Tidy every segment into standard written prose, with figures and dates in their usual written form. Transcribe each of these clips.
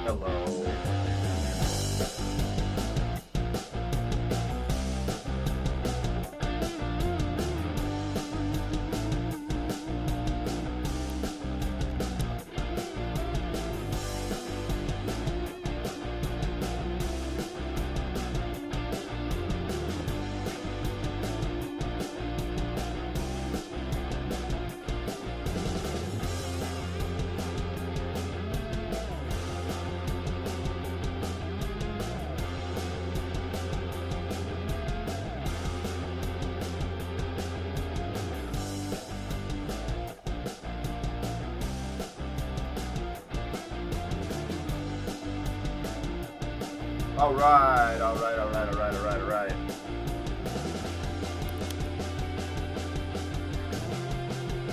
Hello. All right.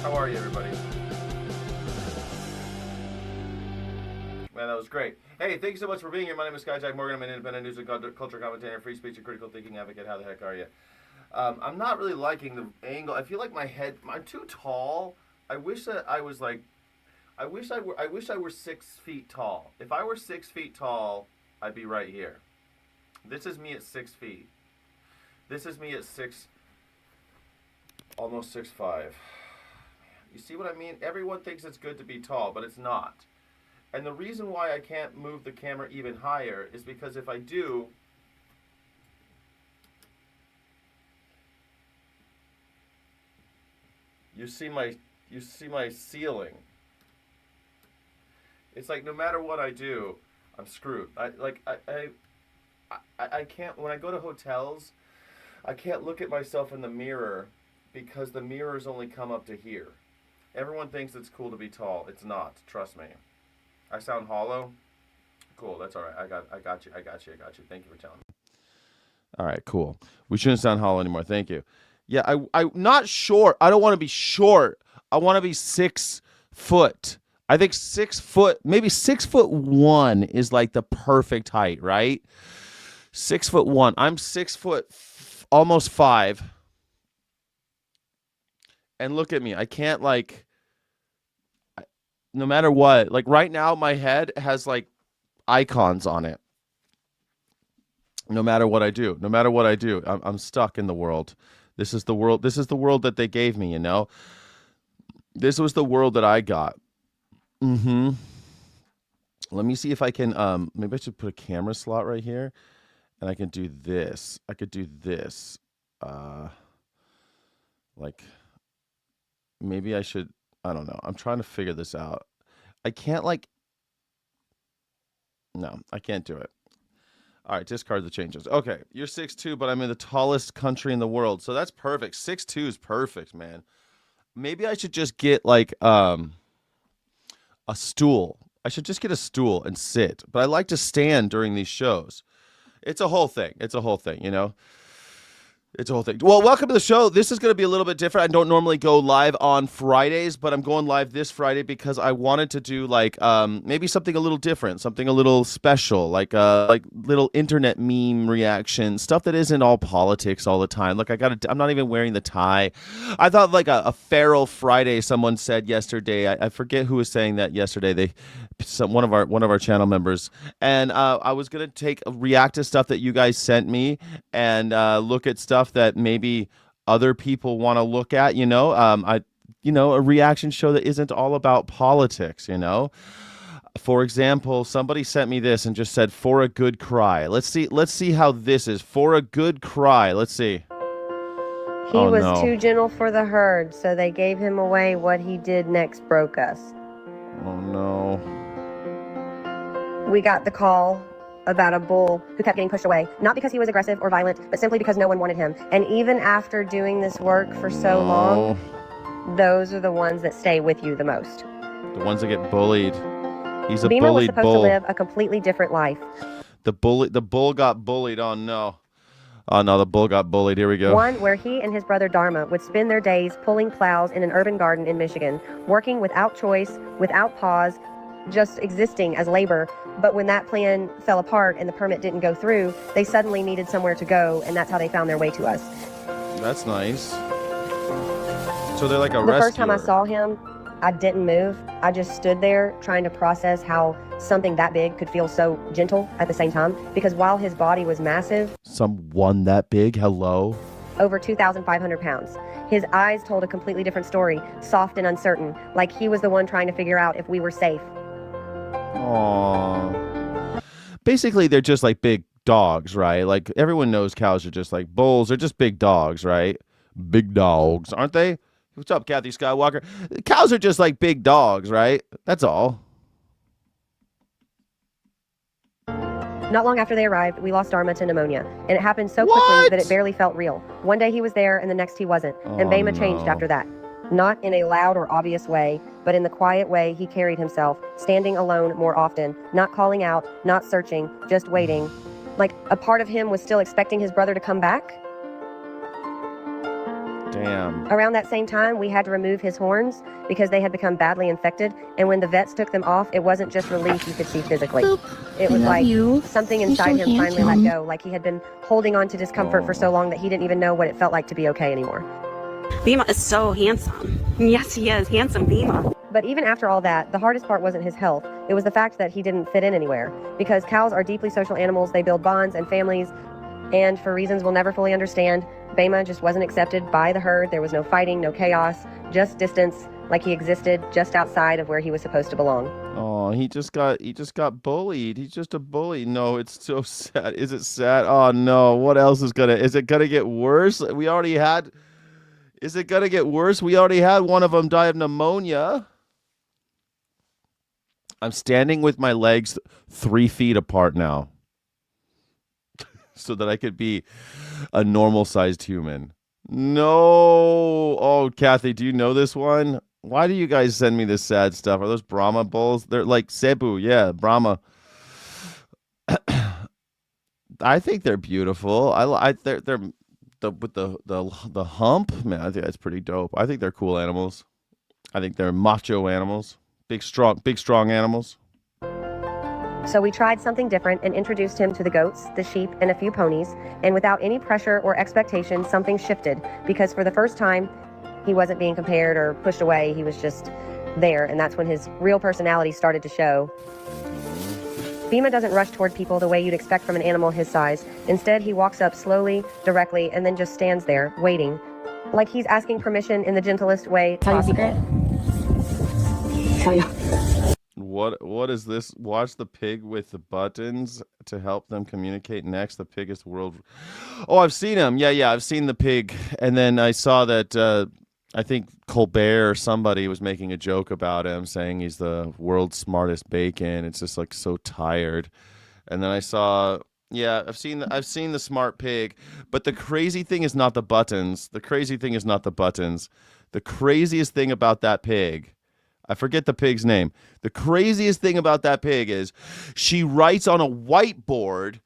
How are you, everybody? Man, that was great. Hey, thank you so much for being here. My name is Jack Morgan. I'm an independent news and culture commentator, free speech and critical thinking advocate. How the heck are you? I'm not really liking the angle. I feel like I'm too tall. I wish that I was like, I wish I were 6 feet tall. If I were 6 feet tall, I'd be right here. This is me at 6 feet. This is me at almost 6'5". You see what I mean? Everyone thinks it's good to be tall, but it's not. And the reason why I can't move the camera even higher is because if I do, you see my ceiling. It's like no matter what I do, I'm screwed. I can't, when I go to hotels, I can't look at myself in the mirror because the mirrors only come up to here. Everyone thinks it's cool to be tall. It's not. Trust me. I sound hollow? Cool. That's all right. I got you. Thank you for telling me. All right, cool. We shouldn't sound hollow anymore. Thank you. Yeah, I'm not short. I don't want to be short. I want to be 6 foot. I think 6 foot, maybe 6'1" is like the perfect height, right? 6'1". I'm 6 foot, almost 5. And look at me. I can't no matter what. Like right now, my head has like icons on it. No matter what I do, I'm stuck in the world. This is the world. This is the world that they gave me. You know. This was the world that I got. Let me see if I can. Maybe I should put a camera slot right here, and I can do this. I could do this. Like. Maybe I should, I don't know. I'm trying to figure this out. I can't no, I can't do it. All right, discard the changes. Okay, you're 6'2", but I'm in the tallest country in the world. So that's perfect. 6'2" is perfect, man. Maybe I should just get a stool. I should just get a stool and sit. But I like to stand during these shows. It's a whole thing, you know? It's a whole thing. Well, welcome to the show. This is going to be a little bit different. I don't normally go live on Fridays, but I'm going live this Friday because I wanted to do maybe something a little different, something a little special, like little internet meme reaction, stuff that isn't all politics all the time. Look, I'm not even wearing the tie. I thought like a feral Friday. Someone said yesterday. I forget who was saying that yesterday. One of our channel members, and I was gonna react to stuff that you guys sent me and look at stuff that maybe other people want to look at, you know, a reaction show that isn't all about politics, you know. For example, somebody sent me this and just said, "For a good cry." Let's see how this is. For a good cry. Let's see. He was too gentle for the herd, so they gave him away. What he did next broke us. Oh no. We got the call about a bull who kept getting pushed away, not because he was aggressive or violent, but simply because no one wanted him. And even after doing this work for so long, those are the ones that stay with you the most. The ones that get bullied. He's a Beamer bullied was supposed bull. to live a completely different life. The bull got bullied. Oh no. Oh no, the bull got bullied. Here we go. One where he and his brother Dharma would spend their days pulling plows in an urban garden in Michigan, working without choice, without pause, just existing as labor. But when that plan fell apart and the permit didn't go through, they suddenly needed somewhere to go, and that's how they found their way to us. That's nice. So they're like a rescuer. The first time I saw him, I didn't move. I just stood there trying to process how something that big could feel so gentle at the same time. Because while his body was massive, Someone that big, hello? over 2,500 pounds, his eyes told a completely different story, soft and uncertain, like he was the one trying to figure out if we were safe. Aww. Basically, they're just like big dogs, right? Like everyone knows cows are just like bulls. They're just big dogs, right? Big dogs, aren't they? What's up, Kathy Skywalker? Cows are just like big dogs, right? That's all. Not long after they arrived, we lost Dharma to pneumonia, and it happened so quickly What? that it barely felt real. One day he was there, and the next he wasn't, and Oh, Bema changed no. after that. Not in a loud or obvious way, but in the quiet way he carried himself, standing alone more often, not calling out, not searching, just waiting. Like a part of him was still expecting his brother to come back. Damn. Around that same time, we had to remove his horns because they had become badly infected, and when the vets took them off, it wasn't just relief you could see physically. It was like something inside him finally let go, like he had been holding on to discomfort for so long that he didn't even know what it felt like to be okay anymore. Bema is so handsome. Yes, he is. Handsome Bema. But even after all that, the hardest part wasn't his health. It was the fact that he didn't fit in anywhere. Because cows are deeply social animals, they build bonds and families, and for reasons we'll never fully understand, Bema just wasn't accepted by the herd. There was no fighting, no chaos, just distance, like he existed just outside of where he was supposed to belong. Oh, he just got bullied. He's just a bully. No, it's so sad. Is it sad? Oh no. What else is it gonna get worse? Is it gonna get worse? We already had one of them die of pneumonia. I'm standing with my legs 3 feet apart now. So that I could be a normal-sized human. No. Oh, Kathy, do you know this one? Why do you guys send me this sad stuff? Are those Brahma bulls? They're like Cebu, yeah, Brahma. I think they're beautiful. They're with the hump, man. I think that's pretty dope. I think they're cool animals. I think they're macho animals, big strong animals. So we tried something different and introduced him to the goats, the sheep, and a few ponies. And without any pressure or expectation, something shifted. Because for the first time, he wasn't being compared or pushed away. He was just there. And that's when his real personality started to show. Bema doesn't rush toward people the way you'd expect from an animal his size. Instead, he walks up slowly, directly, and then just stands there, waiting. Like he's asking permission in the gentlest way possible. Tell you. What is this? Watch the pig with the buttons to help them communicate next. The pig is the world. Oh, I've seen him. Yeah, I've seen the pig. And then I saw that I think Colbert or somebody was making a joke about him, saying he's the world's smartest bacon. It's just like so tired. And then I saw, yeah, I've seen the smart pig. But the crazy thing is not the buttons. The craziest thing about that pig, I forget the pig's name. The craziest thing about that pig is she writes on a whiteboard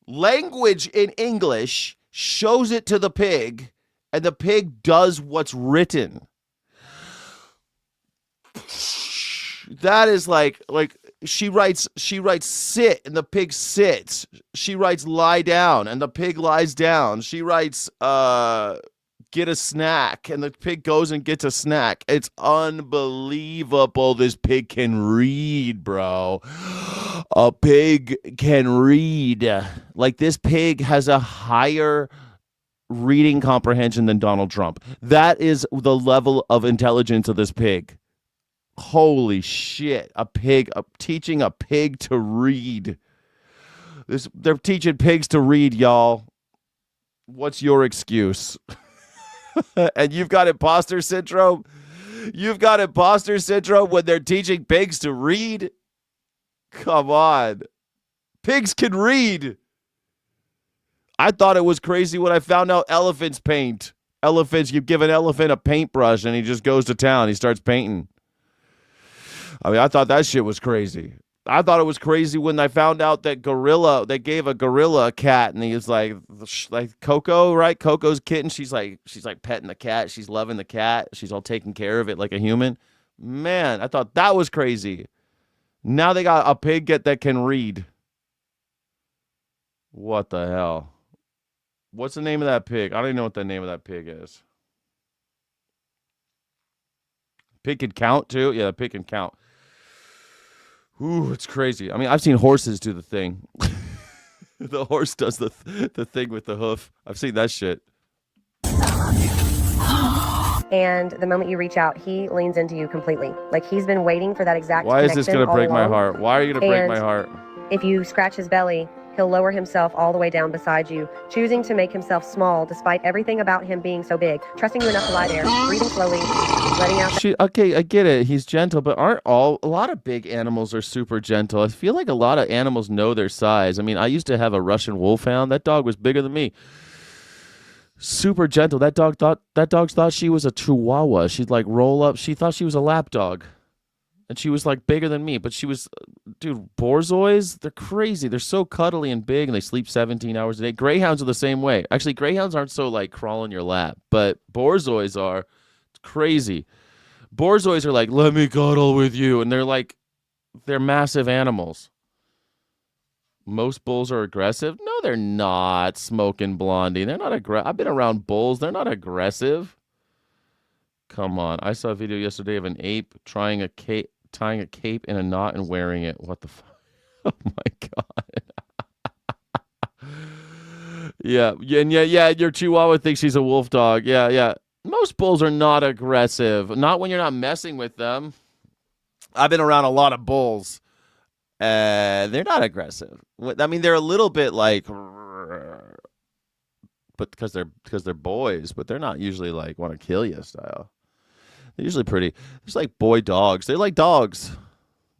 language in English, shows it to the pig, and the pig does what's written. That is like she writes sit and the pig sits. She writes lie down and the pig lies down. She writes get a snack and the pig goes and gets a snack. It's unbelievable. This pig can read, bro. A pig can read. Like this pig has a higher reading comprehension than Donald Trump. That is the level of intelligence of this pig. Holy shit. Teaching a pig to read. They're teaching pigs to read, y'all. What's your excuse? And you've got imposter syndrome? You've got imposter syndrome when they're teaching pigs to read? Come on. Pigs can read. I thought it was crazy when I found out elephants paint. You give an elephant a paintbrush and he just goes to town. He starts painting. I mean, I thought that shit was crazy. I thought it was crazy when I found out that they gave a gorilla a cat, and he was like Coco, right? Coco's kitten. She's like petting the cat. She's loving the cat. She's all taking care of it like a human. Man, I thought that was crazy. Now they got a pig that can read. What the hell? What's the name of that pig? I don't even know what the name of that pig is. Pick and count too. Yeah, pick and count. Ooh, it's crazy. I mean, I've seen horses do the thing. The horse does the thing with the hoof. I've seen that shit. And the moment you reach out, he leans into you completely. Like he's been waiting for that exact Why is this connection going to all break my along. heart? Why are you going to break And my heart? If you scratch his belly, he'll lower himself all the way down beside you, choosing to make himself small despite everything about him being so big, trusting you enough to lie there, breathing slowly, letting out. Okay, I get it. He's gentle, but a lot of big animals are super gentle. I feel like a lot of animals know their size. I mean, I used to have a Russian wolfhound. That dog was bigger than me. Super gentle. That dog thought she was a chihuahua. She'd like roll up. She thought she was a lap dog. And she was like bigger than me, but she was, dude, Borzois, they're crazy. They're so cuddly and big, and they sleep 17 hours a day. Greyhounds are the same way. Actually, greyhounds aren't so like crawl in your lap, but Borzois are. It's crazy. Borzois are like, let me cuddle with you. And they're massive animals. Most bulls are aggressive. No, they're not. Smoking Blondie. They're not aggressive. I've been around bulls. They're not aggressive. Come on. I saw a video yesterday of an ape tying a cape in a knot and wearing it. What the fuck? Oh my God. Yeah. Your chihuahua thinks she's a wolf dog. Yeah. Most bulls are not aggressive. Not when you're not messing with them. I've been around a lot of bulls. They're not aggressive. I mean, they're a little bit like, but because they're boys, but they're not usually like want to kill you style. They're usually pretty. There's like boy dogs. They're like dogs.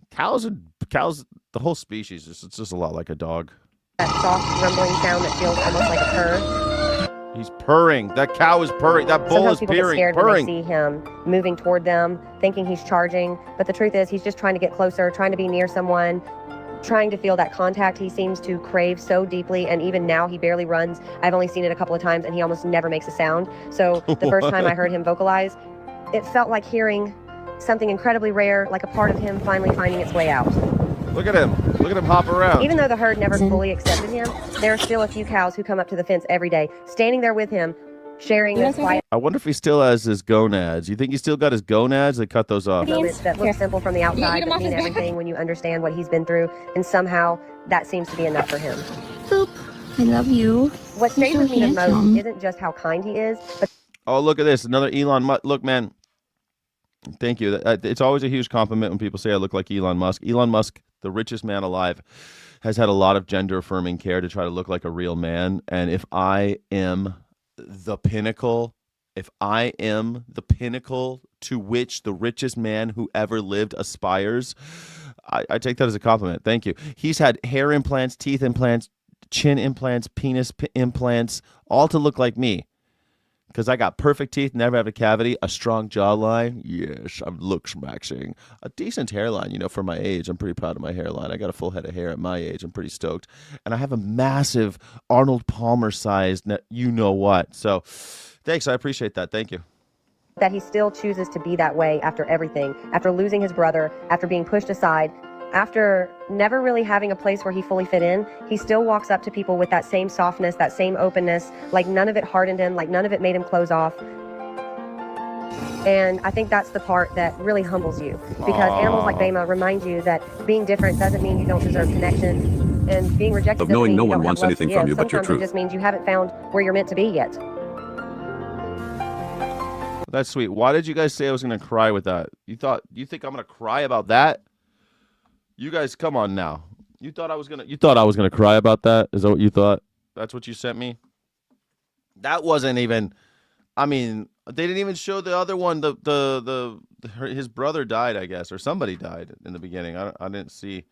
Cows, the whole species, it's just a lot like a dog. That soft rumbling sound that feels almost like a purr. He's purring. That cow is purring. That bull Sometimes is people get scared purring. when they see him moving toward them, thinking he's charging. But the truth is, he's just trying to get closer, trying to be near someone, trying to feel that contact he seems to crave so deeply. And even now, he barely runs. I've only seen it a couple of times, and he almost never makes a sound. So the first time I heard him vocalize, it felt like hearing something incredibly rare, like a part of him finally finding its way out. Look at him. Look at him hop around. Even though the herd never fully accepted him, there are still a few cows who come up to the fence every day, standing there with him, sharing this quiet I wonder if he still has his gonads. You think he still got his gonads? They cut those off. moments that look simple from the outside, but mean everything when you understand what he's been through, and somehow that seems to be enough for him. Boop. I love you. What stays You're with so me the most handsome. isn't just how kind he is, but Oh, look at this. Another Elon Musk. Look, man. Thank you. It's always a huge compliment when people say I look like Elon Musk. Elon Musk, the richest man alive, has had a lot of gender-affirming care to try to look like a real man. And if I am the pinnacle to which the richest man who ever lived aspires, I take that as a compliment. Thank you. He's had hair implants, teeth implants, chin implants, penis implants, all to look like me. Because I got perfect teeth, never have a cavity, a strong jawline. Yes, I'm looks maxing. A decent hairline, for my age. I'm pretty proud of my hairline. I got a full head of hair at my age. I'm pretty stoked. And I have a massive Arnold Palmer-sized you-know-what. So thanks. I appreciate that. Thank you. that he still chooses to be that way after everything, after losing his brother, after being pushed aside, after never really having a place where he fully fit in, he still walks up to people with that same softness, that same openness, like none of it hardened him, like none of it made him close off. And I think that's the part that really humbles you, because animals like Bema remind you that being different doesn't mean you don't deserve connection, and being rejected Of knowing doesn't mean no you one don't wants have love to anything from give. you but your Sometimes truth. it just means you haven't found where you're meant to be yet. That's sweet. Why did you guys say I was going to cry with that? You think I'm going to cry about that? You guys, come on now. You thought I was going to cry about that? Is that what you thought? That's what you sent me? That wasn't even, I mean, they didn't even show the other one. His brother died, I guess, or somebody died in the beginning. I didn't see.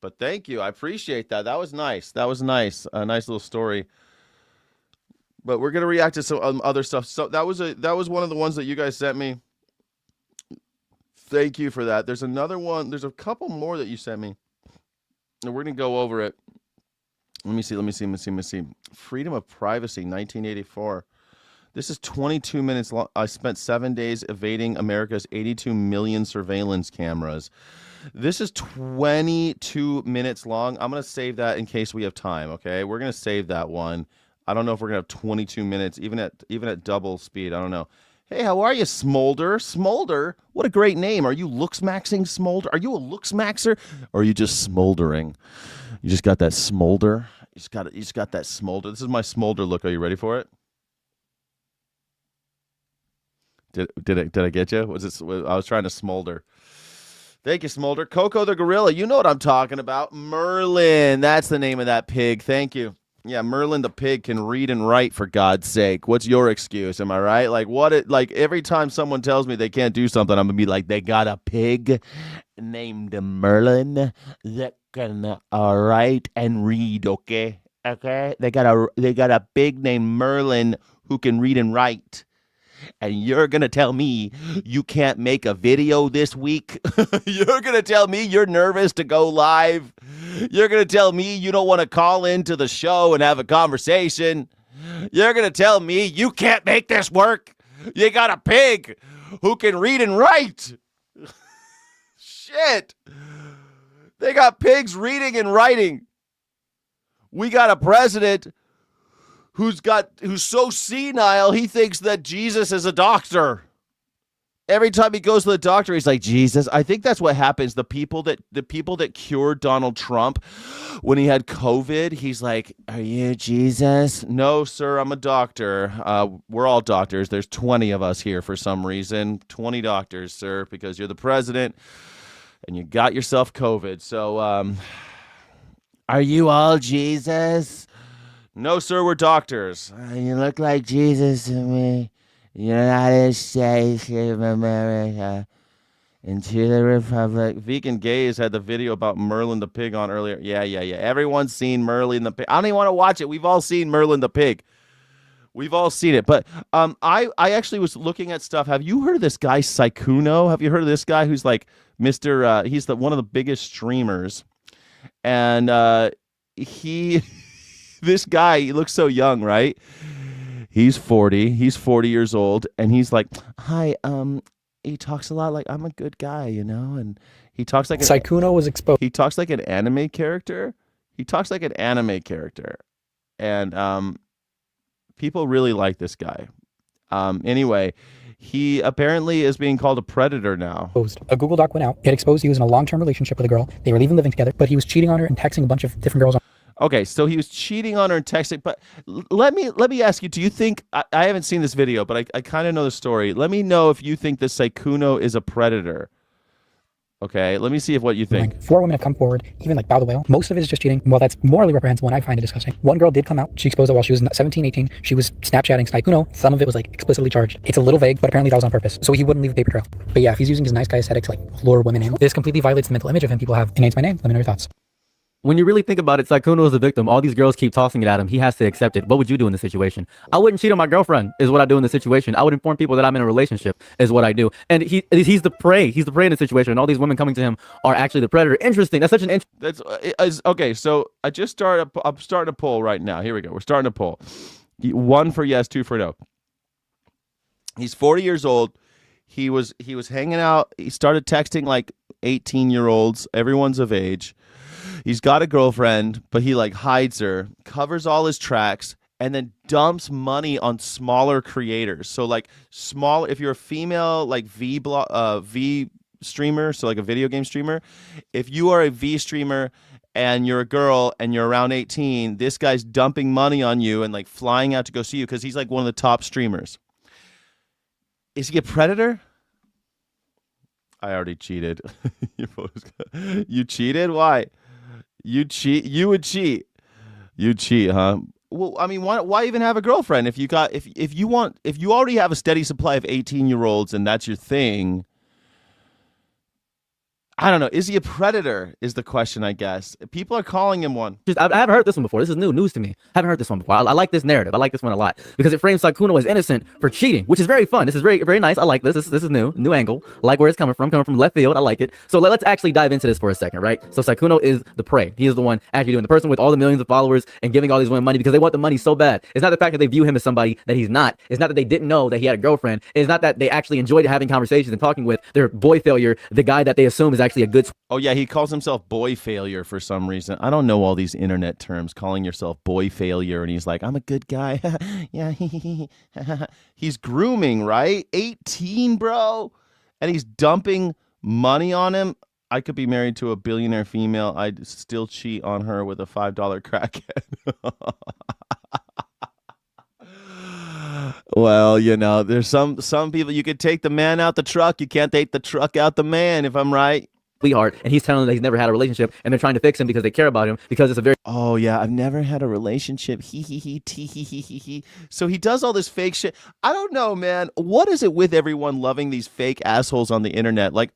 But thank you. I appreciate that. That was nice. That was nice. A nice little story. But we're gonna react to some other stuff. So that was one of the ones that you guys sent me. Thank you for that. There's another one. There's a couple more that you sent me, and we're gonna go over it. Let me see. Freedom of Privacy, 1984. This is 22 minutes long. I spent 7 days evading America's 82 million surveillance cameras. This is 22 minutes long. I'm gonna save that in case we have time. Okay, we're gonna save that one. I don't know if we're gonna have 22 minutes, even at double speed. I don't know. Hey, how are you, Smolder? Smolder? What a great name. Are you looks-maxing Smolder? Are you a looks-maxer? Or are you just smoldering? You just got that smolder? You just got that smolder. This is my smolder look. Are you ready for it? Did I get you? I was trying to smolder. Thank you, Smolder. Coco the gorilla. You know what I'm talking about. Merlin. That's the name of that pig. Thank you. Yeah, Merlin the pig can read and write, for God's sake. What's your excuse? Am I right? Like every time someone tells me they can't do something, I'm gonna be like, they got a pig named Merlin that can write and read, okay? Okay? They got a pig named Merlin who can read and write. And you're going to tell me you can't make a video this week? You're going to tell me you're nervous to go live? You're going to tell me you don't want to call into the show and have a conversation? You're going to tell me you can't make this work? You got a pig who can read and write. Shit. They got pigs reading and writing. We got a president who's so senile he thinks that Jesus is a doctor. Every time he goes to the doctor, he's like, Jesus. I think that's what happens. The people that cured Donald Trump when he had COVID, he's like, are you Jesus? No, sir, I'm a doctor. We're all doctors. There's 20 of us here for some reason. 20 doctors, sir, because you're the president and you got yourself COVID. So, are you all Jesus? No, sir, we're doctors. You look like Jesus to me. United States of America into the Republic. Vegan Gays had the video about Merlin the pig on earlier. Yeah. Everyone's seen Merlin the pig. I don't even want to watch it. We've all seen Merlin the pig. We've all seen it. But I actually was looking at stuff. Have you heard of this guy, Saikuno? Have you heard of this guy who's like Mr. He's one of the biggest streamers. And this guy, he looks so young, right? He's 40. He's 40 years old, and he's like, "Hi." He talks a lot like I'm a good guy, you know, and he talks like Saikuno was exposed. He talks like an anime character. And people really like this guy. Anyway, he apparently is being called a predator now. A Google Doc went out. It exposed he was in a long-term relationship with a girl. They were even living together, but he was cheating on her and texting a bunch of different girls. Okay, so he was cheating on her and texting. But let me ask you, do you think, I haven't seen this video, but I kind of know the story. Let me know if you think this Saikuno is a predator. Okay, let me see what you think. Like 4 women have come forward, even like Bow the Whale. Most of it is just cheating. Well, that's morally reprehensible, and I find it disgusting. One girl did come out. She exposed it while she was 17, 18. She was Snapchatting Saikuno. Some of it was like explicitly charged. It's a little vague, but apparently that was on purpose. So he wouldn't leave a paper trail. But yeah, if he's using his nice guy aesthetic to like lure women in, this completely violates the mental image of him people have. And it's my name. Let me know your thoughts. When you really think about it, Saikuno is a victim. All these girls keep tossing it at him. He has to accept it. What would you do in this situation? I wouldn't cheat on my girlfriend, is what I do in this situation. I would inform people that I'm in a relationship, is what I do. And he's the prey. He's the prey in this situation. And all these women coming to him are actually the predator. Interesting. That's such an okay, so I'm starting a poll right now. Here we go. We're starting a poll. 1 for yes, 2 for no. He's 40 years old. He was hanging out. He started texting like 18-year-olds. Everyone's of age. He's got a girlfriend, but he like hides her, covers all his tracks, and then dumps money on smaller creators. So like if you're a female like V streamer, so like a video game streamer, if you are a V streamer and you're a girl and you're around 18, this guy's dumping money on you and like flying out to go see you because he's like one of the top streamers. Is he a predator? I already cheated. You cheated? Why? You cheat? You would cheat? You'd cheat, huh? Well, I mean, why even have a girlfriend if you already have a steady supply of 18-year-olds and that's your thing? I don't know. Is he a predator is the question, I guess. People are calling him one. I haven't heard this one before. This is news to me. I haven't heard this one before. I like this narrative. I like this one a lot because it frames Saikuno as innocent for cheating, which is very fun. This is very, very nice. I like this. This is new angle. I like where it's coming from left field. I like it. So let's actually dive into this for a second, right? So Saikuno is the prey. He is the one actually doing the person with all the millions of followers and giving all these women money because they want the money so bad. It's not the fact that they view him as somebody that he's not. It's not that they didn't know that he had a girlfriend. It's not that they actually enjoyed having conversations and talking with their boy failure, the guy that they assume is actually actually a good Oh yeah, he calls himself boy failure for some reason. I don't know all these internet terms. Calling yourself boy failure, and he's like, I'm a good guy. Yeah, he's grooming, right? 18, bro, and he's dumping money on him. I could be married to a billionaire female. I'd still cheat on her with a $5 crackhead. Well, you know, there's some people, you could take the man out the truck. You can't take the truck out the man, if I'm right. sweetheart, and he's telling them that he's never had a relationship, and they're trying to fix him because they care about him, because it's a very Oh yeah, I've never had a relationship. He tee he. So he does all this fake shit. I don't know, man. What is it with everyone loving these fake assholes on the internet? Like,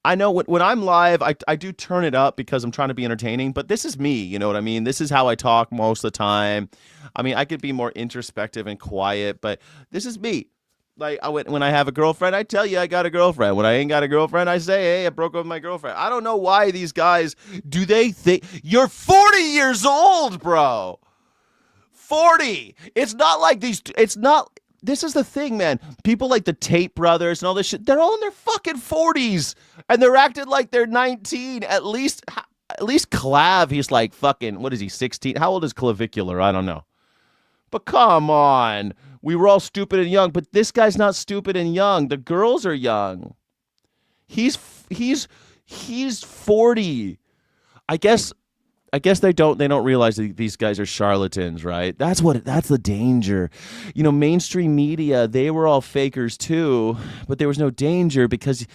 I know when I'm live, I do turn it up because I'm trying to be entertaining, but this is me, you know what I mean? This is how I talk most of the time. I mean, I could be more introspective and quiet, but this is me. Like, when I have a girlfriend, I tell you I got a girlfriend. When I ain't got a girlfriend, I say, hey, I broke up with my girlfriend. I don't know why these guys, do they think, you're 40 years old, bro. 40. It's not like this is the thing, man. People like the Tate brothers and all this shit, they're all in their fucking 40s and they're acting like they're 19. At least Clav, he's like fucking, what is he, 16? How old is Clavicular? I don't know. But come on. We were all stupid and young, but this guy's not stupid and young. The girls are young. He's 40. I guess they don't realize that these guys are charlatans, right? That's the danger. You know, mainstream media, they were all fakers too, but there was no danger because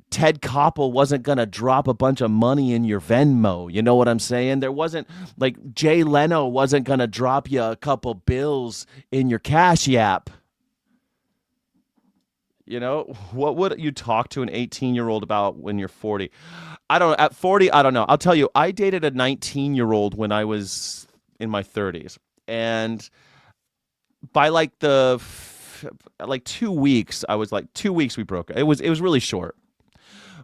Ted Koppel wasn't going to drop a bunch of money in your Venmo. You know what I'm saying? There wasn't, like, Jay Leno wasn't going to drop you a couple bills in your Cash App. You know, what would you talk to an 18-year-old about when you're 40? At 40, I don't know. I'll tell you, I dated a 19-year-old when I was in my 30s. And by like 2 weeks, I was like, 2 weeks we broke up. It was really short.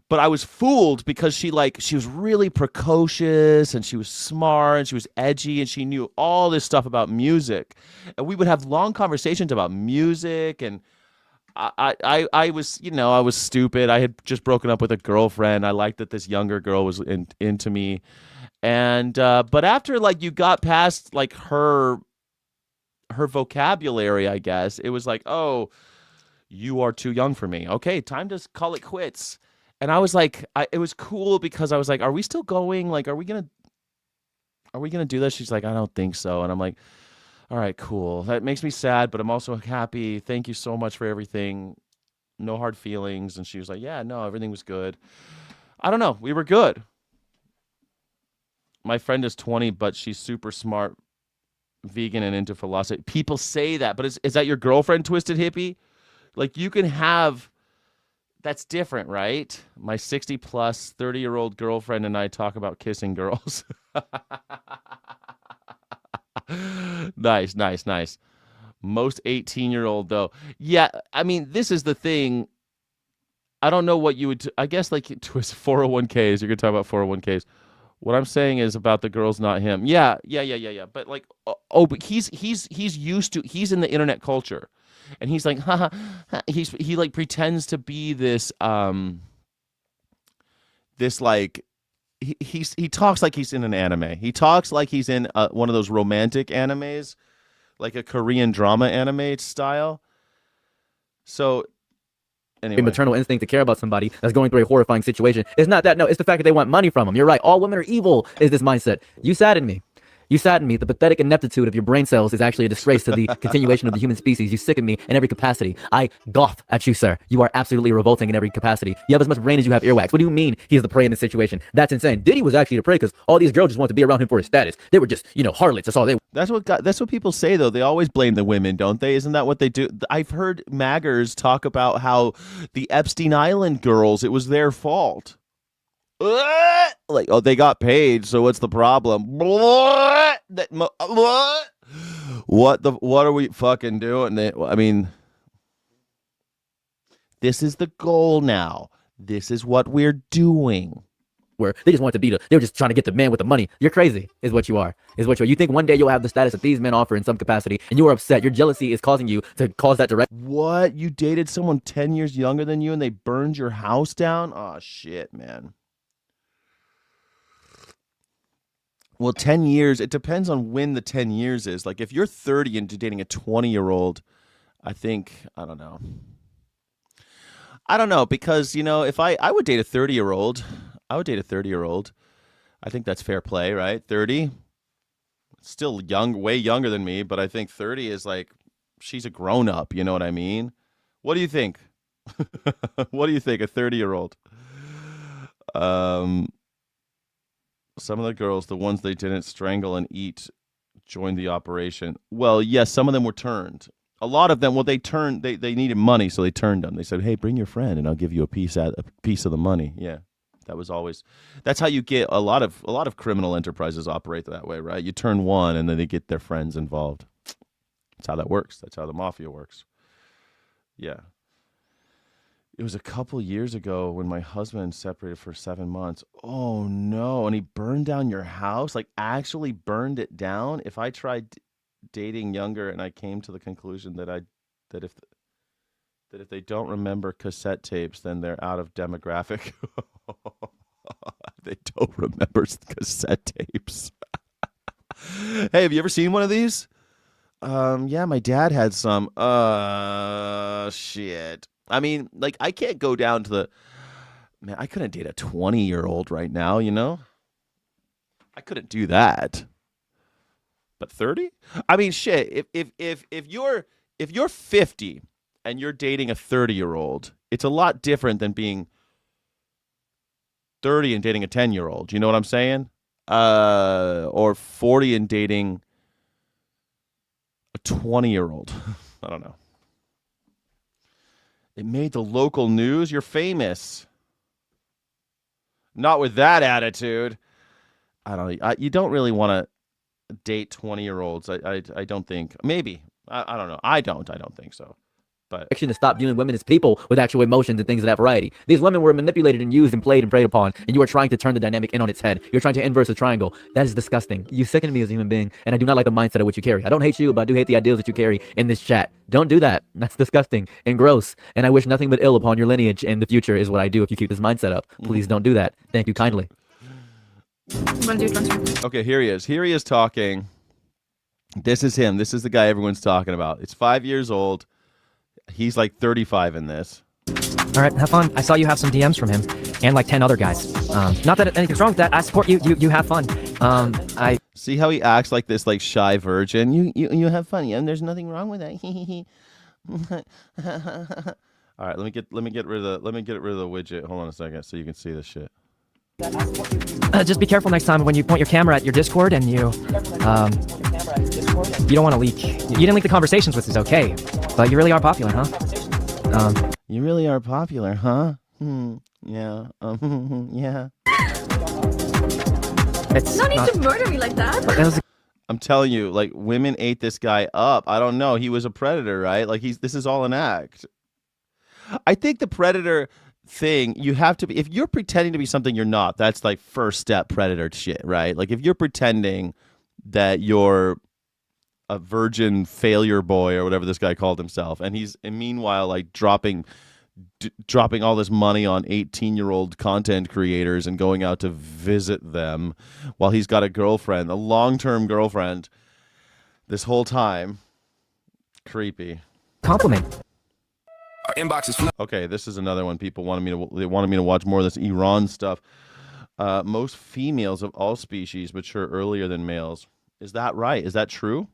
But I was fooled because she was really precocious and she was smart and she was edgy and she knew all this stuff about music. And we would have long conversations about music, and I was, you know, I was stupid. I had just broken up with a girlfriend. I liked that this younger girl was into me. And but after like you got past like her vocabulary, I guess, it was like, "Oh, you are too young for me. Okay, time to call it quits." And I was like, it was cool because I was like, are we still going? Like, are we gonna do this? She's like, I don't think so. And I'm like, all right, cool. That makes me sad, but I'm also happy. Thank you so much for everything. No hard feelings. And she was like, yeah, no, everything was good. I don't know. We were good. My friend is 20, but she's super smart, vegan, and into philosophy. People say that, but is that your girlfriend, Twisted Hippie? Like, you can have... That's different, right? My 60-plus, 30-year-old girlfriend and I talk about kissing girls. Nice. Most 18-year-old, though. Yeah, I mean, this is the thing. I don't know what you would... I guess, like, twist 401ks. You're going to talk about 401ks. What I'm saying is about the girls, not him. Yeah. But, like, but he's used to... He's in the internet culture. And he's like, he like pretends to be this, like, he talks like he's in an anime. He talks like he's in one of those romantic animes, like a Korean drama anime style. So, anyway. A maternal instinct to care about somebody that's going through a horrifying situation. It's not that, no, it's the fact that they want money from them. You're right. All women are evil is this mindset. You sadden me. The pathetic ineptitude of your brain cells is actually a disgrace to the continuation of the human species. You sicken me in every capacity. I scoff at you, sir. You are absolutely revolting in every capacity. You have as much brain as you have earwax. What do you mean he is the prey in this situation? That's insane. Diddy was actually the prey because all these girls just wanted to be around him for his status. They were just, harlots. That's all they were. That's what people say, though. They always blame the women, don't they? Isn't that what they do? I've heard maggers talk about how the Epstein Island girls, it was their fault. Like, oh, they got paid, so what's the problem? What are we fucking doing? I mean, this is the goal now. This is what we're doing. Where they just want to they were just trying to get the man with the money. You're crazy, is what you are. You think one day you'll have the status that these men offer in some capacity, and you are upset. Your jealousy is causing you to cause that direct. What? You dated someone 10 years younger than you, and they burned your house down? Oh shit, man. Well, 10 years, it depends on when the 10 years is. Like if you're 30 and dating a 20-year-old, I think, I don't know. I don't know because, if I would date a 30-year-old, I would date a 30-year-old. I think that's fair play, right? 30, still young, way younger than me, but I think 30 is like, she's a grown up, you know what I mean? What do you think? What do you think, a 30-year-old? Some of the girls, the ones they didn't strangle and eat, joined the operation. Well, yes, some of them were turned. A lot of them, well, they needed money, so they turned them. They said, "Hey, bring your friend, and I'll give you a piece of the money." Yeah, that's how you get a lot of criminal enterprises operate that way, right? You turn one, and then they get their friends involved. That's how that works. That's how the mafia works. Yeah. It was a couple years ago when my husband separated for 7 months. Oh no! And he burned down your house, like actually burned it down. If I tried dating younger and I came to the conclusion that if they don't remember cassette tapes, then they're out of demographic. They don't remember cassette tapes. Hey, have you ever seen one of these? Yeah, my dad had some. Shit. I mean, like, I can't go down to man, I couldn't date a 20-year-old right now, I couldn't do that. But 30? I mean, shit, if you're 50 and you're dating a 30-year-old, it's a lot different than being 30 and dating a 10-year-old. You know what I'm saying? Or 40 and dating a 20-year-old. I don't know. It made the local news. You're famous. Not with that attitude. I don't know. You don't really want to date 20-year-olds. I don't think. Maybe. I don't know. I don't think so. But To stop viewing women as people with actual emotions and things of that variety. These women were manipulated and used and played and preyed upon, and you are trying to turn the dynamic in on its head. You're trying to inverse the triangle. That is disgusting. You sicken me as a human being, and I do not like the mindset of which you carry. I don't hate you, but I do hate the ideals that you carry in this chat. Don't do that. That's disgusting and gross, and I wish nothing but ill upon your lineage in the future is what I do if you keep this mindset up. Please don't do that. Thank you kindly. Okay, here he is. Here he is talking. This is him. This is the guy everyone's talking about. It's 5 years old. He's like 35 in this. All right, have fun. I saw you have some DMs from him and like 10 other guys. Not that anything's wrong with that. I support you. You have fun. I see how he acts like this, like shy virgin. You have fun, and there's nothing wrong with that. All right, let me get rid of the widget. Hold on a second, so you can see this shit. Just be careful next time when you point your camera at your Discord and you don't want to leak. You didn't leak the conversations, which is okay, but you really are popular, huh? You really are popular, huh? Yeah. Yeah. It's No need to murder me like that. I'm telling you, like, women ate this guy up. I don't know. He was a predator, right? Like, this is all an act. I think the predator thing, you have to be, if you're pretending to be something you're not, that's like first step predator shit, right? Like, if you're pretending that you're a virgin failure boy or whatever this guy called himself, and meanwhile like dropping all this money on 18-year-old content creators and going out to visit them while he's got a girlfriend, a long-term girlfriend, this whole time. Creepy. compliment. Our inbox is Okay, this is another one. People wanted me to watch more of this Iran stuff. Most females of all species mature earlier than males. Is that right? Is that true?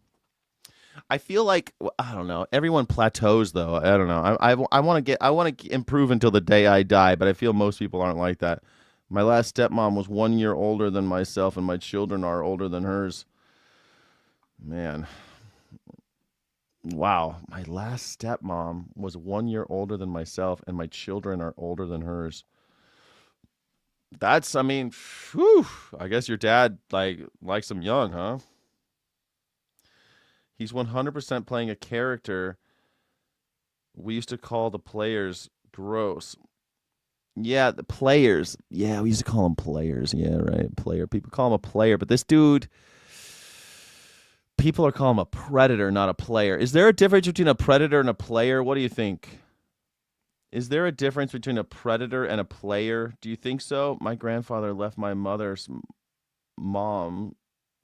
I feel like, I don't know. Everyone plateaus though. I don't know. I want to improve until the day I die, but I feel most people aren't like that. My last stepmom was 1 year older than myself, and my children are older than hers. Man. Wow. My last stepmom was 1 year older than myself, and my children are older than hers. That's, I mean, whew, I guess your dad likes them young, huh? He's 100% playing a character. We used to call the players gross. Yeah, the players. Yeah, we used to call them players. Yeah, right. Player. People call him a player, but this dude, people are calling him a predator, not a player. Is there a difference between a predator and a player? What do you think? Is there a difference between a predator and a player? Do you think so? My grandfather left my mother's mom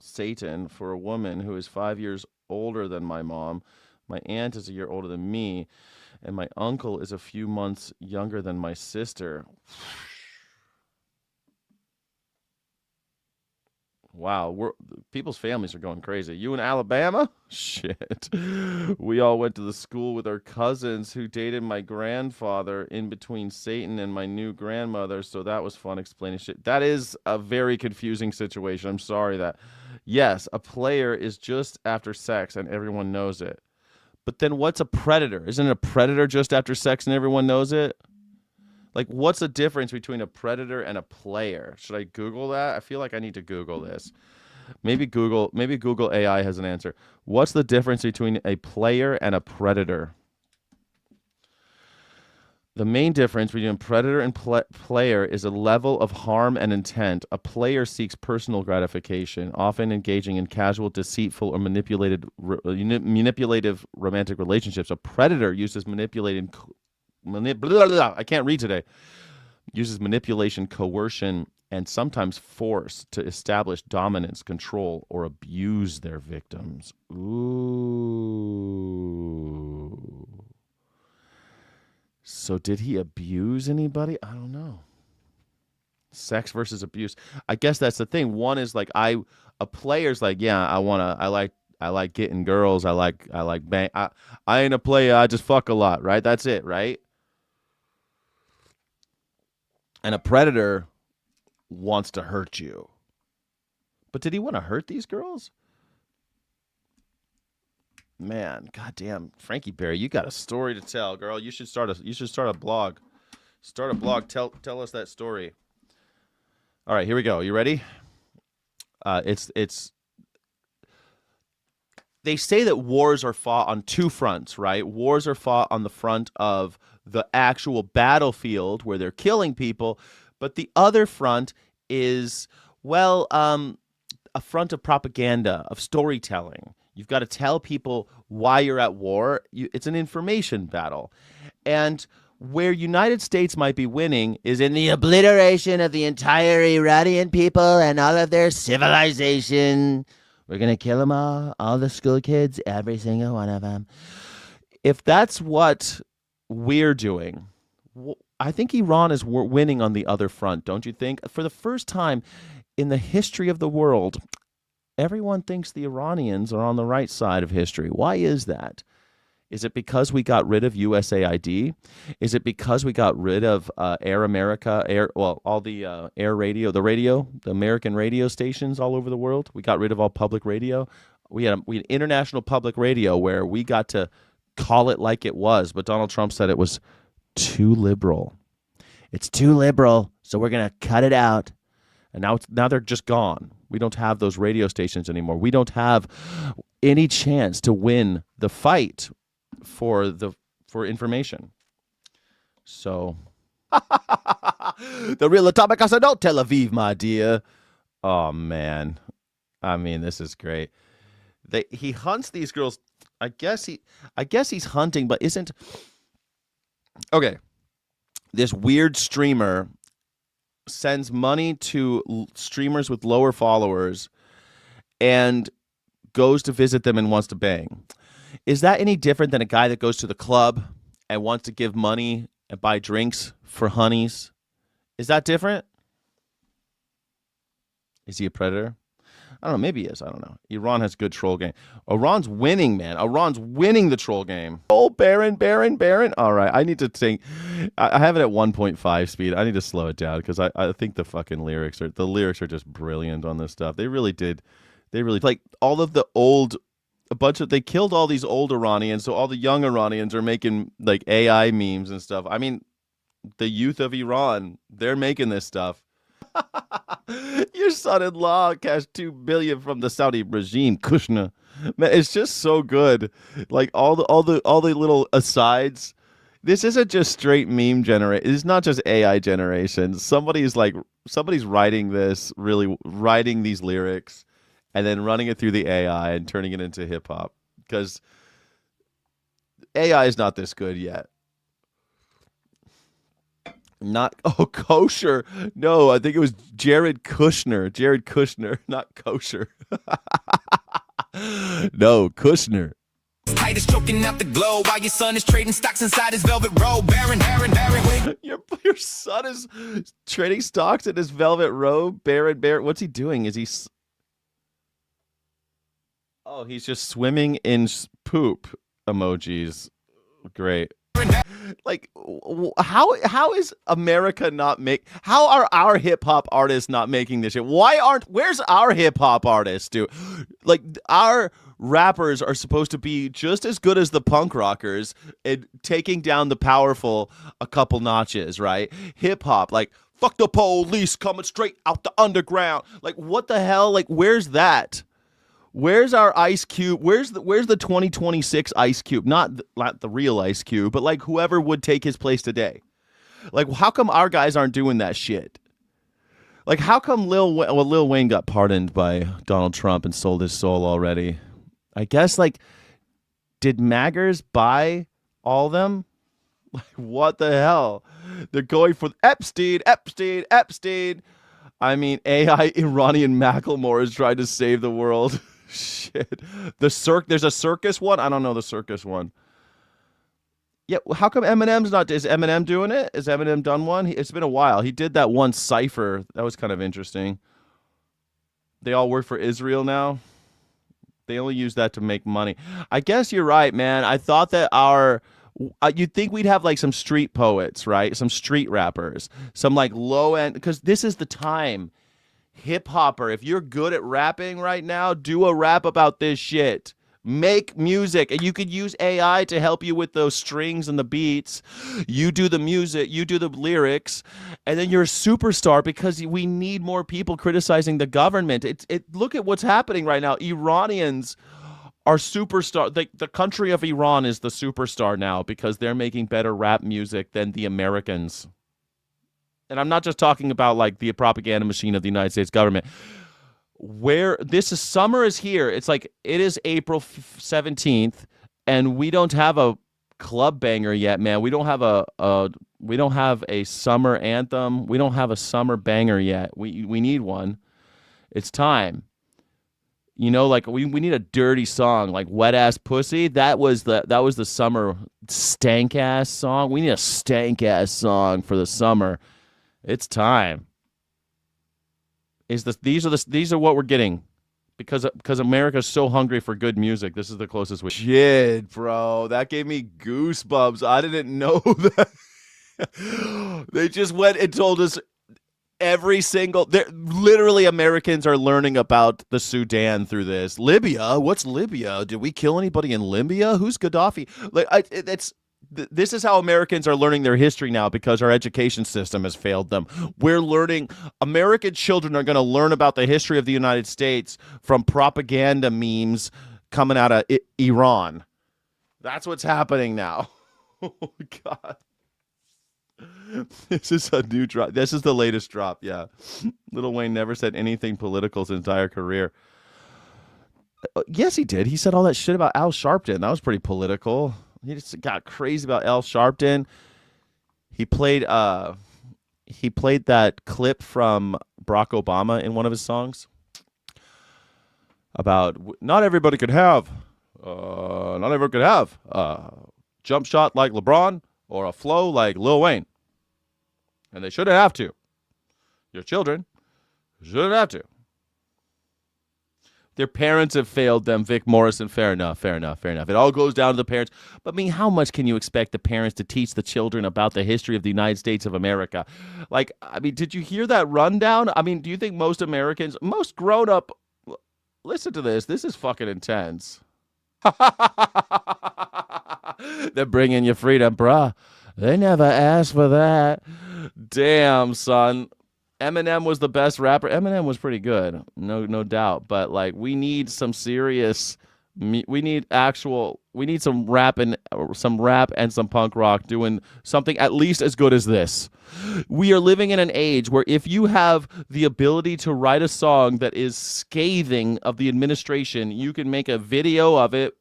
Satan for a woman who is 5 years older than my mom. My aunt is a year older than me, and my uncle is a few months younger than my sister. Wow, people's families are going crazy. You in Alabama? Shit. We all went to the school with our cousins who dated my grandfather in between Satan and my new grandmother, so that was fun explaining shit. That is a very confusing situation. I'm sorry that. Yes, a player is just after sex and everyone knows it. But then what's a predator? Isn't a predator just after sex and everyone knows it? Like, what's the difference between a predator and a player? Should I Google that? I feel like I need to Google this. Maybe Google AI has an answer. What's the difference between a player and a predator? The main difference between a predator and player is a level of harm and intent. A player seeks personal gratification, often engaging in casual, deceitful, or manipulative romantic relationships. A predator uses I can't read today. Uses manipulation, coercion, and sometimes force to establish dominance, control, or abuse their victims. Ooh. So did he abuse anybody? I don't know. Sex versus abuse. I guess that's the thing. One is like a player's like, yeah, I like getting girls. I like bang. I ain't a player. I just fuck a lot, right? That's it, right? And a predator wants to hurt you. But did he want to hurt these girls? Man, goddamn, Frankie Berry, you got a story to tell, girl. You should start a blog. Start a blog. Tell us that story. All right, here we go. You ready? It's they say that wars are fought on two fronts, right? Wars are fought on the front of the actual battlefield where they're killing people, but the other front is, well, a front of propaganda, of storytelling. You've got to tell people why you're at war. It's an information battle. And where United States might be winning is in the obliteration of the entire Iranian people and all of their civilization. We're going to kill them all the school kids, every single one of them. If that's what we're doing, I think Iran is winning on the other front, don't you think? For the first time in the history of the world, everyone thinks the Iranians are on the right side of history. Why is that? Is it because we got rid of USAID? Is it because we got rid of Air America, all the air radio, the American radio stations all over the world? We got rid of all public radio. We had international public radio where we got to call it like it was, but Donald Trump said it was too liberal. It's too liberal, so we're going to cut it out. And now they're just gone. We don't have those radio stations anymore. We don't have any chance to win the fight for information. So the real atomic I don't Tel Aviv, my dear. Oh man. I mean, this is great. He hunts these girls. I guess he's hunting, but isn't. Okay. This weird streamer sends money to streamers with lower followers and goes to visit them and wants to bang. Is that any different than a guy that goes to the club and wants to give money and buy drinks for honeys? Is that different? Is he a predator? I don't know. Maybe he is. I don't know. Iran has good troll game. Iran's winning, man. Iran's winning the troll game. Oh, Baron. All right. I need to think. I have it at 1.5 speed. I need to slow it down because I think the fucking lyrics are just brilliant on this stuff. They really did. They really, like, all of the old, they killed all these old Iranians. So all the young Iranians are making like AI memes and stuff. I mean, the youth of Iran, they're making this stuff. Your son-in-law cashed $2 billion from the Saudi regime, Kushner. Man, it's just so good. Like all the little asides. This isn't just straight meme generation. It's not just AI generation. Somebody's writing this, really writing these lyrics, and then running it through the AI and turning it into hip hop. Because AI is not this good yet. Not kosher. No, I think it was Jared Kushner. Jared Kushner, not kosher. No, Kushner. Tight is choking out the glow while your son is trading stocks inside his velvet robe. Baron. Your son is trading stocks in his velvet robe. Baron. What's he doing? Is he? Oh, he's just swimming in poop emojis. Great. Like, how is America how are our hip hop artists not making this shit? Where's our hip hop artists, dude? Like, our rappers are supposed to be just as good as the punk rockers and taking down the powerful a couple notches, right? Hip hop, like, fuck the police coming straight out the underground. Like, what the hell? Like, where's that? Where's our Ice Cube? Where's the 2026 Ice Cube? Not the real Ice Cube, but like whoever would take his place today. Like, how come our guys aren't doing that shit? Like, how come Lil Wayne got pardoned by Donald Trump and sold his soul already? I guess, like, did Maggers buy all them? Like, what the hell? They're going for Epstein. I mean, AI Iranian Macklemore is trying to save the world. Shit. There's a circus one? I don't know the circus one. Yeah, how come Eminem's not? Is Eminem doing it? Has Eminem done one? It's been a while. He did that one cypher. That was kind of interesting. They all work for Israel now. They only use that to make money. I guess you're right, man. I thought that you'd think we'd have like some street poets, right? Some street rappers, some like low end, because this is the time. Hip hopper, if you're good at rapping right now, do a rap about this shit. Make music, and you could use AI to help you with those strings and the beats. You do the music, you do the lyrics, and then you're a superstar because we need more people criticizing the government. Look at what's happening right now. Iranians are superstar. The country of Iran is the superstar now because they're making better rap music than the Americans. And I'm not just talking about like the propaganda machine of the United States government. Where summer is here. It's like it is April 17th, and we don't have a club banger yet, man. We don't have a summer anthem. We don't have a summer banger yet. We need one. It's time. You know, like we need a dirty song, like Wet Ass Pussy. That was the summer stank ass song. We need a stank ass song for the summer. It's time. These are what we're getting because America's so hungry for good music. This is the closest we. Shit, bro, that gave me goosebumps. I didn't know that. They just went and told us literally Americans are learning about the Sudan through this. Libya, what's Libya? Did we kill anybody in Libya? Who's Gaddafi? Like, this is how Americans are learning their history now because our education system has failed them. American children are going to learn about the history of the United States from propaganda memes coming out of Iran. That's what's happening now. Oh, God. This is a new drop. This is the latest drop, yeah. Lil Wayne never said anything political his entire career. Yes, he did. He said all that shit about Al Sharpton. That was pretty political. He just got crazy about Al Sharpton. He played that clip from Barack Obama in one of his songs about not everybody could have a jump shot like LeBron or a flow like Lil Wayne. And they shouldn't have to. Your children shouldn't have to. Their parents have failed them. Vic Morrison, fair enough. It all goes down to the parents. But I mean, how much can you expect the parents to teach the children about the history of the United States of America? Like, I mean, did you hear that rundown? I mean, do you think most Americans, most grown up, listen to this. This is fucking intense. They're bringing you freedom, bruh. They never asked for that. Damn, son. Eminem was the best rapper. Eminem was pretty good, no doubt. But like, we need some serious. We need some rap and some punk rock doing something at least as good as this. We are living in an age where if you have the ability to write a song that is scathing of the administration, you can make a video of it,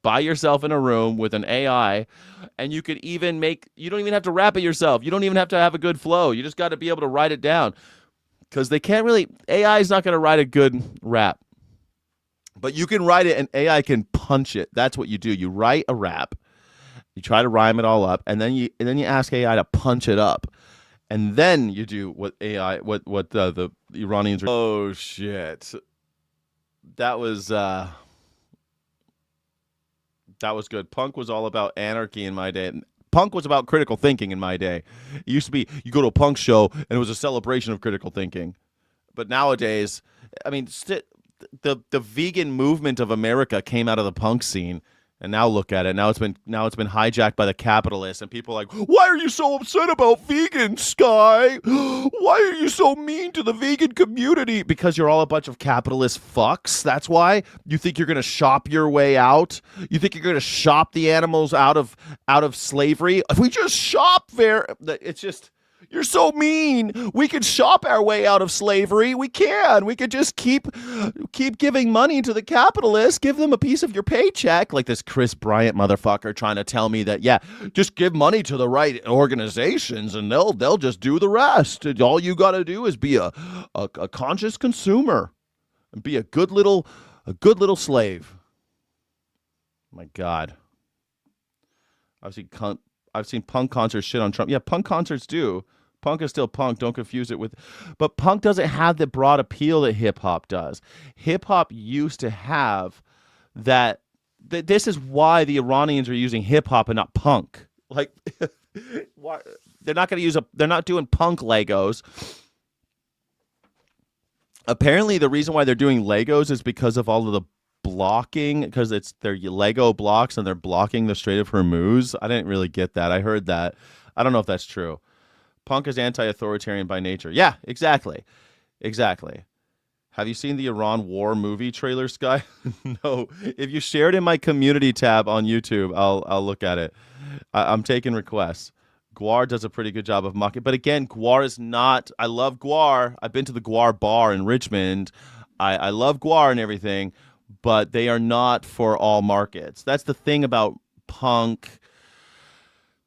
by yourself in a room with an AI, and you don't even have to rap it yourself. You don't even have to have a good flow. You just got to be able to write it down, because AI is not going to write a good rap. But you can write it and AI can punch it. That's what you do. You write a rap, you try to rhyme it all up, and then you ask AI to punch it up. And then you do what the Iranians are. Oh shit. That was good. Punk was all about anarchy in my day. Punk was about critical thinking in my day. It used to be you go to a punk show and it was a celebration of critical thinking. But nowadays, I mean, the vegan movement of America came out of the punk scene. And now look at it. Now it's been hijacked by the capitalists, and people are like, why are you so upset about vegans, Sky? Why are you so mean to the vegan community? Because you're all a bunch of capitalist fucks. That's why you think you're gonna shop your way out. You think you're gonna shop the animals out of slavery. If we just shop there, it's just. You're so mean. We could shop our way out of slavery. We can. We could just keep giving money to the capitalists. Give them a piece of your paycheck. Like this Chris Bryant motherfucker trying to tell me that, yeah, just give money to the right organizations and they'll just do the rest. All you got to do is be a conscious consumer and be a good little slave. My God. I've seen punk concerts shit on Trump. Yeah, punk concerts do. Punk is still punk. Don't confuse it with... But punk doesn't have the broad appeal that hip-hop does. Hip-hop used to have that... This is why the Iranians are using hip-hop and not punk. Like, why? They're not going to use They're not doing punk Legos. Apparently, the reason why they're doing Legos is because of all of the blocking, because they're Lego blocks and they're blocking the Strait of Hormuz. I didn't really get that. I heard that. I don't know if that's true. Punk is anti-authoritarian by nature. Yeah, exactly. Have you seen the Iran war movie trailer, Sky? No. If you share it in my community tab on YouTube, I'll look at it. I'm taking requests. Guar does a pretty good job of mocking. But again, Guar is not... I love Guar. I've been to the Guar bar in Richmond. I love Guar and everything, but they are not for all markets. That's the thing about punk,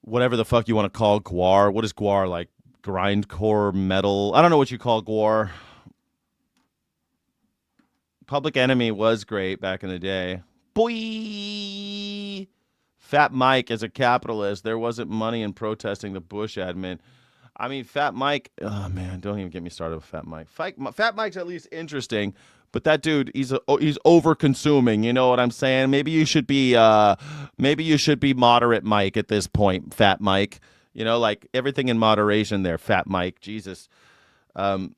whatever the fuck you want to call Guar. What is Guar, like grindcore metal? I don't know what you call Guar. Public Enemy was great back in the day. Boy! Fat Mike is a capitalist. There wasn't money in protesting the Bush admin. I mean, Fat Mike, oh man, don't even get me started with Fat Mike. Fat Mike's at least interesting. But that dude, he's over consuming. You know what I'm saying? Maybe you should be moderate, Mike. At this point, Fat Mike. You know, like everything in moderation. There, Fat Mike. Jesus. God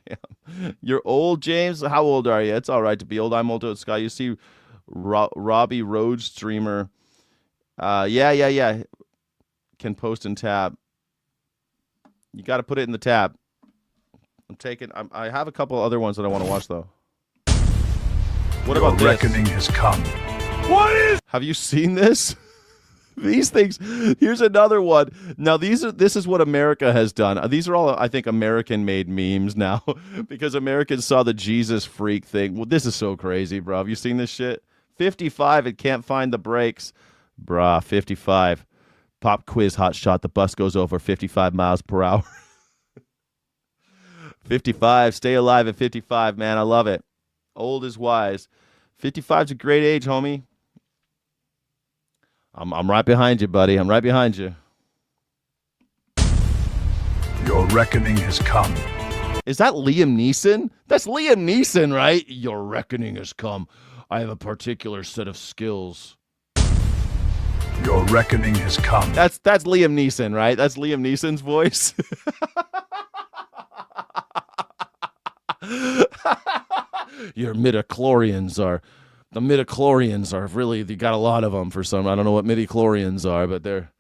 damn. You're old, James. How old are you? It's all right to be old. I'm old, Sky. You see, Robbie Road streamer. Yeah. Can post in tab. You got to put it in the tab. I have a couple other ones that I want to watch though. What about this? Reckoning has come. Have you seen this? These things. Here's another one. Now this is what America has done. These are all, I think, American-made memes now because Americans saw the Jesus freak thing. Well, this is so crazy, bro. Have you seen this shit? 55. It can't find the brakes, bruh. 55. Pop quiz hot shot. The bus goes over 55 miles per hour. 55, stay alive at 55, man. I love it. Old is wise. 55's a great age, homie. I'm right behind you, buddy. I'm right behind you. Your reckoning has come. Is that Liam Neeson? That's Liam Neeson, right? Your reckoning has come. I have a particular set of skills. Your reckoning has come. That's Liam Neeson, right? That's Liam Neeson's voice. The midichlorians are really, you got a lot of them for some. I don't know what midichlorians are, but they're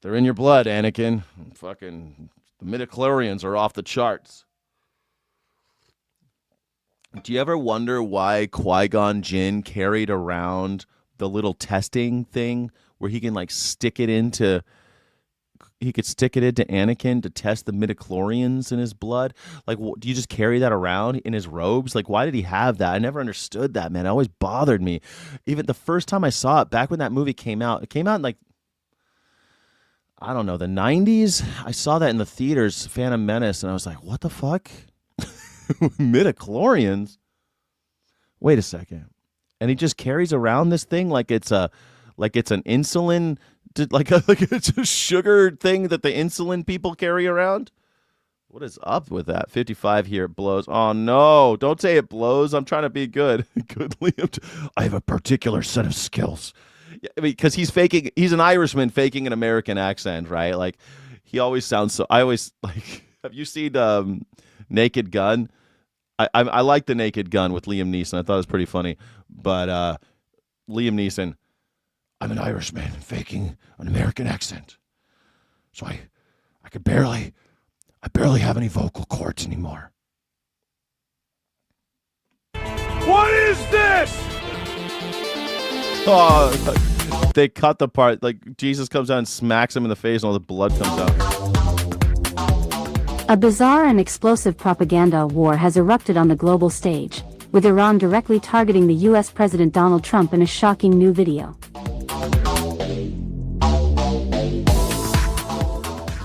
in your blood, Anakin. Fucking the midichlorians are off the charts. Do you ever wonder why Qui-Gon Jinn carried around the little testing thing where he can like stick it into stick it into Anakin to test the midichlorians in his blood. Like, do you just carry that around in his robes? Like, why did he have that? I never understood that, man. It always bothered me. Even the first time I saw it, back when that movie came out, it came out in like, I don't know, the 90s. I saw that in the theaters, Phantom Menace, and I was like, what the fuck? Midichlorians? Wait a second. And he just carries around this thing like it's an insulin, like it's a sugar thing that the insulin people carry around. What is up with that? 55 here, it blows. Oh no, don't say it blows. I'm trying to be good. Good, Liam. I have a particular set of skills. Yeah, because he's an Irishman faking an American accent, right? Like, he always sounds so. I always like. Have you seen Naked Gun? I like the Naked Gun with Liam Neeson. I thought it was pretty funny. But Liam Neeson, I'm an Irishman faking an American accent. So I barely have any vocal cords anymore. What is this? Oh, they cut the part. Like, Jesus comes out and smacks him in the face and all the blood comes out. A bizarre and explosive propaganda war has erupted on the global stage, with Iran directly targeting the U.S. President Donald Trump in a shocking new video.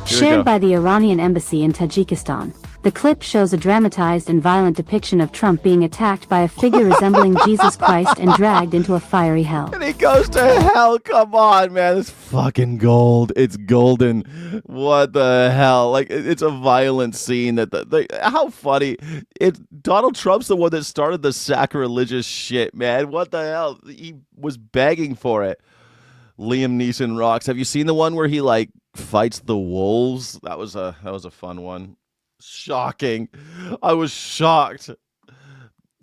Shared by the Iranian embassy in Tajikistan, the clip shows a dramatized and violent depiction of Trump being attacked by a figure resembling Jesus Christ and dragged into a fiery hell. And he goes to hell. Come on, man. It's fucking gold. It's golden. What the hell? Like, it's a violent scene. How funny. Donald Trump's the one that started the sacrilegious shit, man. What the hell? He was begging for it. Liam Neeson rocks. Have you seen the one where he, like, fights the wolves? That was a fun one. Shocking. I was shocked.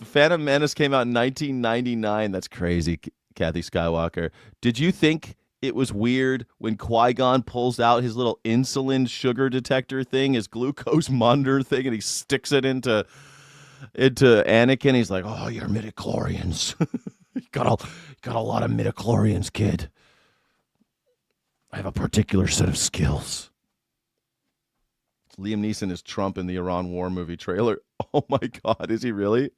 Phantom Menace came out in 1999. That's crazy, Kathy Skywalker. Did you think it was weird when Qui-Gon pulls out his little insulin sugar detector thing, his glucose monitor thing, and he sticks it into Anakin? He's like, oh, you're midichlorians. you got a lot of midichlorians, kid. I have a particular set of skills. Liam Neeson is Trump in the Iran war movie trailer. Oh my God, is he really?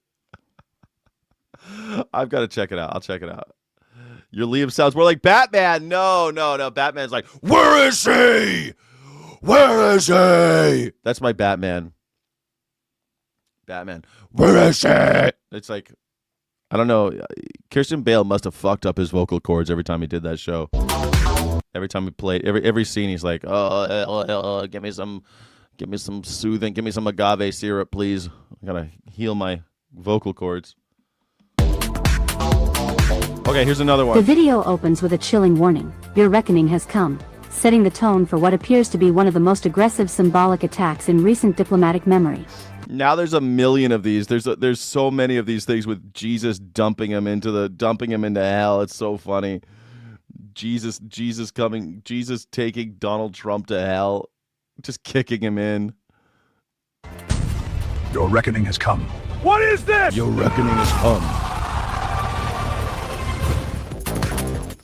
I've got to check it out. I'll check it out. Your Liam sounds more like Batman. No. Batman's like, where is he? Where is he? That's my Batman. Where is he? It's like, I don't know. Christian Bale must have fucked up his vocal cords every time he did that show. Every time he played, every scene, he's like, give me some soothing, give me some agave syrup, please. I gotta heal my vocal cords. Okay, here's another one. The video opens with a chilling warning. Your reckoning has come, setting the tone for what appears to be one of the most aggressive symbolic attacks in recent diplomatic memory. Now there's a million of these. There's so many of these things with Jesus dumping him into hell. It's so funny. Jesus taking Donald Trump to hell, just kicking him in. Your reckoning has come. What is this? Your reckoning has come.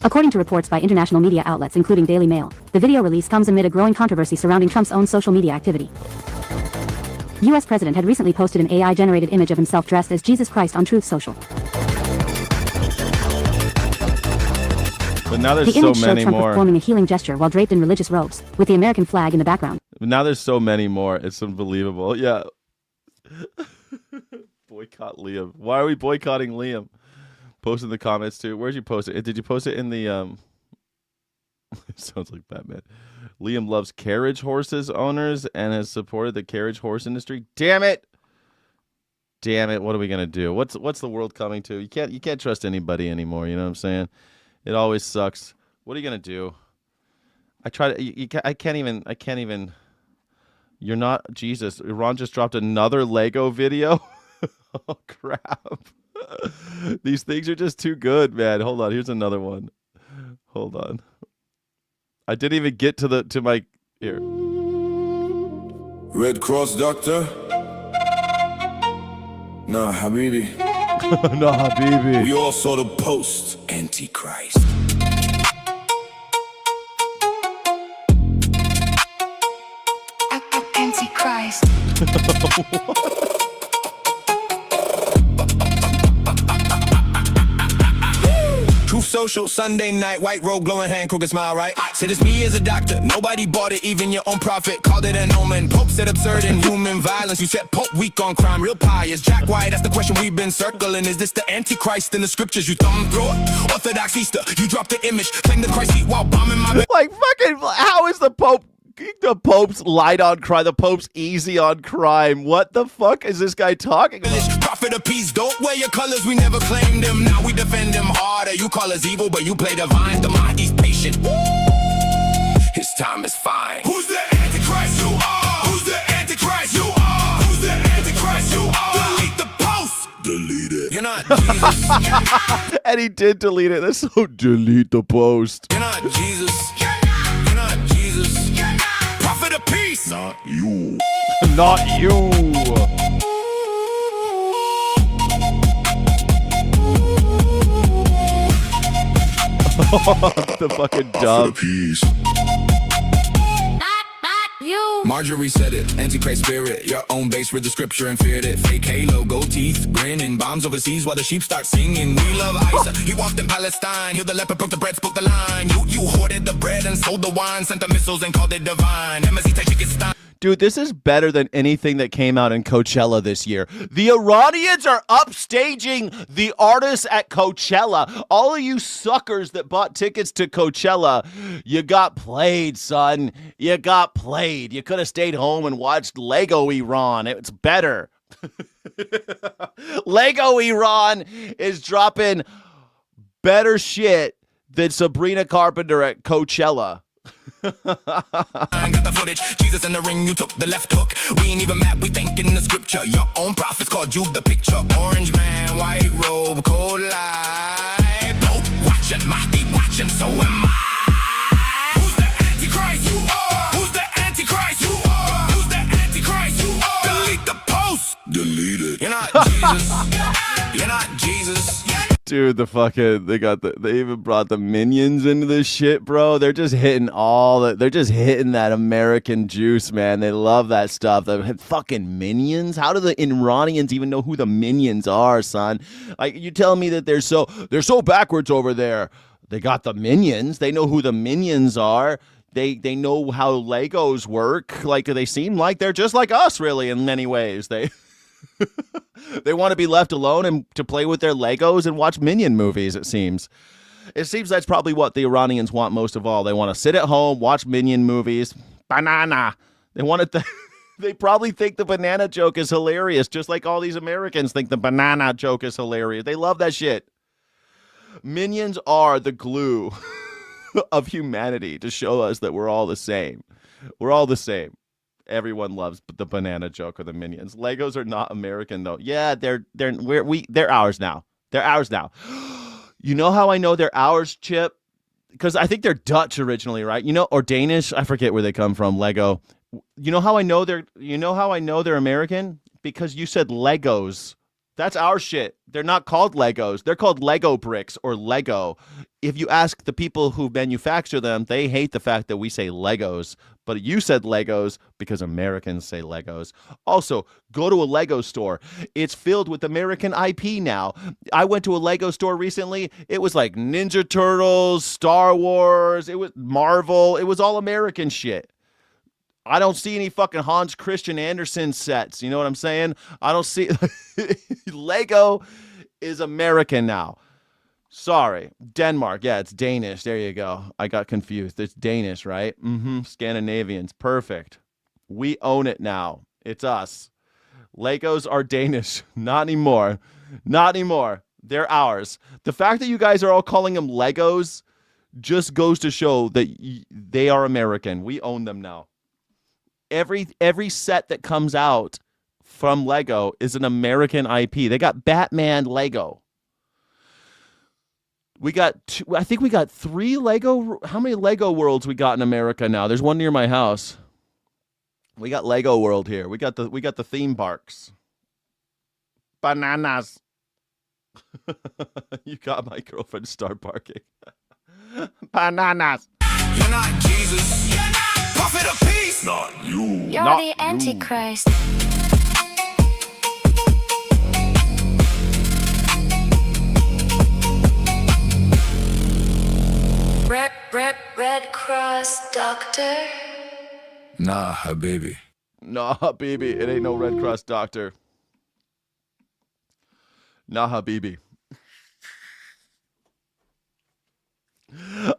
According to reports by international media outlets including Daily Mail, the video release comes amid a growing controversy surrounding Trump's own social media activity. U.S. President had recently posted an AI-generated image of himself dressed as Jesus Christ on Truth Social. But now there's the image so many showed Trump more. performing a healing gesture while draped in religious robes, with the American flag in the background. Now there's so many more. It's unbelievable. Yeah. Boycott Liam. Why are we boycotting Liam? Post in the comments too. Where'd you post it? Did you post it in the It sounds like Batman. Liam loves carriage horses owners and has supported the carriage horse industry. Damn it. What are we gonna do? What's the world coming to? You can't trust anybody anymore. You know what I'm saying? It always sucks. What are you gonna do? I can't even. You're not Jesus. Iran just dropped another Lego video. Oh crap! These things are just too good, man. Hold on. Here's another one. Hold on. I didn't even get to my here. Red Cross doctor? Nah, Habibi. Nah, Habibi. We all saw the post. Antichrist. Truth Social, Sunday night, white robe, glowing hand, crooked smile, right? Said it's me as a doctor, nobody bought it, even your own prophet called it an omen. Pope said absurd and human violence. You said Pope weak on crime, real pious. Jack White, that's the question we've been circling. Is this the Antichrist in the scriptures? You thumb through it. Orthodox Easter, you dropped the image, claim the Christ seat while bombing my Like, fucking, how is the Pope's light on crime, the Pope's easy on crime? What the fuck is this guy talking about? Prophet of peace, don't wear your colors, we never claimed them. Now we defend them harder. You call us evil, but you play divine. The mind, he's patient. His time is fine. Who's the Antichrist? You are. Who's the Antichrist? You are. Who's the Antichrist? You are. Delete the post. Delete it. You're not Jesus. And he did delete it. That's so delete the post. You're not Jesus. You're not Jesus. Prophet of peace. Not you. Not you. The fucking dub. Marjorie said it, Antichrist spirit. Your own base read the scripture and feared it. Fake halo, gold teeth, grinning. Bombs overseas while the sheep start singing. We love Isa, he walked in Palestine. Healed the leper, broke the bread, spoke the line. You hoarded the bread and sold the wine. Sent the missiles and called it divine. Dude, this is better than anything that came out in Coachella this year. The Iranians are upstaging the artists at Coachella. All of you suckers that bought tickets to Coachella, you got played, son. You got played. You could have stayed home and watched Lego Iran. It's better. Lego Iran is dropping better shit than Sabrina Carpenter at Coachella. I got the footage, Jesus in the ring, you took the left hook. We ain't even mad, we think in the scripture. Your own prophets called you the picture. Orange man, white robe, cold light. Pope watching, Mahdi watching, so am I. Who's the Antichrist? You are. Who's the Antichrist? You are. Who's the Antichrist? You are. Delete the post. Delete it. You're not Jesus. You're not Jesus. Dude, they even brought the Minions into this shit, bro. They're just hitting they're just hitting that American juice, man. They love that stuff. The fucking Minions. How do the Iranians even know who the Minions are, son? Like, you telling me that they're so backwards over there. They got the Minions. They know who the Minions are. They know how Legos work. Like, they seem like they're just like us, really, in many ways. They want to be left alone and to play with their Legos and watch Minion movies, it seems. It seems that's probably what the Iranians want most of all. They want to sit at home, watch Minion movies. Banana. They probably think the banana joke is hilarious, just like all these Americans think the banana joke is hilarious. They love that shit. Minions are the glue of humanity to show us that we're all the same. We're all the same. Everyone loves the banana joke or the Minions. Legos are not American though. Yeah, they're ours now. They're ours now. You know how I know they're ours, Chip? Because I think they're Dutch originally, right? Or Danish. I forget where they come from. Lego. You know how I know they're American? Because you said Legos. That's our shit. They're not called Legos. They're called Lego bricks or Lego. If you ask the people who manufacture them, they hate the fact that we say Legos. But you said Legos because Americans say Legos. Also, go to a Lego store. It's filled with American IP now. I went to a Lego store recently. It was like Ninja Turtles, Star Wars, it was Marvel. It was all American shit. I don't see any fucking Hans Christian Andersen sets. You know what I'm saying? I don't see... Lego is American now. Sorry. Denmark. Yeah, it's Danish. There you go. I got confused. It's Danish, right? Scandinavians. Perfect. We own it now. It's us. Legos are Danish. Not anymore. Not anymore. They're ours. The fact that you guys are all calling them Legos just goes to show that they are American. We own them now. Every set that comes out from Lego is an American IP. They got Batman Lego. I think we got 3 Lego. How many Lego worlds we got in America now? There's one near my house. We got Lego World here. We got the theme parks. Bananas. You got my girlfriend start barking. Bananas. You're not Jesus. You're not prophet of peace. Not you. You're the Antichrist. Nah, habibi. Nah, Habibi. It ain't no Red Cross doctor. Nah, Habibi.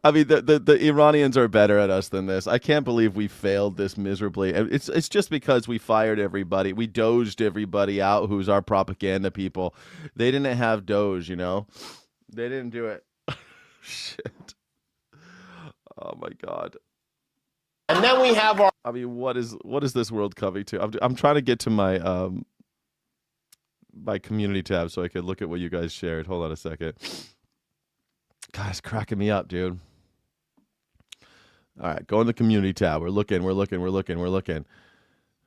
I mean, the Iranians are better at us than this. I can't believe we failed this miserably. It's just because we fired everybody. We doged everybody out who's our propaganda people. They didn't have Doge, you know? They didn't do it. Shit. Oh, my God. And then we have our... I mean, what is this world coming to? I'm trying to get to my my community tab so I could look at what you guys shared. Hold on a second. God, it's cracking me up, dude. All right, go in the community tab. We're looking.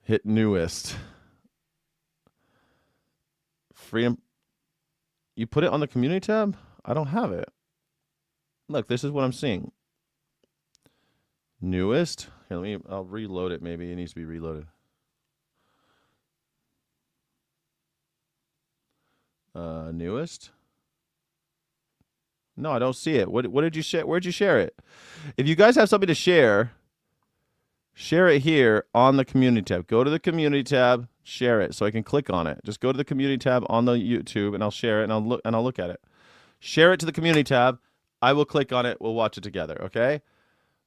Hit newest. Freedom. You put it on the community tab? I don't have it. Look, this is what I'm seeing. Newest. Here, I'll reload it. Maybe it needs to be reloaded. Newest. No, I don't see it. What did you share? Where'd you share it? If you guys have something to share it here on the community tab. Go to the community tab, share it so I can click on it. Just go to the community tab on the YouTube and I'll share it and I'll look at it. Share it to the community tab. I will click on it. We'll watch it together, okay?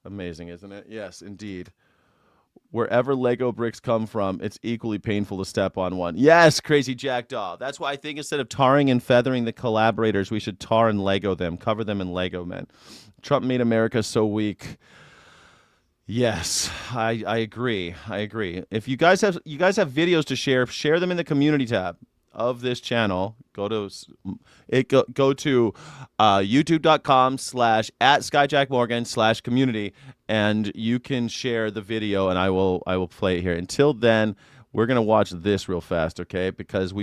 Amazing, isn't it? Yes, indeed. Wherever Lego bricks come from, it's equally painful to step on one. Yes, crazy jackdaw. That's why I think instead of tarring and feathering the collaborators, we should tar and Lego them, cover them in Lego, man. Trump made America so weak. Yes, I agree. I agree. If you guys have videos to share them in the community tab of this channel. Go to youtube.com/@SkyjackMorgan/community, and you can share the video, and I will play it here. Until then, we're gonna watch this real fast, okay? Because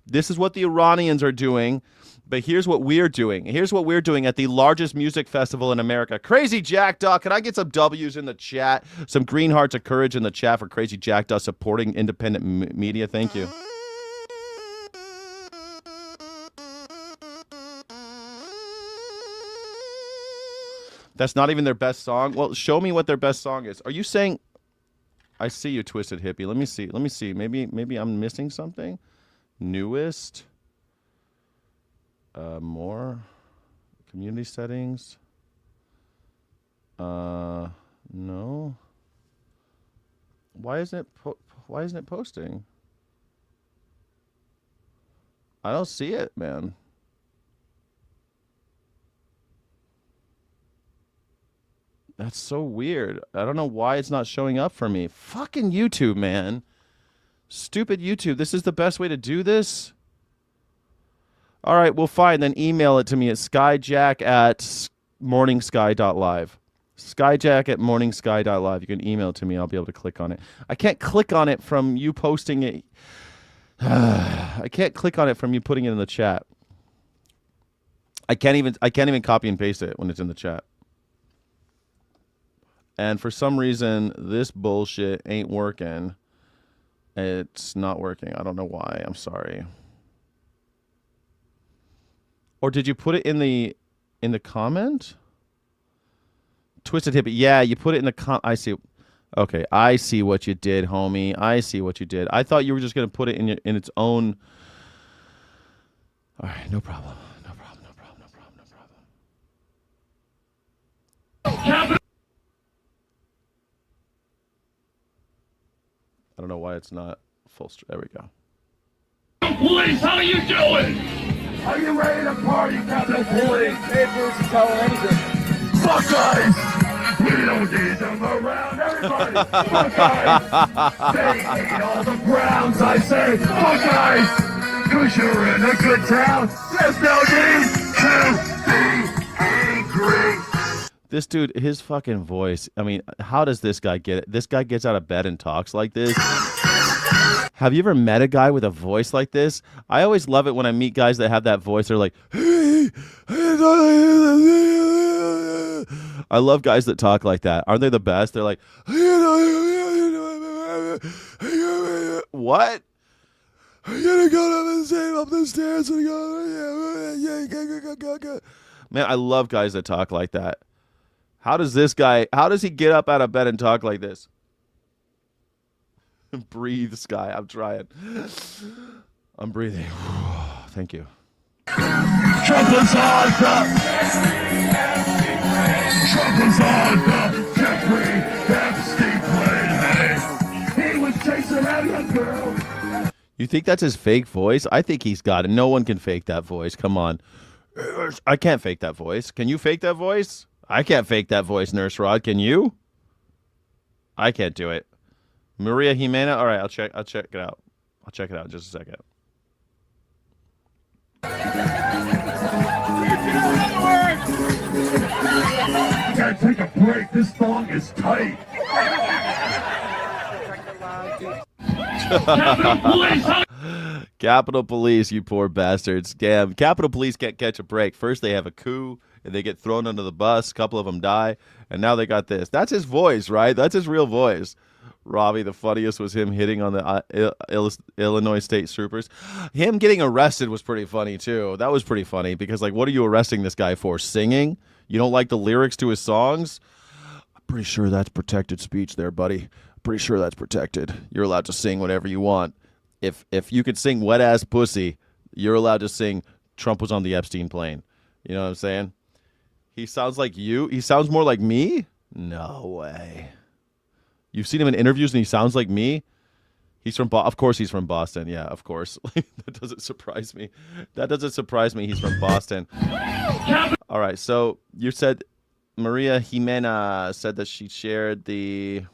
this is what the Iranians are doing, but here's what we're doing. Here's what we're doing at the largest music festival in America. Crazy Jackdaw, can I get some W's in the chat? Some green hearts of courage in the chat for Crazy Jackdaw supporting independent media. Thank you. That's not even their best song. Well, show me what their best song is. Are you saying? I see you, Twisted Hippie. Let me see. Maybe I'm missing something. Newest. More. Community settings. No. Why isn't it posting? I don't see it, man. That's so weird. I don't know why it's not showing up for me. Fucking YouTube, man. Stupid YouTube. This is the best way to do this? All right, well, fine. Then email it to me at skyjack@morningsky.live. Skyjack@morningsky.live. You can email it to me. I'll be able to click on it. I can't click on it from you posting it. I can't click on it from you putting it in the chat. I can't even copy and paste it when it's in the chat. And for some reason, this bullshit ain't working. It's not working. I don't know why. I'm sorry. Or did you put it in the comment? Twisted Hippie. Yeah, you put it in the I see. Okay, I see what you did, homie. I see what you did. I thought you were just gonna put it in its own. All right, no problem. No problem. I don't know why it's not full. There we go. Police, how you doing? Are you ready to party, Captain Police? Hey, Bruce, tell anything. Fuck guys! We don't need them around, everybody! Fuck guys! They hate all the Browns, I say! Fuck guys! Cause you're in a good town, there's no need to be angry! This dude, his fucking voice. I mean, how does this guy get it? This guy gets out of bed and talks like this. Have you ever met a guy with a voice like this? I always love it when I meet guys that have that voice. They're like, I love guys that talk like that. Aren't they the best? They're like, what? I'm gonna go up the stairs and go. Man, I love guys that talk like that. How does he get up out of bed and talk like this? Breathe, Sky. I'm trying. I'm breathing. Thank you. Trump is on the Jeffrey Epstein plane. He was chasing out a girl. You think that's his fake voice? I think he's got it. No one can fake that voice. Come on. I can't fake that voice. Can you fake that voice? I can't fake that voice, Nurse Rod. Can you? I can't do it. Maria Jimena. All right, I'll check it out. I'll check it out in just a second. Gotta take a break. This thong is tight. Capitol Police, you poor bastards. Damn, Capitol Police can't catch a break. First they have a coup, and they get thrown under the bus. A couple of them die, and now they got this. That's his voice, right? That's his real voice. Robbie, the funniest was him hitting on the Illinois State Troopers. Him getting arrested was pretty funny, too. That was pretty funny because, like, what are you arresting this guy for? Singing? You don't like the lyrics to his songs? I'm pretty sure that's protected speech there, buddy. Pretty sure that's protected. You're allowed to sing whatever you want. If you could sing Wet Ass Pussy, you're allowed to sing Trump was on the Epstein plane. You know what I'm saying? He sounds like you. He sounds more like me? No way. You've seen him in interviews and he sounds like me? He's from of course he's from Boston. Yeah, of course. That doesn't surprise me. That doesn't surprise me. He's from Boston. All right, so you said Maria Jimena said that she shared the...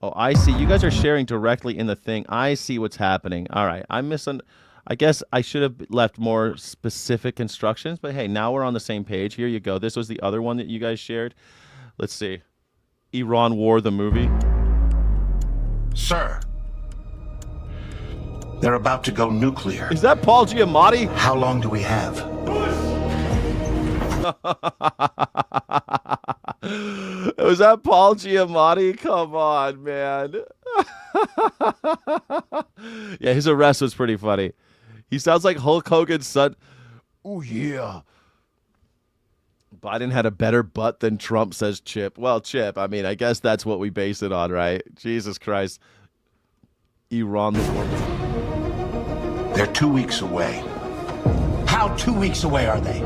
Oh, I see. You guys are sharing directly in the thing. I see what's happening. All right. I guess I should have left more specific instructions, but hey, now we're on the same page. Here you go. This was the other one that you guys shared. Let's see. Iran War, the movie. Sir, they're about to go nuclear. Is that Paul Giamatti? How long do we have? Was that Paul Giamatti? Come on, man. Yeah, his arrest was pretty funny. He sounds like Hulk Hogan's son. Oh, yeah. Biden had a better butt than Trump, says Chip. Well, Chip, I mean, I guess that's what we base it on, right? Jesus Christ. Iran the war. They're 2 weeks away. How 2 weeks away are they?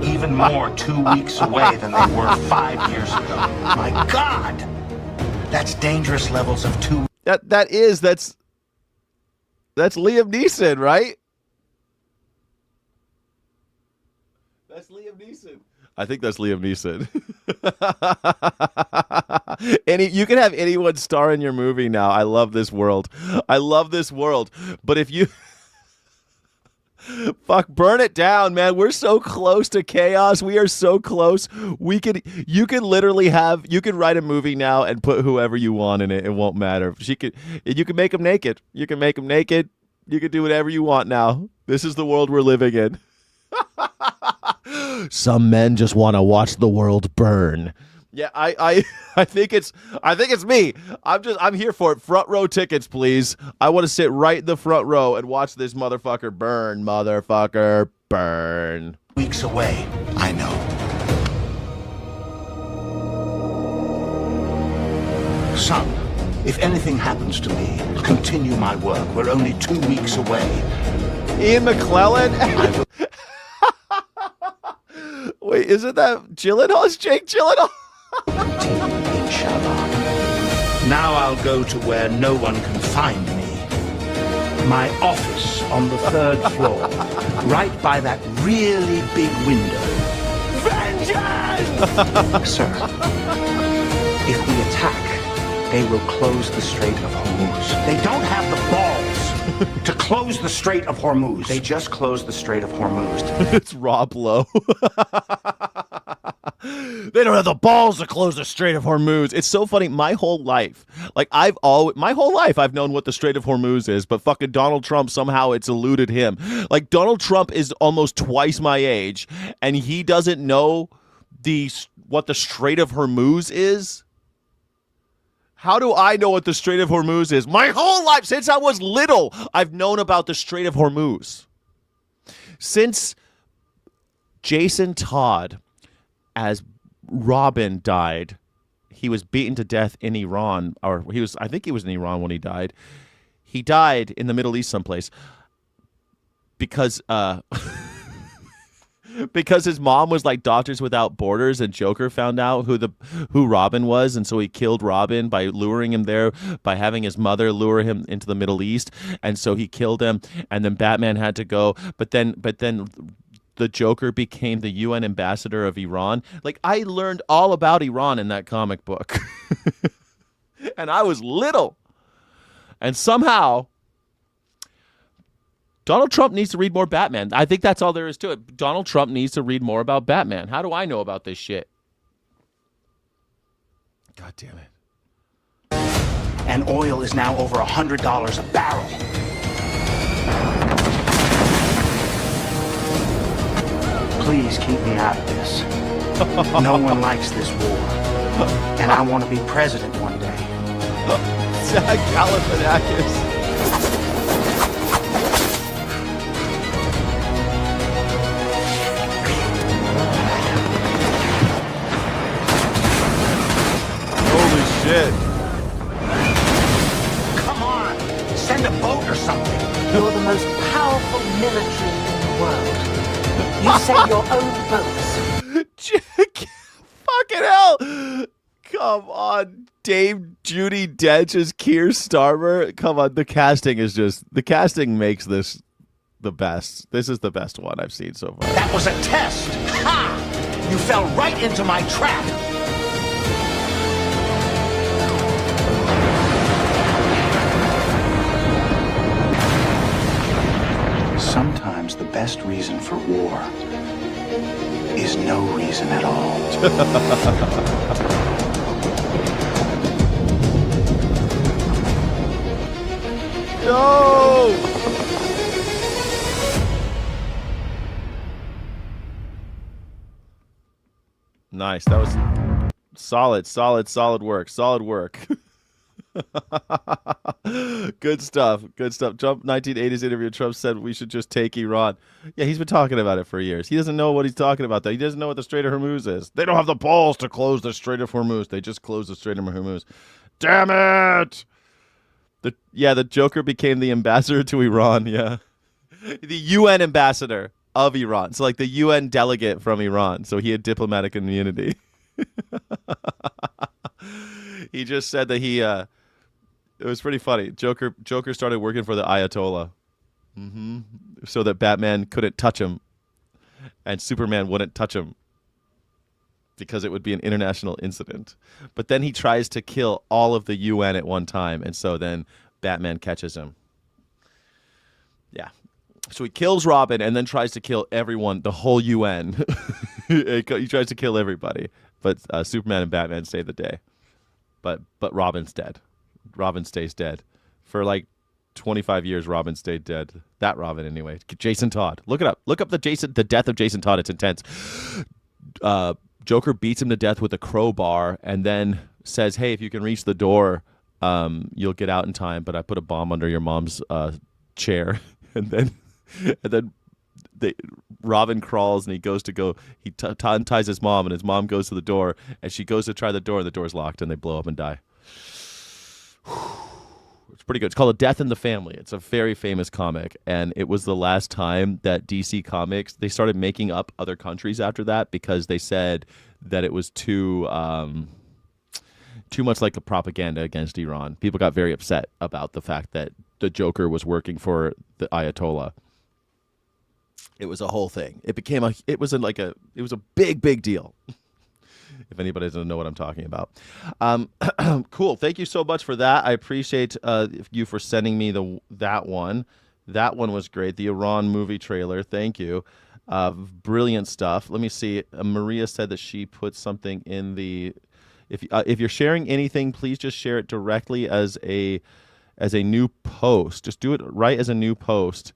Even more 2 weeks away than they were 5 years ago. My God! That's dangerous levels of two. That's Liam Neeson, right? That's Liam Neeson. I think that's Liam Neeson. You can have anyone star in your movie now. I love this world. I love this world. But if you... Fuck, burn it down, man. We're so close to chaos. We are so close. You could write a movie now and put whoever you want in it. It won't matter. You can make them naked. You can make them naked. You can do whatever you want now. This is the world we're living in. Some men just want to watch the world burn. Yeah, I think it's me. I'm here for it. Front row tickets, please. I want to sit right in the front row and watch this motherfucker burn. Motherfucker burn. Weeks away, I know. Son, if anything happens to me, continue my work. We're only 2 weeks away. Ian McClellan? Wait, isn't that Gyllenhaal? It's Jake Gyllenhaal. Inshallah. Now I'll go to where no one can find me. My office on the 3rd floor, right by that really big window. Vengeance! Sir, if we attack, they will close the Strait of Hormuz. They don't have the balls to close the Strait of Hormuz. They just closed the Strait of Hormuz. It's Rob Lowe. They don't have the balls to close the Strait of Hormuz. It's so funny. My whole life, I've known what the Strait of Hormuz is, but fucking Donald Trump, somehow it's eluded him. Like, Donald Trump is almost twice my age, and he doesn't know what the Strait of Hormuz is. How do I know what the Strait of Hormuz is? My whole life, since I was little, I've known about the Strait of Hormuz. Since Jason Todd as Robin died, he was beaten to death in Iran, or I think he was in Iran when he died. He died in the Middle East someplace because because his mom was like Doctors Without Borders, and Joker found out who Robin was, and so he killed Robin by luring him there, by having his mother lure him into the Middle East, and so he killed him, and then Batman had to go, but then the Joker became the UN ambassador of Iran. Like, I learned all about Iran in that comic book. And I was little. And somehow Donald Trump needs to read more Batman. I think that's all there is to it. Donald Trump needs to read more about Batman. How do I know about this shit? God damn it. And oil is now over $100 a barrel. Please keep me out of this. No one likes this war. And I want to be president one day. Zach Galifianakis. Holy shit. Come on, send a boat or something. You're the most powerful military in the world. You send your own boats. Fucking hell. Come on. Dame Judi Dench as Keir Starmer. Come on. The casting makes this the best. This is the best one I've seen so far. That was a test. Ha! You fell right into my trap. Sometimes the best reason for war is no reason at all. No! Nice. That was solid work. Solid work. Good stuff. Trump 1980s interview. Trump said we should just take Iran. Yeah, he's been talking about it for years. He doesn't know what he's talking about, though. He doesn't know what the Strait of Hormuz is. They don't have the balls to close the Strait of Hormuz. They just closed the Strait of Hormuz. Damn it! The Joker became the ambassador to Iran. Yeah, the UN ambassador of Iran. So like the UN delegate from Iran. So he had diplomatic immunity. He just said that he. It was pretty funny. Joker started working for the Ayatollah, so that Batman couldn't touch him, and Superman wouldn't touch him, because it would be an international incident. But then he tries to kill all of the UN at one time, and so then Batman catches him. Yeah. So he kills Robin and then tries to kill everyone, the whole UN. He tries to kill everybody. But Superman and Batman save the day. But Robin's dead. Robin stays dead. For like 25 years, Robin stayed dead. That Robin, anyway. Jason Todd. Look it up. Look up the death of Jason Todd. It's intense. Joker beats him to death with a crowbar and then says, hey, if you can reach the door, you'll get out in time. But I put a bomb under your mom's chair. And then Robin crawls and he unties his mom, and his mom goes to the door, and she goes to try the door, and the door's locked, and they blow up and die. It's pretty good. It's called A Death in the Family. It's a very famous comic, and it was the last time that DC Comics, they started making up other countries after that, because they said that it was too much like a propaganda against Iran. People got very upset about the fact that the Joker was working for the Ayatollah. It was a whole thing. It was a big deal. If anybody doesn't know what I'm talking about. Cool. Thank you so much for that. I appreciate you for sending me that one. That one was great. The Iran movie trailer. Thank you. Brilliant stuff. Let me see. Maria said that she put something in the. If you're sharing anything, please just share it directly as a new post. Just do it right as a new post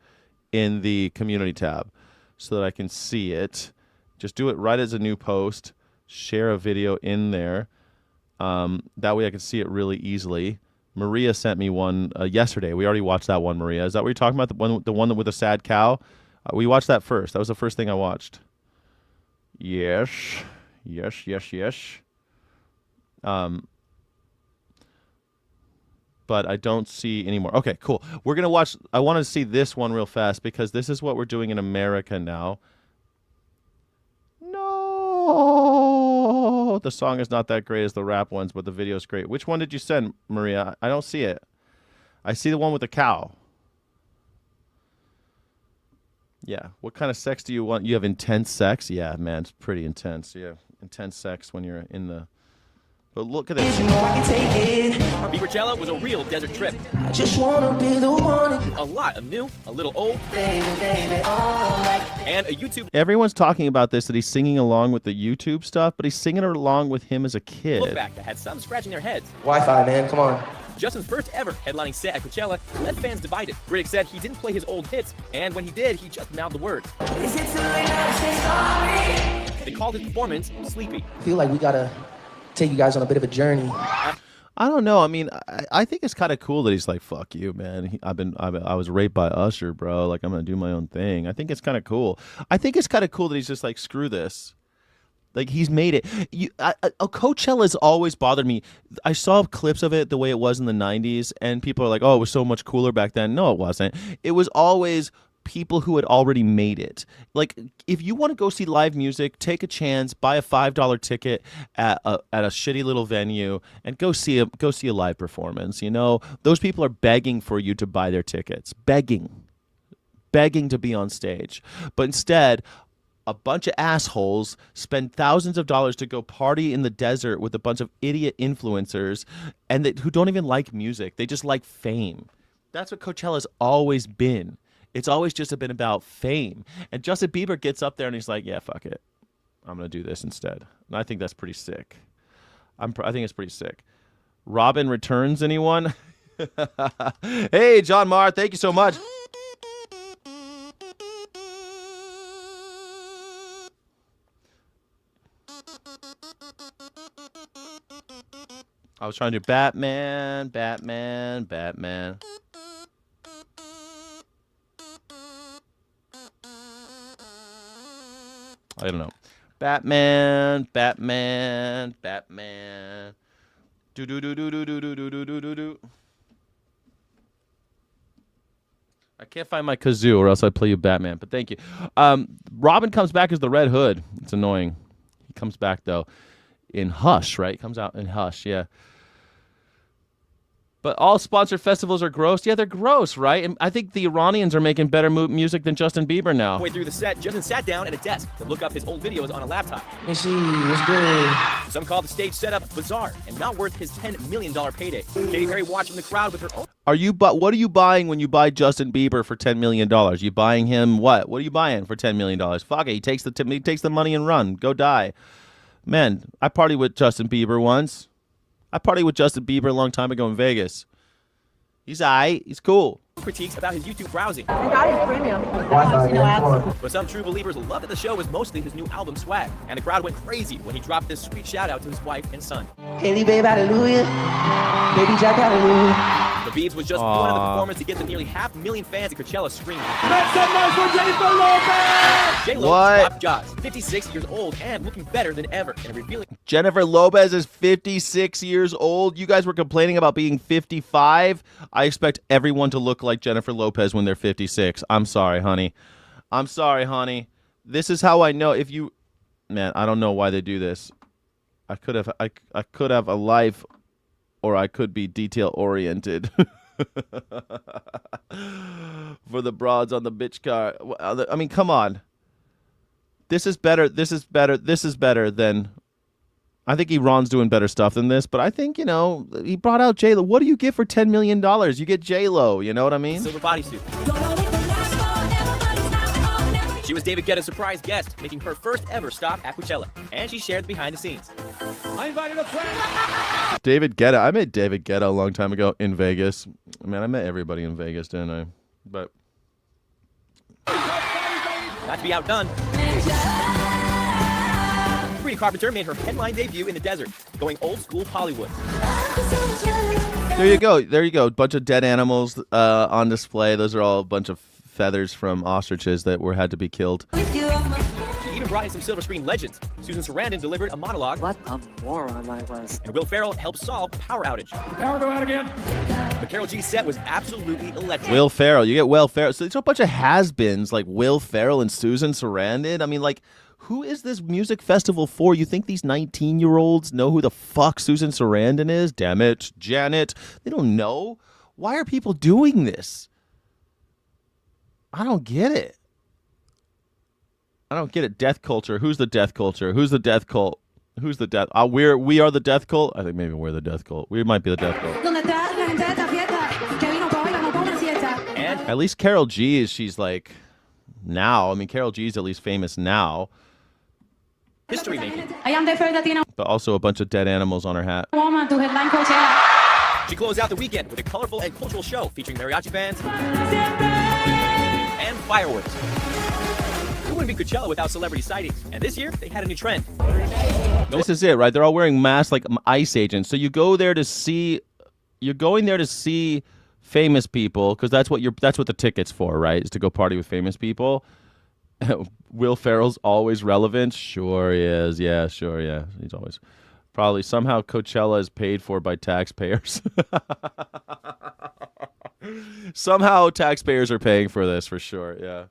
in the community tab so that I can see it. Just do it right as a new post. Share a video in there. That way I can see it really easily. Maria sent me one yesterday. We already watched that one, Maria. Is that what you're talking about? The one with the sad cow? We watched that first. That was the first thing I watched. Yes. Yes. But I don't see anymore. Okay, cool. We're going to watch. I want to see this one real fast because this is what we're doing in America now. No. The song is not that great as the rap ones, but the video is great. Which one did you send, Maria? I don't see it. I see the one with the cow. Yeah. What kind of sex do you want? You have intense sex? Yeah, man, it's pretty intense. You have intense sex when you're in the... But look at this. Coachella was a real desert trip. I just wanna be the one. A lot of new, a little old, and a YouTube. Everyone's talking about this, that he's singing along with the YouTube stuff, but he's singing along with him as a Look kid. back that had some scratching their heads. Wi-Fi, man, come on. Justin's first ever headlining set at Coachella left fans divided. Critics said he didn't play his old hits, and when he did, he just mouthed the word. They called his performance sleepy. I feel like we gotta take you guys on a bit of a journey. I don't know. I mean, I think it's kind of cool that he's like, "Fuck you, man. I was raped by Usher, bro. Like, I'm gonna do my own thing." I think it's kind of cool. I think it's kind of cool that he's just like, "Screw this." Like, he's made it. Coachella has always bothered me. I saw clips of it the way it was in the 90s, and people are like, "Oh, it was so much cooler back then." No, it wasn't. It was always people who had already made it. Like, if you want to go see live music, take a chance, buy a $5 ticket at a shitty little venue, and go see a live performance. You know, those people are begging for you to buy their tickets, begging to be on stage. But instead, a bunch of assholes spend thousands of dollars to go party in the desert with a bunch of idiot influencers and who don't even like music. They just like fame. That's what Coachella's always been. It's always just been about fame. And Justin Bieber gets up there and he's like, "Yeah, fuck it. I'm going to do this instead." And I think that's pretty sick. I think it's pretty sick. Robin Returns, anyone? Hey, John Marr, thank you so much. I was trying to do Batman. I don't know. Batman. Do. I can't find my kazoo, or else I'd play you Batman. But thank you. Robin comes back as the Red Hood. It's annoying. He comes back though in Hush, right? He comes out in Hush, yeah. But all sponsored festivals are gross. Yeah, they're gross, right? And I think the Iranians are making better music than Justin Bieber now. Halfway through the set, Justin sat down at a desk to look up his old videos on a laptop. Let me see, what's good? Some call the stage setup bizarre and not worth his $10 million payday. Katy Perry watched from the crowd with her own. What are you buying when you buy Justin Bieber for $10 million? You buying him what? What are you buying for $10 million? Fuck it. He takes the money and run. Go die. Man, I partied with Justin Bieber once. I partied with Justin Bieber a long time ago in Vegas. He's aight. He's cool. Critiques about his YouTube browsing. I got his premium. But some true believers loved that the show was mostly his new album swag, and the crowd went crazy when he dropped this sweet shout out to his wife and son. Haley, babe, hallelujah. Baby Jack, hallelujah. The Biebs was just one of the performers to get the nearly 500,000 fans at Coachella screaming. Make some noise for Jennifer Lopez! J-Lo dropped jaws, 56 years old and looking better than ever, and revealing. Jennifer Lopez is 56 years old. You guys were complaining about being 55. I expect everyone to look like Jennifer Lopez when they're 56. I'm sorry, honey. This is how I know if you... Man, I don't know why they do this. I could have a life, or I could be detail-oriented. For the broads on the bitch car. I mean, come on. This is better than... I think Iran's doing better stuff than this, but I think, he brought out J-Lo. What do you get for $10 million? You get J-Lo, you know what I mean? Silver bodysuit. She was David Guetta's surprise guest, making her first ever stop at Coachella, and she shared the behind the scenes. I invited a friend. David Guetta. I met David Guetta a long time ago in Vegas. Man, I met everybody in Vegas, didn't I? But not to be outdone, Sabrina Carpenter made her headline debut in the desert, going old school Hollywood. There you go. A bunch of dead animals on display. Those are all a bunch of feathers from ostriches that had to be killed. She even even brought in some silver screen legends. Susan Sarandon delivered a monologue. What a moron I was. And Will Ferrell helped solve power outage. Power go out again. But Karol G's set was absolutely electric. Will Ferrell. You get Will Ferrell. So there's a bunch of has-beens like Will Ferrell and Susan Sarandon. I mean, like, who is this music festival for? You think these 19-year-olds know who the fuck Susan Sarandon is? Damn it, Janet. They don't know. Why are people doing this? I don't get it. I don't get it. Death culture. Who's the death culture? Who's the death cult? Who's the death? We are the death cult. I think maybe we're the death cult. We might be the death cult. And at least Karol G she's like now. I mean, Karol G's at least famous now. History making. But also a bunch of dead animals on her hat. She closed out the weekend with a colorful and cultural show featuring mariachi bands and fireworks. It wouldn't be Coachella without celebrity sightings, and this year they had a new trend. This is it, right? They're all wearing masks like ICE agents. So you go there to see. You're going there to see famous people because that's what the ticket's for, right? Is to go party with famous people. Will Ferrell's always relevant. Sure he is. Yeah, sure, yeah. He's always probably somehow Coachella is paid for by taxpayers. Somehow taxpayers are paying for this for sure. Yeah.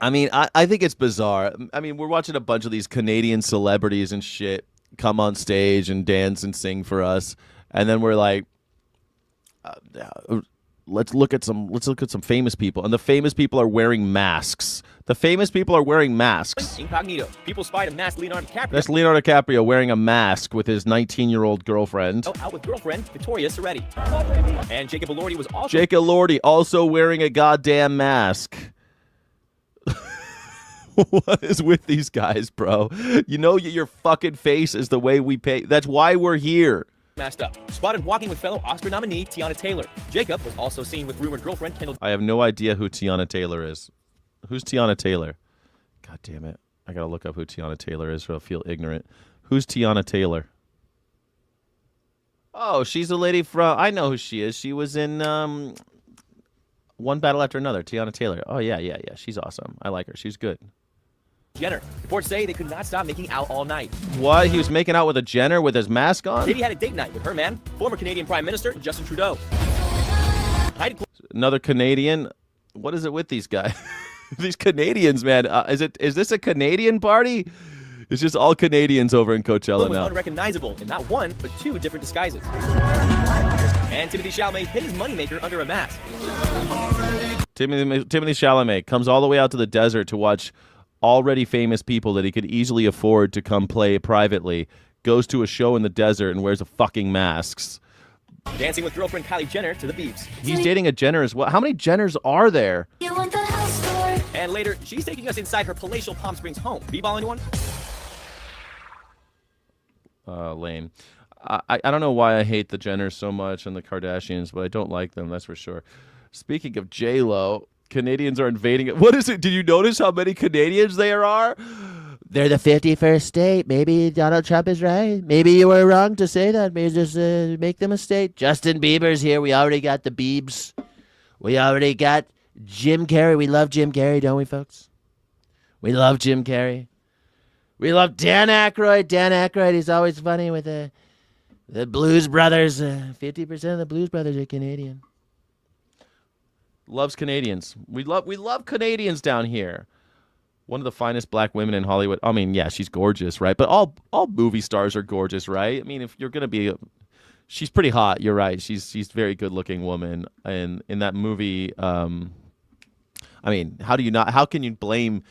I mean, I think it's bizarre. I mean, we're watching a bunch of these Canadian celebrities and shit come on stage and dance and sing for us, and then we're like, let's look at some famous people, and the famous people are wearing masks. The famous people are wearing masks. Incognito. People spied a masked Leonardo DiCaprio. That's Leonardo DiCaprio wearing a mask with his 19-year-old girlfriend. Out with girlfriend Victoria Soretti. And Jacob Elordi was also. Jacob Elordi also wearing a goddamn mask. What is with these guys, bro? You know your fucking face is the way we pay. That's why we're here. Masked up. Spotted walking with fellow Oscar nominee Tiana Taylor. Jacob was also seen with rumored girlfriend Kendall. I have no idea who Tiana Taylor is. Who's Tiana Taylor? God damn it. I gotta look up who Tiana Taylor is or I'll feel ignorant. Who's Tiana Taylor? Oh, she's a lady from... I know who she is. She was in One Battle After Another. Tiana Taylor. Oh, yeah. She's awesome. I like her. She's good. Jenner. Reports say they could not stop making out all night. What? He was making out with a Jenner with his mask on? Diddy had a date night with her man, former Canadian Prime Minister Justin Trudeau. Another Canadian? What is it with these guys? These Canadians, man. Is this a Canadian party? It's just all Canadians over in Coachella was now. Unrecognizable in not one, but two different disguises. And Timothée Chalamet hid his moneymaker under a mask. Timothée Chalamet comes all the way out to the desert to watch already famous people that he could easily afford to come play privately, goes to a show in the desert and wears a fucking masks. Dancing with girlfriend Kylie Jenner to the Biebs. He's dating a Jenner as well. How many Jenners are there? And later, she's taking us inside her palatial Palm Springs home. B-ball anyone? Lame. I don't know why I hate the Jenners so much and the Kardashians, but I don't like them, that's for sure. Speaking of J-Lo, Canadians are invading it. What is it? Did you notice how many Canadians there are? They're the 51st state. Maybe Donald Trump is right. Maybe you were wrong to say that. Maybe just make them a state. Justin Bieber's here. We already got the Biebs. We already got Jim Carrey. We love Jim Carrey, don't we, folks? We love Jim Carrey. We love Dan Aykroyd. Dan Aykroyd, he's always funny with the Blues Brothers. 50% of the Blues Brothers are Canadian. Loves Canadians. We love Canadians down here. One of the finest black women in Hollywood. I mean, yeah, she's gorgeous, right? But all movie stars are gorgeous, right? I mean, if you're gonna be, she's pretty hot. You're right. She's a very good looking woman. And in that movie, I mean, how can you blame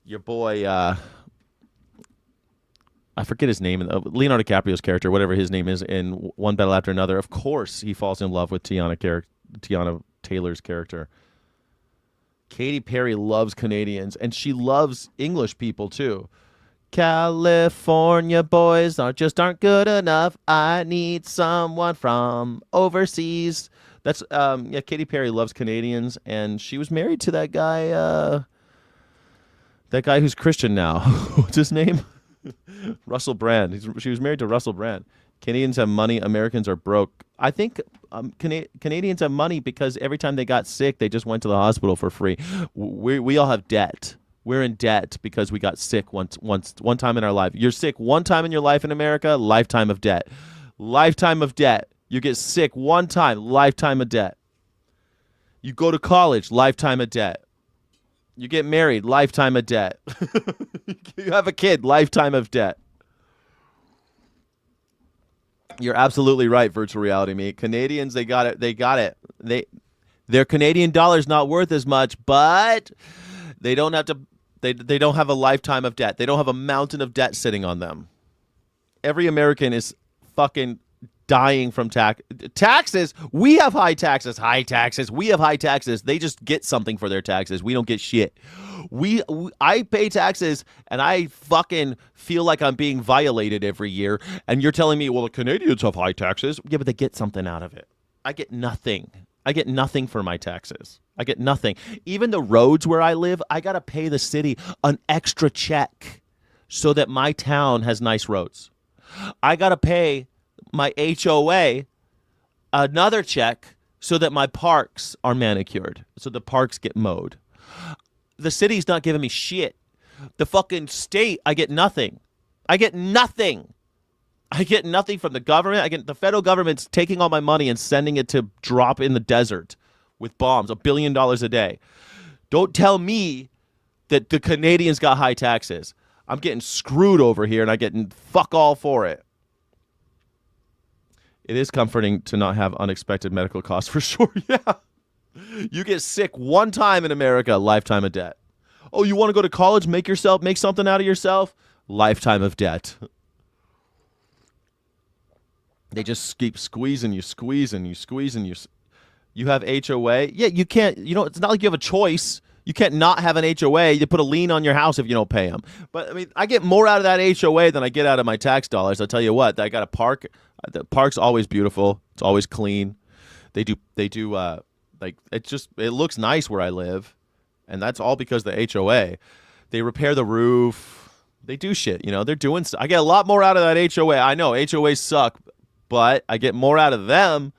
your boy? I forget his name. Leonardo DiCaprio's character, whatever his name is, in One Battle After Another. Of course, he falls in love with Tiana Taylor's character. Katy Perry loves Canadians, and she loves English people too. California boys aren't good enough. I need someone from overseas. That's Katy Perry loves Canadians, and she was married to that guy. That guy who's Christian now. What's his name? Russell Brand. She was married to Russell Brand. Canadians have money. Americans are broke. I think Canadians have money because every time they got sick, they just went to the hospital for free. We all have debt. We're in debt because we got sick one time in our life. You're sick one time in your life in America, lifetime of debt. Lifetime of debt. You get sick one time, lifetime of debt. You go to college, lifetime of debt. You get married, lifetime of debt. You have a kid, lifetime of debt. You're absolutely right, virtual reality me. Canadians, they got it. They got it. Their Canadian dollar's not worth as much, but they don't have to. They don't have a lifetime of debt. They don't have a mountain of debt sitting on them. Every American is fucking dying from taxes. We have high taxes. High taxes. We have high taxes. They just get something for their taxes. We don't get shit. I pay taxes and I fucking feel like I'm being violated every year. And you're telling me, well, the Canadians have high taxes. Yeah, but they get something out of it. I get nothing. I get nothing for my taxes. I get nothing. Even the roads where I live, I got to pay the city an extra check so that my town has nice roads. I got to pay my HOA another check so that my parks are manicured, so the parks get mowed. The city's not giving me shit. The fucking state, I get nothing. I get nothing. I get nothing from the government. The federal government's taking all my money and sending it to drop in the desert with bombs, $1 billion a day. Don't tell me that the Canadians got high taxes. I'm getting screwed over here and I get fuck all for it. It is comforting to not have unexpected medical costs for sure. Yeah. You get sick one time in America, lifetime of debt. Oh, you want to go to college, make something out of yourself? Lifetime of debt. They just keep squeezing you. You have HOA? Yeah, you can't, it's not like you have a choice. You can't not have an HOA. You put a lien on your house if you don't pay them. But, I mean, I get more out of that HOA than I get out of my tax dollars. I'll tell you what, I got a park. The park's always beautiful. It's always clean. They do it looks nice where I live. And that's all because of the HOA. They repair the roof. They do shit, they're doing stuff. I get a lot more out of that HOA. I know HOAs suck, but I get more out of them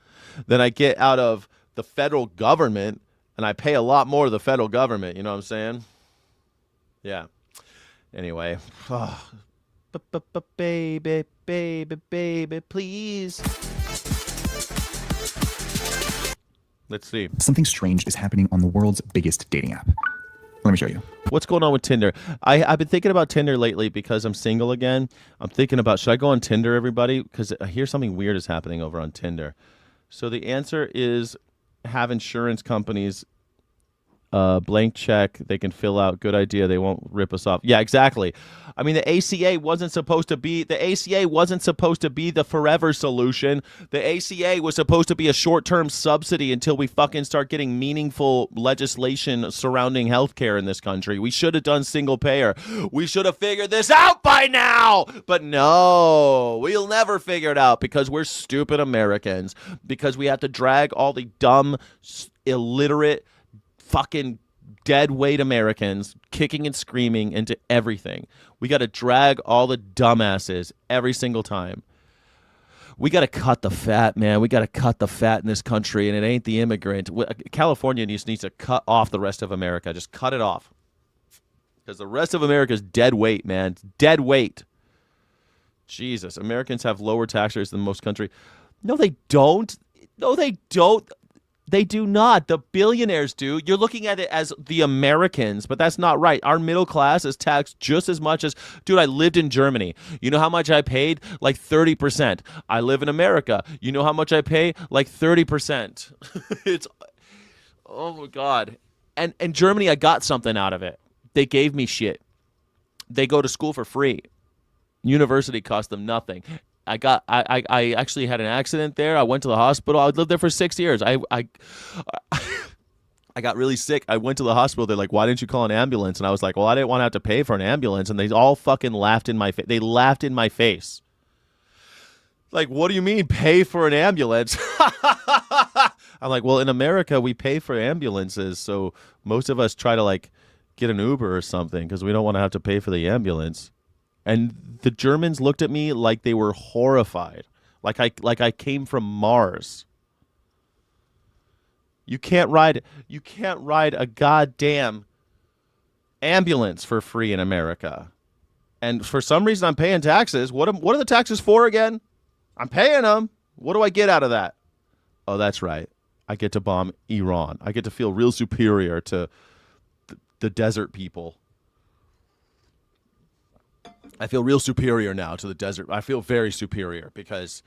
than I get out of the federal government. And I pay a lot more to the federal government. You know what I'm saying? Yeah. Anyway. Baby, please. Let's see. Something strange is happening on the world's biggest dating app. Let me show you. What's going on with Tinder? I've been thinking about Tinder lately because I'm single again. I'm thinking about, should I go on Tinder, everybody? Because I hear something weird is happening over on Tinder. So the answer is have insurance companies blank check they can fill out. Good idea. They won't rip us off. Yeah, exactly. I mean, the ACA wasn't supposed to be the forever solution. The ACA was supposed to be a short-term subsidy until we fucking start getting meaningful legislation surrounding healthcare in this country. We should have done single payer. We should have figured this out by now. But no, we'll never figure it out because we're stupid Americans, because we have to drag all the dumb, illiterate, fucking dead weight Americans kicking and screaming into everything. We got to drag all the dumbasses every single time. We got to cut the fat, man. We got to cut the fat in this country, and it ain't the immigrant. California just needs to cut off the rest of America. Just cut it off. Because the rest of America is dead weight, man. It's dead weight. Jesus. Americans have lower tax rates than most countries. No, they don't. No, they don't. They do not. The billionaires do. You're looking at it as the Americans, but that's not right. Our middle class is taxed just as much as, dude, I lived in Germany. You know how much I paid? Like 30%. I live in America. You know how much I pay? Like 30%. It's, oh my God. And in Germany, I got something out of it. They gave me shit. They go to school for free. University cost them nothing. I actually had an accident there. I went to the hospital. I lived there for 6 years. I got really sick. I went to the hospital. They're like, why didn't you call an ambulance? And I was like, well, I didn't want to have to pay for an ambulance. And they all fucking laughed in my face. They laughed in my face. Like, what do you mean pay for an ambulance? I'm like, well, in America, we pay for ambulances. So most of us try to like get an Uber or something because we don't want to have to pay for the ambulance. And the Germans looked at me like they were horrified. like I came from Mars. You can't ride a goddamn ambulance for free in America. And for some reason I'm paying taxes. What are the taxes for again? I'm paying them. What do I get out of that? Oh, that's right. I get to bomb Iran. I get to feel real superior to the desert people. I feel real superior now to the desert. I feel very superior because,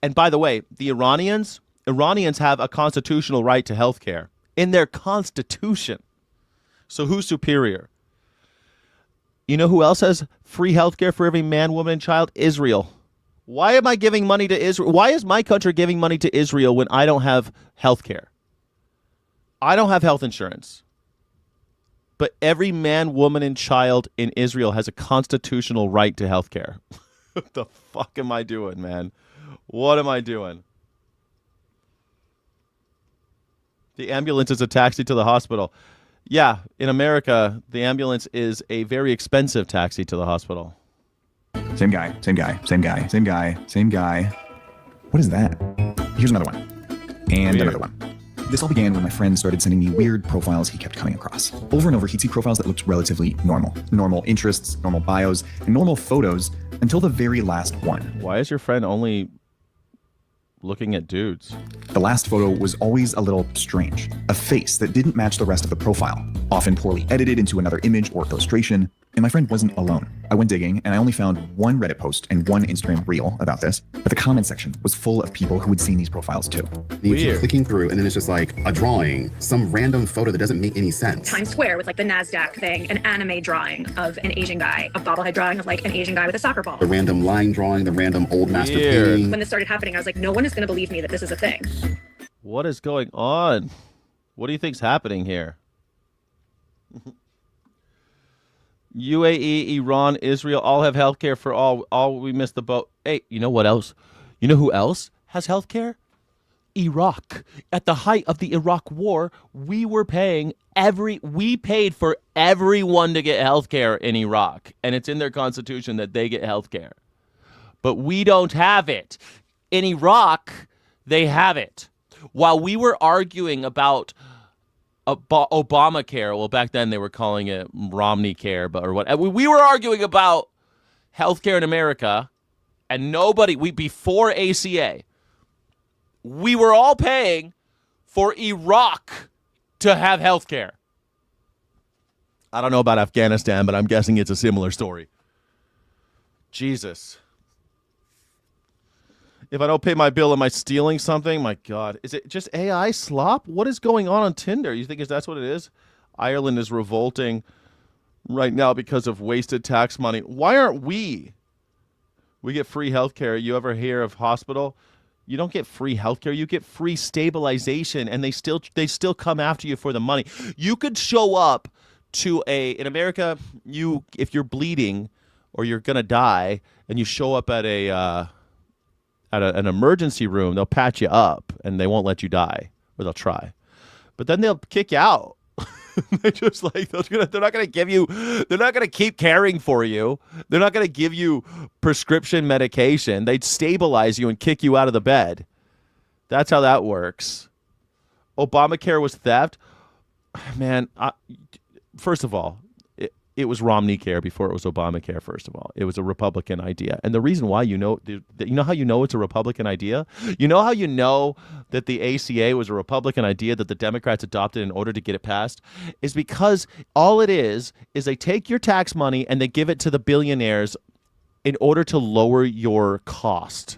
and by the way, the Iranians have a constitutional right to health care in their constitution. So who's superior? You know who else has free health care for every man, woman, and child? Israel. Why am I giving money to Israel? Why is my country giving money to Israel when I don't have health care? I don't have health insurance. But every man, woman, and child in Israel has a constitutional right to health care. What the fuck am I doing, man? What am I doing? The ambulance is a taxi to the hospital. Yeah, in America, the ambulance is a very expensive taxi to the hospital. Same guy. What is that? Here's another one. And another one. This all began when my friend started sending me weird profiles he kept coming across. Over and over, he'd see profiles that looked relatively normal. Normal interests, normal bios, and normal photos until the very last one. Why is your friend only looking at dudes? The last photo was always a little strange. A face that didn't match the rest of the profile, often poorly edited into another image or illustration. And my friend wasn't alone. I went digging and I only found one Reddit post and one Instagram reel about this, but the comment section was full of people who had seen these profiles too. You keep clicking through and then it's just like a drawing, some random photo that doesn't make any sense. Times Square with like the NASDAQ thing, an anime drawing of an Asian guy, a bobblehead drawing of like an Asian guy with a soccer ball. The random line drawing, the random old master painting. When this started happening, I was like, no one is going to believe me that this is a thing. What is going on? What do you think's happening here? UAE, Iran, Israel all have healthcare for all. We missed the boat. Hey, you know what else? You know who else has healthcare? Iraq. At the height of the Iraq war, we paid for everyone to get healthcare in Iraq, and it's in their constitution that they get healthcare. But we don't have it. In Iraq, they have it. While we were arguing about Obamacare, well, back then they were calling it Romney Care, or what? We were arguing about healthcare in America, and before ACA, we were all paying for Iraq to have healthcare. I don't know about Afghanistan, but I'm guessing it's a similar story. Jesus. If I don't pay my bill, am I stealing something? My God. Is it just AI slop? What is going on Tinder? You think that's what it is? Ireland is revolting right now because of wasted tax money. Why aren't we? We get free health care. You ever hear of hospital? You don't get free health care. You get free stabilization, and they still come after you for the money. You could show up to in America, if you're bleeding or you're going to die, and you show up at an emergency room, they'll patch you up and they won't let you die, or they'll try, but then they'll kick you out. They're just like, they're not going to keep caring for you. They're not going to give you prescription medication. They'd stabilize you and kick you out of the bed. That's how that works. Obamacare was theft. Man, first of all, it was Romney Care before it was Obamacare, first of all. It was a Republican idea. And the reason why, you know how you know it's a Republican idea? You know how you know that the ACA was a Republican idea that the Democrats adopted in order to get it passed? Is because all it is they take your tax money and they give it to the billionaires in order to lower your cost.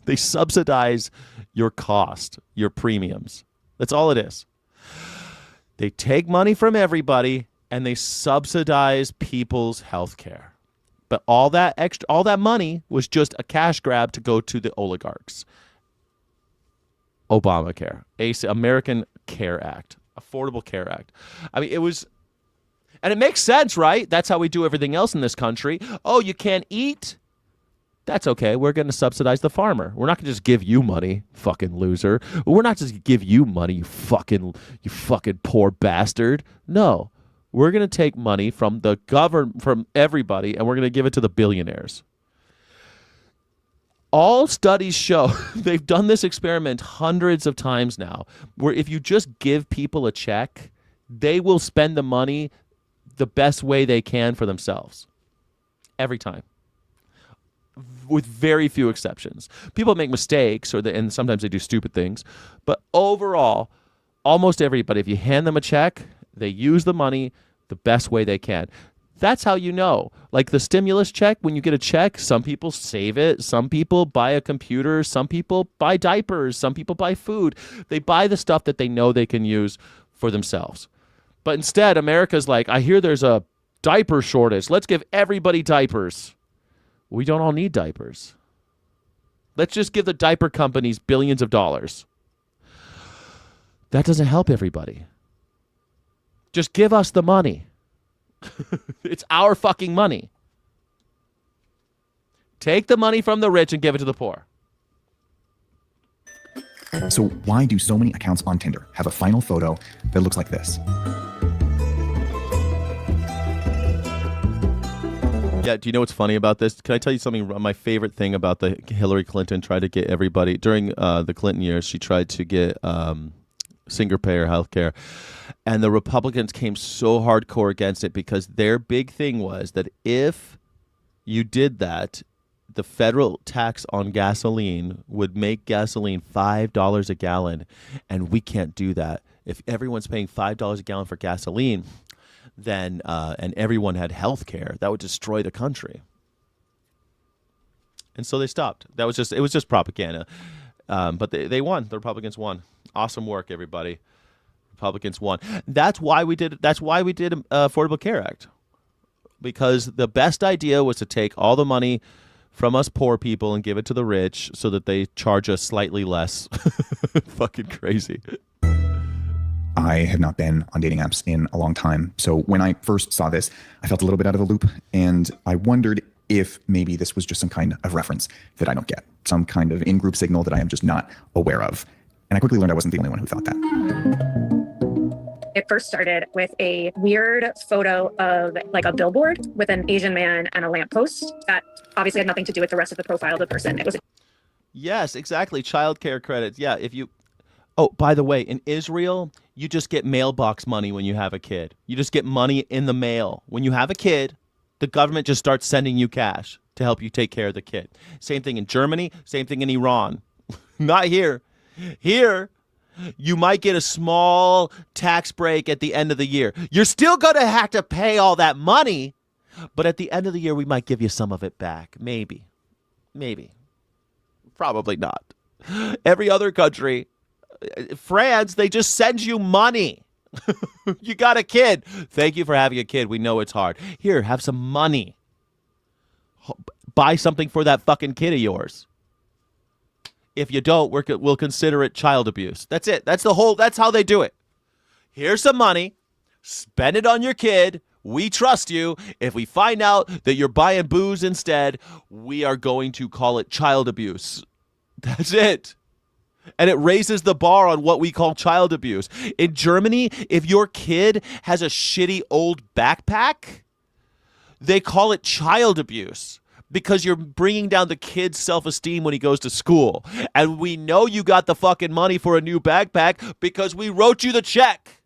They subsidize your cost, your premiums. That's all it is. They take money from everybody and they subsidize people's health care. But all that money was just a cash grab to go to the oligarchs. Obamacare, American Care Act, Affordable Care Act. I mean, it was, and it makes sense, right? That's how we do everything else in this country. Oh, you can't eat? That's okay. We're going to subsidize the farmer. We're not going to just give you money, fucking loser. We're not just give you money, you fucking poor bastard. No. We're going to take money from the from everybody, and we're going to give it to the billionaires. All studies show, they've done this experiment hundreds of times now, where if you just give people a check, they will spend the money the best way they can for themselves. Every time. With very few exceptions. People make mistakes, and sometimes they do stupid things. But overall, almost everybody, if you hand them a check, they use the money the best way they can. That's how you know. Like the stimulus check, when you get a check, some people save it. Some people buy a computer. Some people buy diapers. Some people buy food. They buy the stuff that they know they can use for themselves. But instead, America's like, I hear there's a diaper shortage. Let's give everybody diapers. We don't all need diapers. Let's just give the diaper companies billions of dollars. That doesn't help everybody. Just give us the money. It's our fucking money. Take the money from the rich and give it to the poor. So why do so many accounts on Tinder have a final photo that looks like this? Yeah, do you know what's funny about this? Can I tell you something? My favorite thing about the Hillary Clinton tried to get everybody during the Clinton years. She tried to get single payer health care, and the Republicans came so hardcore against it because their big thing was that if you did that, the federal tax on gasoline would make gasoline $5 a gallon, and we can't do that. If everyone's paying $5 a gallon for gasoline, then and everyone had health care, that would destroy the country. And so they stopped. It was just propaganda. But they won. The Republicans won. Awesome work, everybody. Republicans won. That's why we did Affordable Care Act. Because the best idea was to take all the money from us poor people and give it to the rich so that they charge us slightly less. Fucking crazy. I have not been on dating apps in a long time. So when I first saw this, I felt a little bit out of the loop, and I wondered if maybe this was just some kind of reference that I don't get, some kind of in-group signal that I am just not aware of. And I quickly learned I wasn't the only one who thought that. It first started with a weird photo of like a billboard with an Asian man and a lamppost that obviously had nothing to do with the rest of the profile of the person. It was Yes, exactly. Child care credits. Yeah, Oh, by the way, in Israel, you just get mailbox money when you have a kid. You just get money in the mail. When you have a kid, the government just starts sending you cash to help you take care of the kid. Same thing in Germany, same thing in Iran. Not here. Here, you might get a small tax break at the end of the year. You're still going to have to pay all that money, but at the end of the year, we might give you some of it back. Maybe. Probably not. Every other country, France, they just send you money. You got a kid. Thank you for having a kid. We know it's hard. Here, have some money. Buy something for that fucking kid of yours. If you don't, we'll consider it child abuse. That's it. That's how they do it. Here's some money. Spend it on your kid. We trust you. If we find out that you're buying booze instead, we are going to call it child abuse. That's it. And it raises the bar on what we call child abuse. In Germany, if your kid has a shitty old backpack, they call it child abuse because you're bringing down the kid's self-esteem when he goes to school. And we know you got the fucking money for a new backpack because we wrote you the check.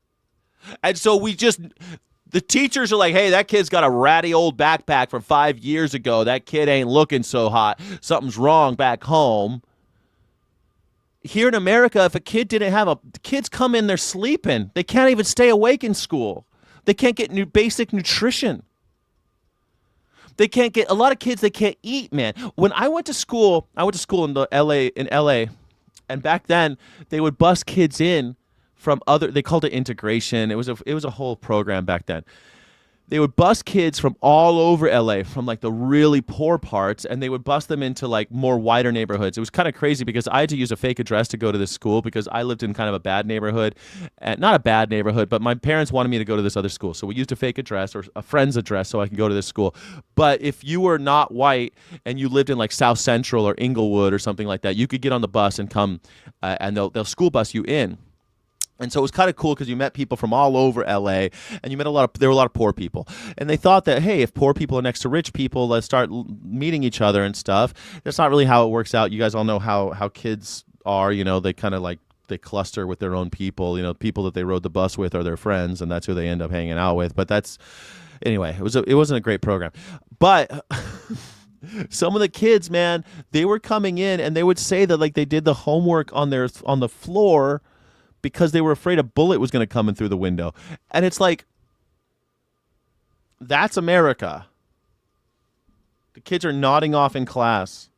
And so the teachers are like, hey, that kid's got a ratty old backpack from 5 years ago. That kid ain't looking so hot. Something's wrong back home. Here in America, if a kid kids come in, they're sleeping. They can't even stay awake in school. They can't get basic nutrition. A lot of kids, they can't eat, man. When I went to school in LA, and back then they would bus kids in from they called it integration. It was a whole program back then. They would bus kids from all over LA, from like the really poor parts, and they would bus them into like more wider neighborhoods. It was kind of crazy because I had to use a fake address to go to this school because I lived in kind of a bad neighborhood. Not a bad neighborhood, but my parents wanted me to go to this other school. So we used a fake address or a friend's address so I could go to this school. But if you were not white and you lived in like South Central or Inglewood or something like that, you could get on the bus and come and they'll school bus you in. And so it was kind of cool because you met people from all over LA, and you met there were a lot of poor people. And they thought that, hey, if poor people are next to rich people, let's start meeting each other and stuff. That's not really how it works out. You guys all know how kids are, you know, they kind of like, they cluster with their own people, you know, people that they rode the bus with are their friends, and that's who they end up hanging out with. But anyway, it wasn't a great program. But some of the kids, man, they were coming in and they would say that like they did the homework on the floor because they were afraid a bullet was going to come in through the window. And it's like, that's America. The kids are nodding off in class.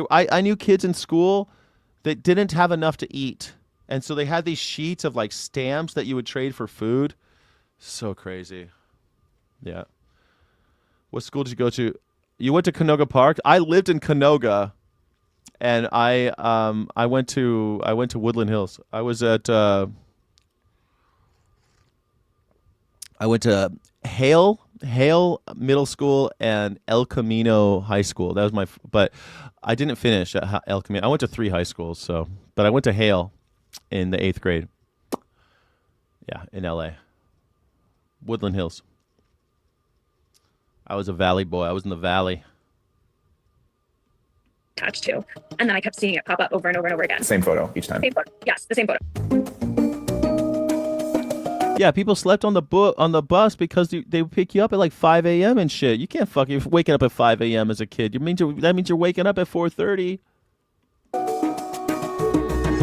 I knew kids in school that didn't have enough to eat. And so they had these sheets of like stamps that you would trade for food. So crazy. Yeah. What school did you go to? You went to Canoga Park? I lived in Canoga. And I went to Woodland Hills. I went to Hale Middle School and El Camino High School. That was but I didn't finish at El Camino. I went to 3 high schools, but I went to Hale in the 8th grade. Yeah, in LA. Woodland Hills. I was a valley boy. I was in the valley. Attached to, and then I kept seeing it pop up over and over and over again. Same photo each time. Same photo. Yes, the same photo. Yeah, people slept on the bus because they would pick you up at like 5 a.m. and shit. You can't fucking waking up at 5 a.m. as a kid. That means you're waking up at 4:30.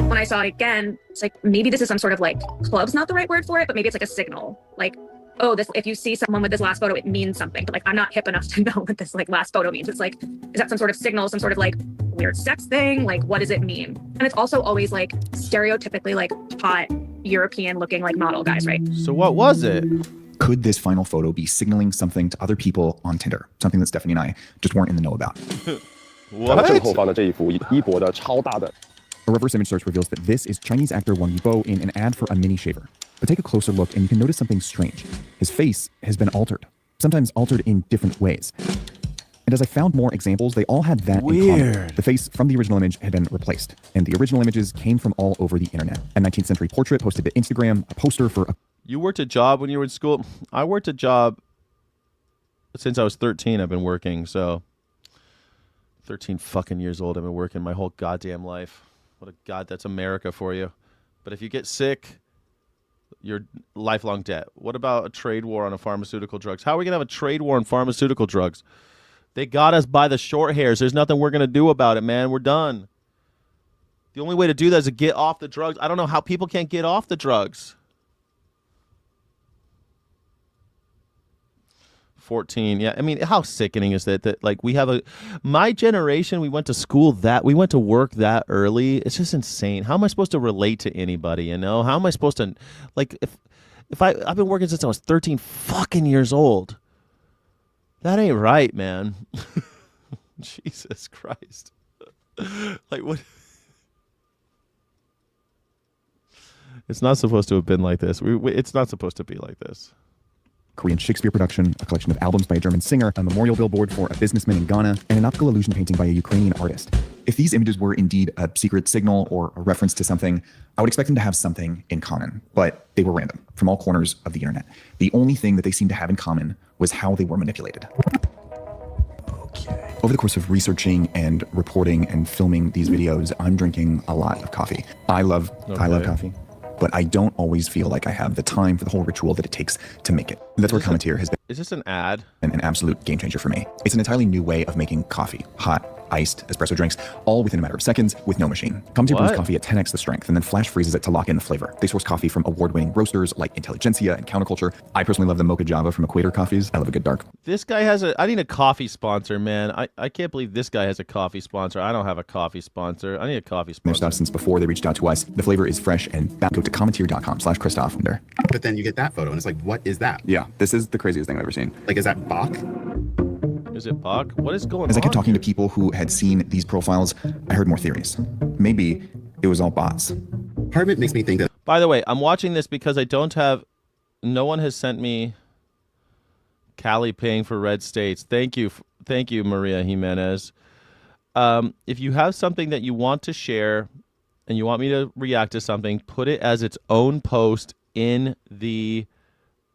When I saw it again, it's like maybe this is some sort of like club's not the right word for it, but maybe it's like a signal. Like, oh, this, if you see someone with this last photo, it means something. But like, I'm not hip enough to know what this like last photo means. It's like, is that some sort of signal, some sort of like weird sex thing? Like, what does it mean? And it's also always like stereotypically like hot European looking like model guys, right? So what was it? Could this final photo be signaling something to other people on Tinder? Something that Stephanie and I just weren't in the know about. What? A reverse image search reveals that this is Chinese actor Wang Yibo in an ad for a mini shaver. But take a closer look and you can notice something strange. His face has been altered, sometimes altered in different ways. And as I found more examples, they all had that in common. The face from the original image had been replaced, and the original images came from all over the internet. A 19th century portrait posted to Instagram, a poster for a... You worked a job when you were in school? I worked a job since I was 13. I've been working, so 13 fucking years old. I've been working my whole goddamn life. That's America for you. But if you get sick, you're lifelong debt. What about a trade war on pharmaceutical drugs? How are we going to have a trade war on pharmaceutical drugs? They got us by the short hairs. There's nothing we're going to do about it, man. We're done. The only way to do that is to get off the drugs. I don't know how people can't get off the drugs. 14. Yeah, I mean, how sickening is that like my generation, we went to work that early. It's just insane. How am I supposed to relate to anybody, you know? How am I supposed to, like, if I've been working since I was 13 fucking years old. That ain't right, man. Jesus Christ. Like, what? It's not supposed to have been like this. It's not supposed to be like this. Korean Shakespeare production, a collection of albums by a German singer, a memorial billboard for a businessman in Ghana, and an optical illusion painting by a Ukrainian artist. If these images were indeed a secret signal or a reference to something, I would expect them to have something in common, but they were random from all corners of the internet. The only thing that they seemed to have in common was how they were manipulated. Over the course of researching and reporting and filming these videos, I'm drinking a lot of coffee. I love coffee. But I don't always feel like I have the time for the whole ritual that it takes to make it. That's where Commentator has been. Is this an ad? An absolute game changer for me. It's an entirely new way of making coffee. Hot, iced, espresso drinks, all within a matter of seconds with no machine. Commentator brews coffee at 10x the strength and then flash freezes it to lock in the flavor. They source coffee from award-winning roasters like Intelligentsia and Counterculture. I personally love the Mocha Java from Equator Coffees. I love a good dark. This guy I need a coffee sponsor, man. I can't believe this guy has a coffee sponsor. I don't have a coffee sponsor. I need a coffee sponsor. Their stuff since before they reached out to us. The flavor is fresh and go to commentator.com/Christoph. But then you get that photo and it's like, what is that? Yeah, this is the craziest thing I've ever seen. Like, is that Bach? Is it Bach? What is going on? As I kept talking to people who had seen these profiles, I heard more theories. Maybe it was all bots. Part of it makes me think that... By the way, I'm watching this because no one has sent me Cali paying for red states. Thank you, Maria Jimenez. If you have something that you want to share and you want me to react to something, put it as its own post in the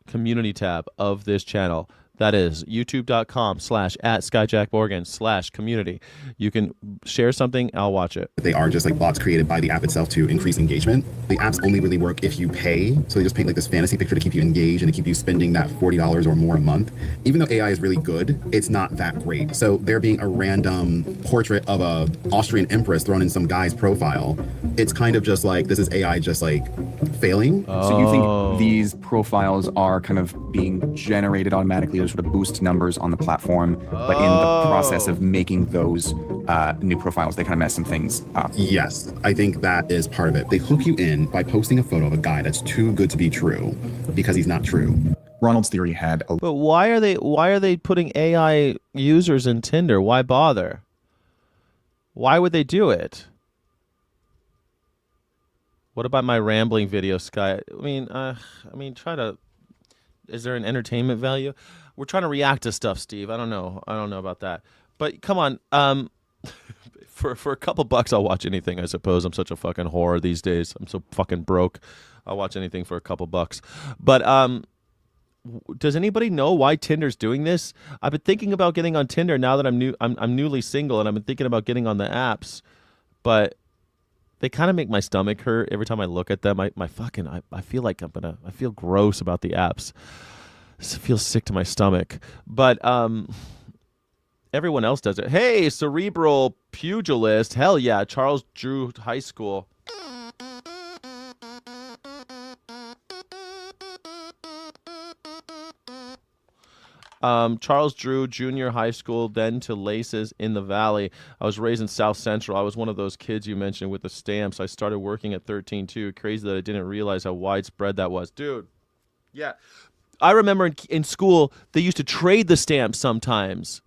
community tab of this channel. That is youtube.com/@SkyjackMorgan/community. You can share something, I'll watch it. They are just like bots created by the app itself to increase engagement. The apps only really work if you pay. So they just paint like this fantasy picture to keep you engaged and to keep you spending that $40 or more a month. Even though AI is really good, it's not that great. So there being a random portrait of a Austrian empress thrown in some guy's profile, it's kind of just like, this is AI just like failing. So you think these profiles are kind of being generated automatically to sort of boost numbers on the platform, but in the process of making those new profiles, they kind of mess some things up? Yes, I think that is part of it. They hook you in by posting a photo of a guy that's too good to be true because he's not true. Ronald's theory had a... But why are they putting AI users in Tinder? Why bother? Why would they do it? What about my rambling video, Sky? I mean, try to... Is there an entertainment value? We're trying to react to stuff, Steve. I don't know about that. But come on, for a couple bucks, I'll watch anything. I suppose I'm such a fucking whore these days. I'm so fucking broke. I'll watch anything for a couple bucks. But does anybody know why Tinder's doing this? I've been thinking about getting on Tinder now that I'm newly single, and I've been thinking about getting on the apps, but they kind of make my stomach hurt every time I look at them. I feel like I feel gross about the apps. I feel sick to my stomach. But everyone else does it. Hey, cerebral pugilist. Hell yeah, Charles Drew High School. Charles Drew Junior High School, then to Laces in the Valley. I was raised in South Central. I was one of those kids you mentioned with the stamps. I started working at 13 too. Crazy that I didn't realize how widespread that was. Dude, yeah. I remember in school, they used to trade the stamps sometimes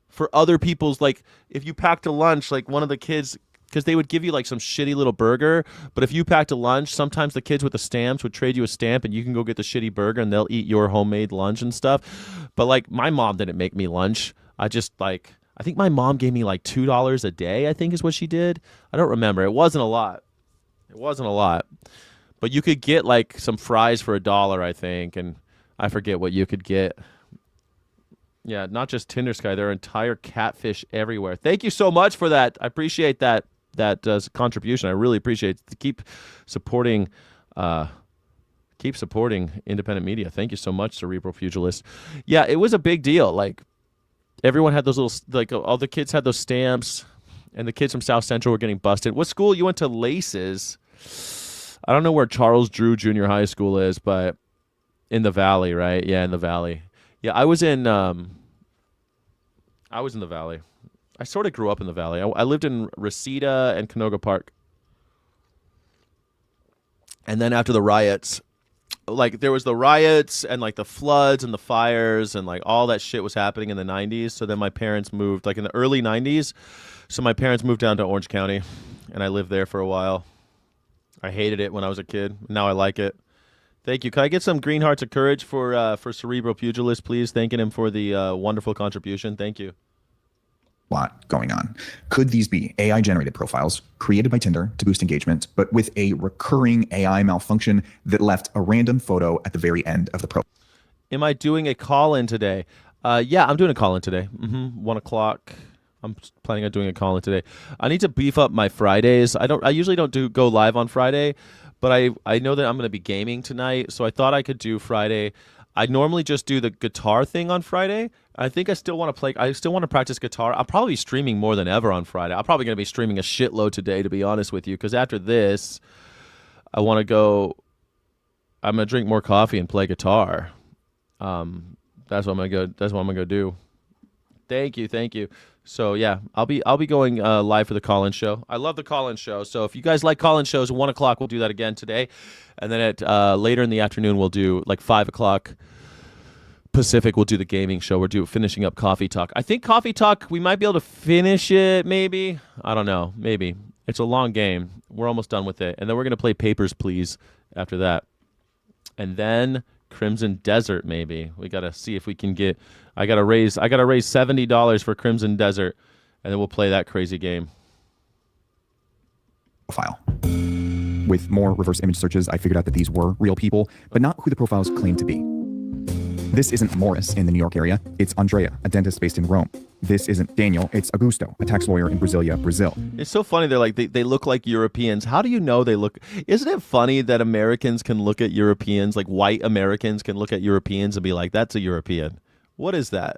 for other people's, like, if you packed a lunch, like one of the kids, because they would give you like some shitty little burger, but if you packed a lunch, sometimes the kids with the stamps would trade you a stamp and you can go get the shitty burger and they'll eat your homemade lunch and stuff. But like my mom didn't make me lunch. I think my mom gave me like $2 a day, I think is what she did. I don't remember. It wasn't a lot. But you could get like some fries for $1, I think, and I forget what you could get. Yeah, not just Tinder, Sky. There are entire catfish everywhere. Thank you so much for that. I appreciate that contribution. I really appreciate it. Keep supporting independent media. Thank you so much, Cerebral Pugilist. Yeah, it was a big deal. Like everyone had those little, like all the kids had those stamps, and the kids from South Central were getting busted. What school? You went to Laces. I don't know where Charles Drew Junior High School is, but in the Valley, right? Yeah, in the Valley. Yeah, I was in the Valley. I sort of grew up in the Valley. I lived in Reseda and Canoga Park. And then after the riots, like there was the riots and like the floods and the fires and like all that shit was happening in the 90s. So then my parents moved like in the early 90s. So my parents moved down to Orange County and I lived there for a while. I hated it when I was a kid. Now I like it. Thank you. Can I get some green hearts of courage for Cerebral Pugilist, please? Thanking him for the wonderful contribution. Thank you. Lot going on. Could these be AI generated profiles created by Tinder to boost engagement, but with a recurring AI malfunction that left a random photo at the very end of the profile? Am I doing a call-in today? Yeah, I'm doing a call-in today. 1 o'clock. I'm planning on doing a call-in today. I need to beef up my Fridays. I usually don't go live on Friday, but I know that I'm going to be gaming tonight, so I thought I could do Friday. I normally just do the guitar thing on Friday. I think I still want to play. I still want to practice guitar. I'll probably be streaming more than ever on Friday. I'm probably going to be streaming a shitload today, to be honest with you, because after this, I want to go. I'm going to drink more coffee and play guitar. That's what I'm going to go. That's what I'm going to go do. Thank you. So yeah, I'll be going live for the call-in show. I love the call-in show. So if you guys like call-in shows, 1 o'clock we'll do that again today, and then at later in the afternoon we'll do like 5 o'clock Pacific. We'll do the gaming show. We're finishing up Coffee Talk. I think Coffee Talk we might be able to finish it. Maybe, I don't know. Maybe it's a long game. We're almost done with it, and then we're gonna play Papers, Please after that, and then Crimson Desert. Maybe we gotta see if we can get. I gotta raise $70 for Crimson Desert, and then we'll play that crazy game. File. With more reverse image searches, I figured out that these were real people, but not who the profiles claim to be. This isn't Morris in the New York area. It's Andrea, a dentist based in Rome. This isn't Daniel. It's Augusto, a tax lawyer in Brasilia, Brazil. It's so funny. They're like, they look like Europeans. How do you know they look? Isn't it funny that Americans can look at Europeans, like white Americans can look at Europeans and be like, that's a European. What is that?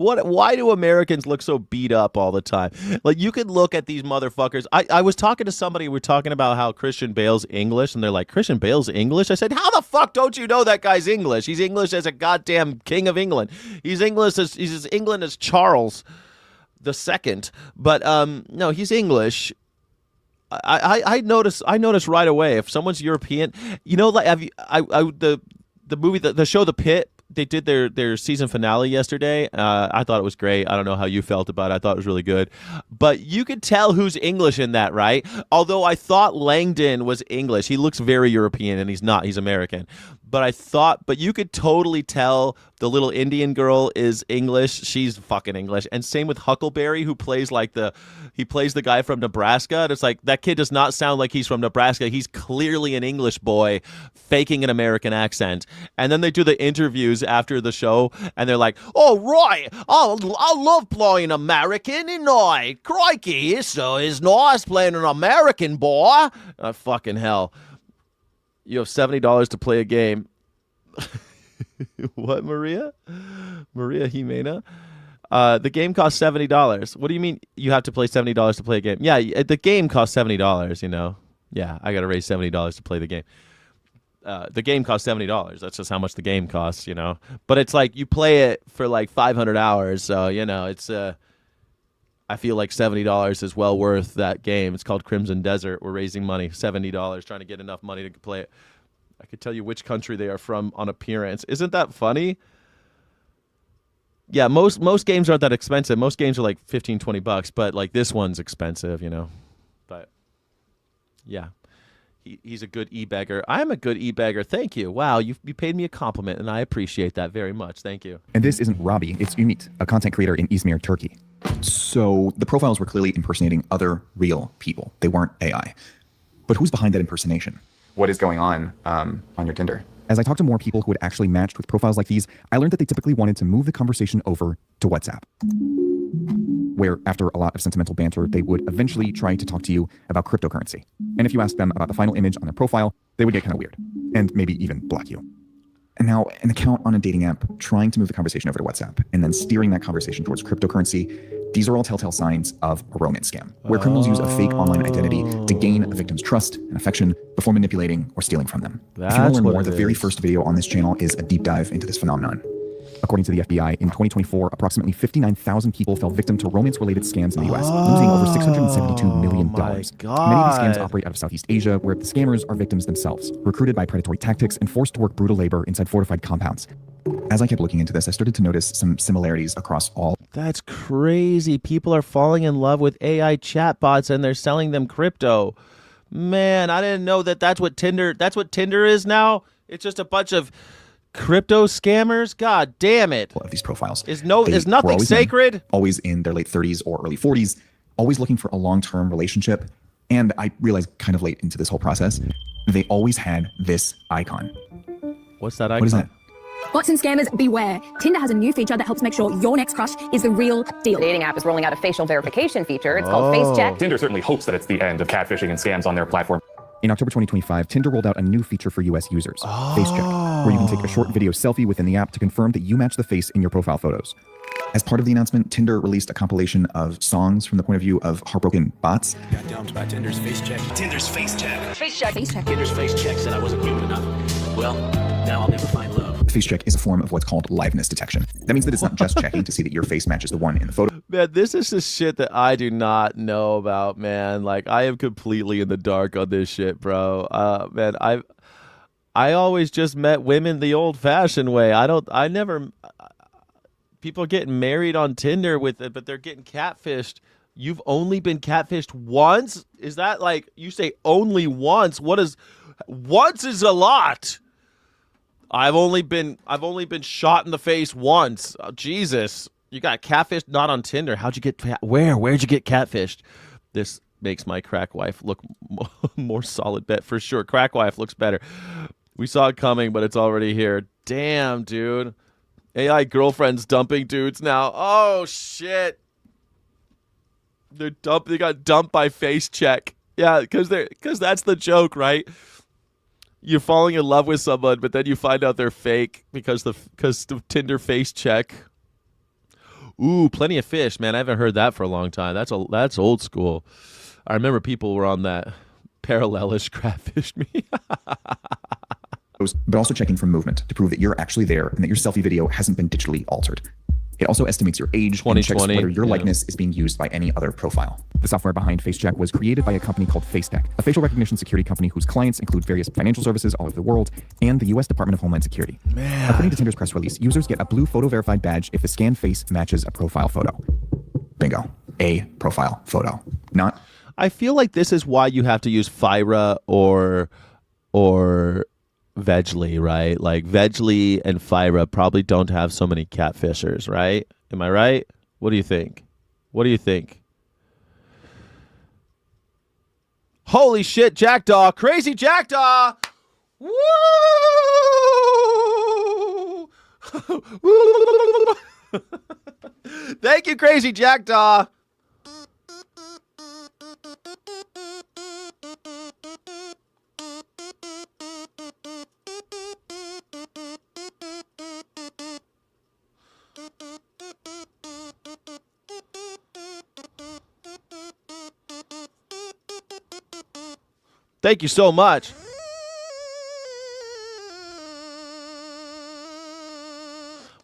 Why do Americans look so beat up all the time? Like, you could look at these motherfuckers. I was talking to somebody, we were talking about how Christian Bale's English, and they're like, Christian Bale's English? I said, how the fuck don't you know that guy's English? He's English as a goddamn king of England. He's as England as Charles II. But no, he's English. I notice right away if someone's European. You know, like the movie, the show The Pit. They did their season finale yesterday. I thought it was great. I don't know how you felt about it. I thought it was really good. But you could tell who's English in that, right? Although I thought Langdon was English. He looks very European, and he's not. He's American. But you could totally tell the little Indian girl is English. She's fucking English. And same with Huckleberry, who plays the guy from Nebraska. And it's like, that kid does not sound like he's from Nebraska. He's clearly an English boy faking an American accent. And then they do the interviews after the show, and they're like, oh, right, I love playing American, and crikey, it's nice playing an American boy. Fucking hell. You have $70 to play a game. What, Maria? Maria Jimena? The game costs $70. What do you mean you have to play $70 to play a game? Yeah, the game costs $70, you know. Yeah, I got to raise $70 to play the game. The game costs $70. That's just how much the game costs, you know. But it's like you play it for like 500 hours, so, you know, it's I feel like $70 is well worth that game. It's called Crimson Desert. We're raising money, $70, trying to get enough money to play it. I could tell you which country they are from on appearance. Isn't that funny? Yeah, most games aren't that expensive. Most games are like $15, $20, but like this one's expensive, you know. But yeah, he's a good e-bagger. I'm a good e-bagger. Thank you. Wow, you paid me a compliment, and I appreciate that very much. Thank you. And this isn't Robbie. It's Ümit, a content creator in Izmir, Turkey. So the profiles were clearly impersonating other real people. They weren't AI. But who's behind that impersonation? What is going on your Tinder? As I talked to more people who had actually matched with profiles like these, I learned that they typically wanted to move the conversation over to WhatsApp, where after a lot of sentimental banter, they would eventually try to talk to you about cryptocurrency. And if you asked them about the final image on their profile, they would get kind of weird and maybe even block you. And now an account on a dating app trying to move the conversation over to WhatsApp and then steering that conversation towards cryptocurrency, these are all telltale signs of a romance scam, where criminals use a fake online identity to gain a victim's trust and affection before manipulating or stealing from them. If you want to learn more, the very first video on this channel is a deep dive into this phenomenon. According to the FBI, in 2024, approximately 59,000 people fell victim to romance-related scams in the U.S., losing over $672 million. Many of these scams operate out of Southeast Asia, where the scammers are victims themselves, recruited by predatory tactics and forced to work brutal labor inside fortified compounds. As I kept looking into this, I started to notice some similarities across all. That's crazy. People are falling in love with AI chatbots, and they're selling them crypto. Man, I didn't know that's what Tinder is now. It's just a bunch of crypto scammers. God damn it. Of these profiles. Is nothing sacred? Always in their late 30s or early 40s, always looking for a long-term relationship. And I realized kind of late into this whole process, they always had this icon. What's that icon? What is that? Bots and scammers, beware. Tinder has a new feature that helps make sure your next crush is the real deal. The dating app is rolling out a facial verification feature. It's called Face Check. Tinder certainly hopes that it's the end of catfishing and scams on their platform. In October 2025, Tinder rolled out a new feature for US users, Face Check, where you can take a short video selfie within the app to confirm that you match the face in your profile photos. As part of the announcement, Tinder released a compilation of songs from the point of view of heartbroken bots. Got dumped by Tinder's Face Check. Tinder's Face Check. Face Check. Face Check. Tinder's Face Check said I wasn't human enough. Well, now I'll never find love. Face Check is a form of what's called liveness detection. That means that it's not just checking to see that your face matches the one in the photo. Man, this is the shit that I do not know about, man. Like, I am completely in the dark on this shit, bro. Man, I always just met women the old-fashioned way. People are getting married on Tinder with it, but they're getting catfished. You've only been catfished once? Is that like, you say only once? Once is a lot. I've only been shot in the face once. Oh, Jesus. You got catfished not on Tinder. Where'd you get catfished? This makes my crack wife look more solid bet for sure. Crack wife looks better. We saw it coming, but it's already here. Damn, dude. AI girlfriends dumping dudes now. Oh shit. They got dumped by face check. Yeah, because that's the joke, right? You're falling in love with someone, but then you find out they're fake because the Tinder face check. Ooh, plenty of fish, man. I haven't heard that for a long time. That's old school. I remember people were on that parallelish catfish me. But also checking for movement to prove that you're actually there and that your selfie video hasn't been digitally altered. It also estimates your age and checks whether your likeness is being used by any other profile. The software behind FaceCheck was created by a company called FaceTech, a facial recognition security company whose clients include various financial services all over the world and the U.S. Department of Homeland Security. Man. According to Tinder's press release, users get a blue photo verified badge if the scanned face matches a profile photo. Bingo. A profile photo. Not. I feel like this is why you have to use Fira or Vegly, right? Like Vegly and Fira probably don't have so many catfishers, right? Am I right? What do you think? What do you think? Holy shit, Jackdaw. Crazy Jackdaw. Woo! Thank you, Crazy Jackdaw. Thank you so much.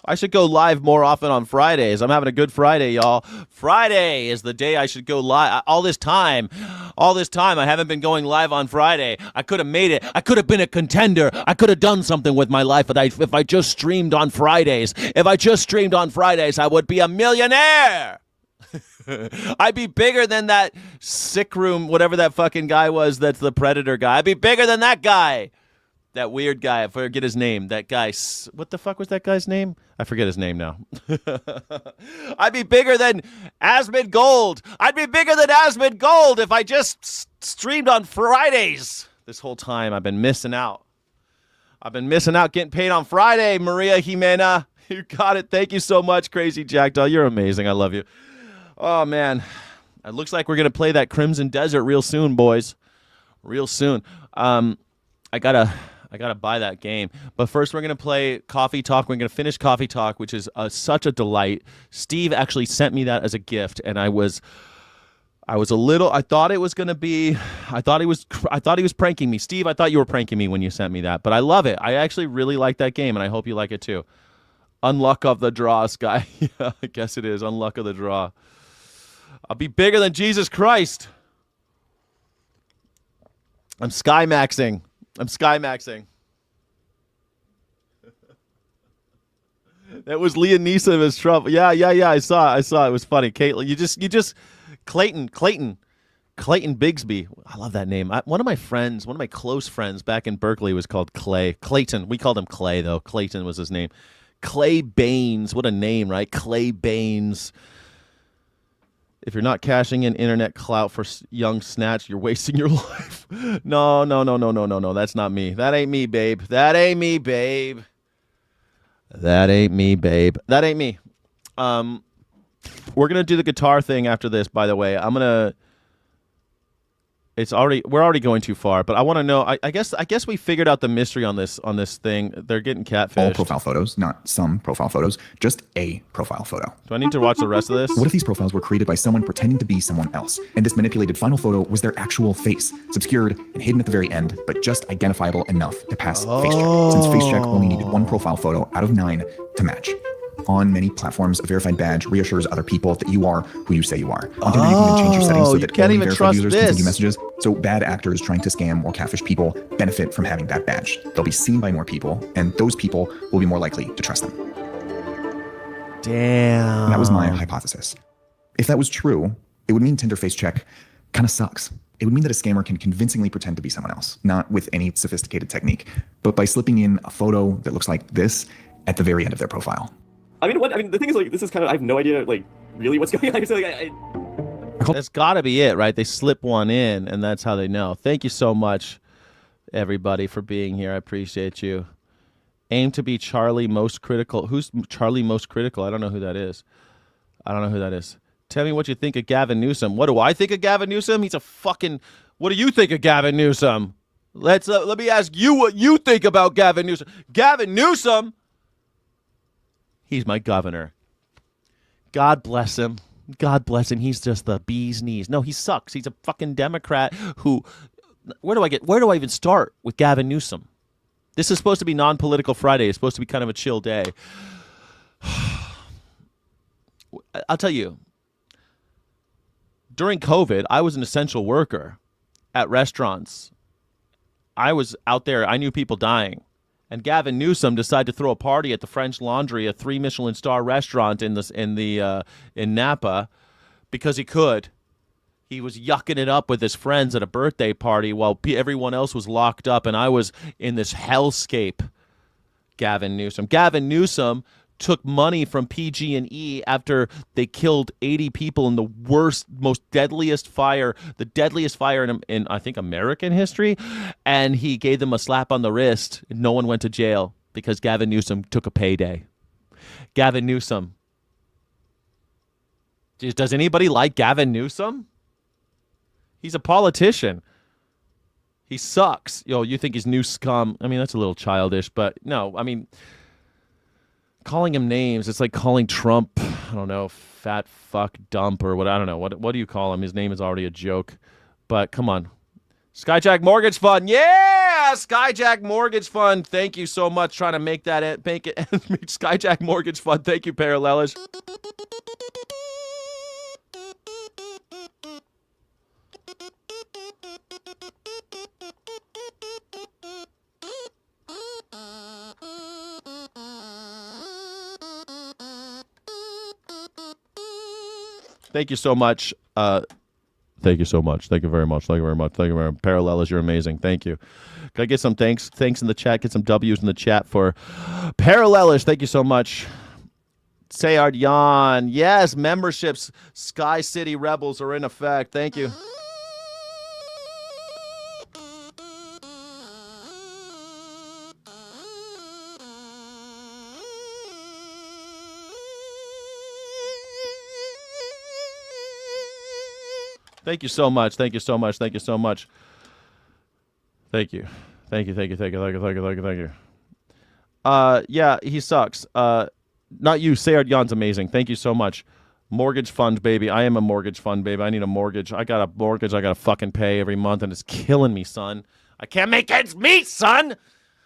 I should go live more often on Fridays. I'm having a good Friday, y'all. Friday is the day I should go live. All this time, I haven't been going live on Friday. I could have made it. I could have been a contender. I could have done something with my life if I just streamed on Fridays. If I just streamed on Fridays, I would be a millionaire. I'd be bigger than that sick room, whatever that fucking guy was that's the Predator guy. I'd be bigger than that guy. That weird guy. I forget his name. That guy. What the fuck was that guy's name? I forget his name now. I'd be bigger than Asmod Gold. I'd be bigger than Asmod Gold if I just streamed on Fridays. This whole time I've been missing out. I've been missing out getting paid on Friday, Maria Jimena. You got it. Thank you so much, Crazy Jackdaw. You're amazing. I love you. Oh, man. It looks like we're going to play that Crimson Desert real soon, boys. Real soon. I gotta buy that game. But first, we're going to play Coffee Talk. We're going to finish Coffee Talk, which is such a delight. Steve actually sent me that as a gift, and I was a little. I thought it was going to be. I thought he was pranking me. Steve, I thought you were pranking me when you sent me that, but I love it. I actually really like that game, and I hope you like it too. Unluck of the draw, Sky. Yeah, I guess it is. Unluck of the draw. I'll be bigger than Jesus Christ. I'm sky maxing. That was Liam Neeson as Trump. Yeah. I saw it. It was funny. Caitlin, you just Clayton Bigsby. I love that name. One of my close friends back in Berkeley was called Clay. Clayton. We called him Clay though. Clayton was his name. Clay Baines. What a name, right? Clay Baines. If you're not cashing in internet clout for young snatch, you're wasting your life. No. That's not me. That ain't me, babe. That ain't me. We're gonna do the guitar thing after this. By the way, we're already going too far, but I want to know. I guess we figured out the mystery on this thing. They're getting catfished. All profile photos, not some profile photos, just a profile photo. Do I need to watch the rest of this? What if these profiles were created by someone pretending to be someone else, and this manipulated final photo was their actual face, obscured and hidden at the very end, but just identifiable enough to pass FaceCheck, since FaceCheck only needed one profile photo out of 9 to match. On many platforms, a verified badge reassures other people that you are who you say you are. On Tinder, you can even change your settings so that only verified users can send you messages. So bad actors trying to scam or catfish people benefit from having that badge. They'll be seen by more people, and those people will be more likely to trust them. Damn. That was my hypothesis. If that was true, it would mean Tinder FaceCheck kind of sucks. It would mean that a scammer can convincingly pretend to be someone else, not with any sophisticated technique, but by slipping in a photo that looks like this at the very end of their profile. The thing is, this is kind of, I have no idea, really what's going on. So, That's got to be it, right? They slip one in, and that's how they know. Thank you so much, everybody, for being here. I appreciate you. Aim to be Charlie Most Critical. Who's Charlie Most Critical? I don't know who that is. Tell me what you think of Gavin Newsom. What do I think of Gavin Newsom? He's a fucking... What do you think of Gavin Newsom? Let me ask you what you think about Gavin Newsom. Gavin Newsom! He's my governor. God bless him. God bless him. He's just the bee's knees. No, he sucks. He's a fucking Democrat who... Where do I even start with Gavin Newsom? This is supposed to be non-political Friday. It's supposed to be kind of a chill day. I'll tell you, during COVID, I was an essential worker at restaurants. I was out there. I knew people dying. And Gavin Newsom decided to throw a party at the French Laundry, a 3 Michelin star restaurant in Napa, because he could. He was yucking it up with his friends at a birthday party while everyone else was locked up, and I was in this hellscape. Gavin Newsom took money from PG&E after they killed 80 people in the most deadliest fire, the deadliest fire in I think American history, and he gave them a slap on the wrist. And no one went to jail because Gavin Newsom took a payday. Gavin Newsom. Does anybody like Gavin Newsom? He's a politician. He sucks. You think he's new scum. I mean, that's a little childish, but no, I mean, calling him names, it's like calling Trump, I don't know, fat fuck dump or what, I don't know. What do you call him? His name is already a joke. But come on. Skyjack Mortgage Fund. Yeah! Skyjack Mortgage Fund. Thank you so much. Trying to make it. Skyjack Mortgage Fund. Thank you, Parallelish. Thank you so much. Thank you so much. Thank you very much. Thank you very much. Thank you very much. Parallelers, you're amazing. Thank you. Can I get some thanks in the chat? Get some W's in the chat for Parallelers. Thank you so much. Sayard Yan. Yes, memberships. Sky City Rebels are in effect. Thank you. Thank you so much. Thank you so much. Thank you so much. Thank you. Thank you. Thank you. Thank you. Thank you. Thank you. Thank you. Thank you. Yeah, he sucks. Not you. Sayard Yan's amazing. Thank you so much. Mortgage fund, baby. I am a mortgage fund, baby. I need a mortgage. I got a mortgage I got to fucking pay every month, and it's killing me, son. I can't make ends meet, son.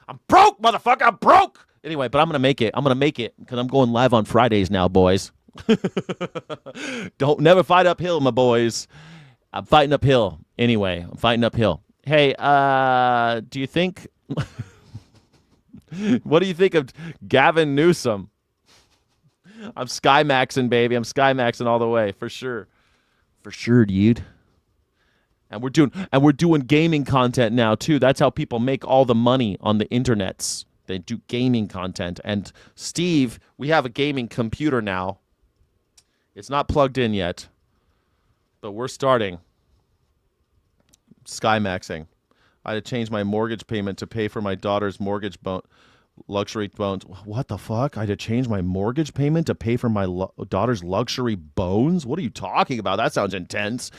I'm broke, motherfucker. I'm broke. Anyway, but I'm going to make it. I'm going to make it because I'm going live on Fridays now, boys. Don't never fight uphill, my boys. I'm fighting uphill. Anyway, I'm fighting uphill. Hey, do you think... What do you think of Gavin Newsom? I'm Skymaxing, baby. I'm Skymaxing all the way, for sure. For sure, dude. And we're doing gaming content now, too. That's how people make all the money on the internets. They do gaming content. And Steve, we have a gaming computer now. It's not plugged in yet. But we're starting Skymaxing. I had to change my mortgage payment to pay for my daughter's luxury bones. What the fuck? I had to change my mortgage payment to pay for my daughter's luxury bones? What are you talking about? That sounds intense.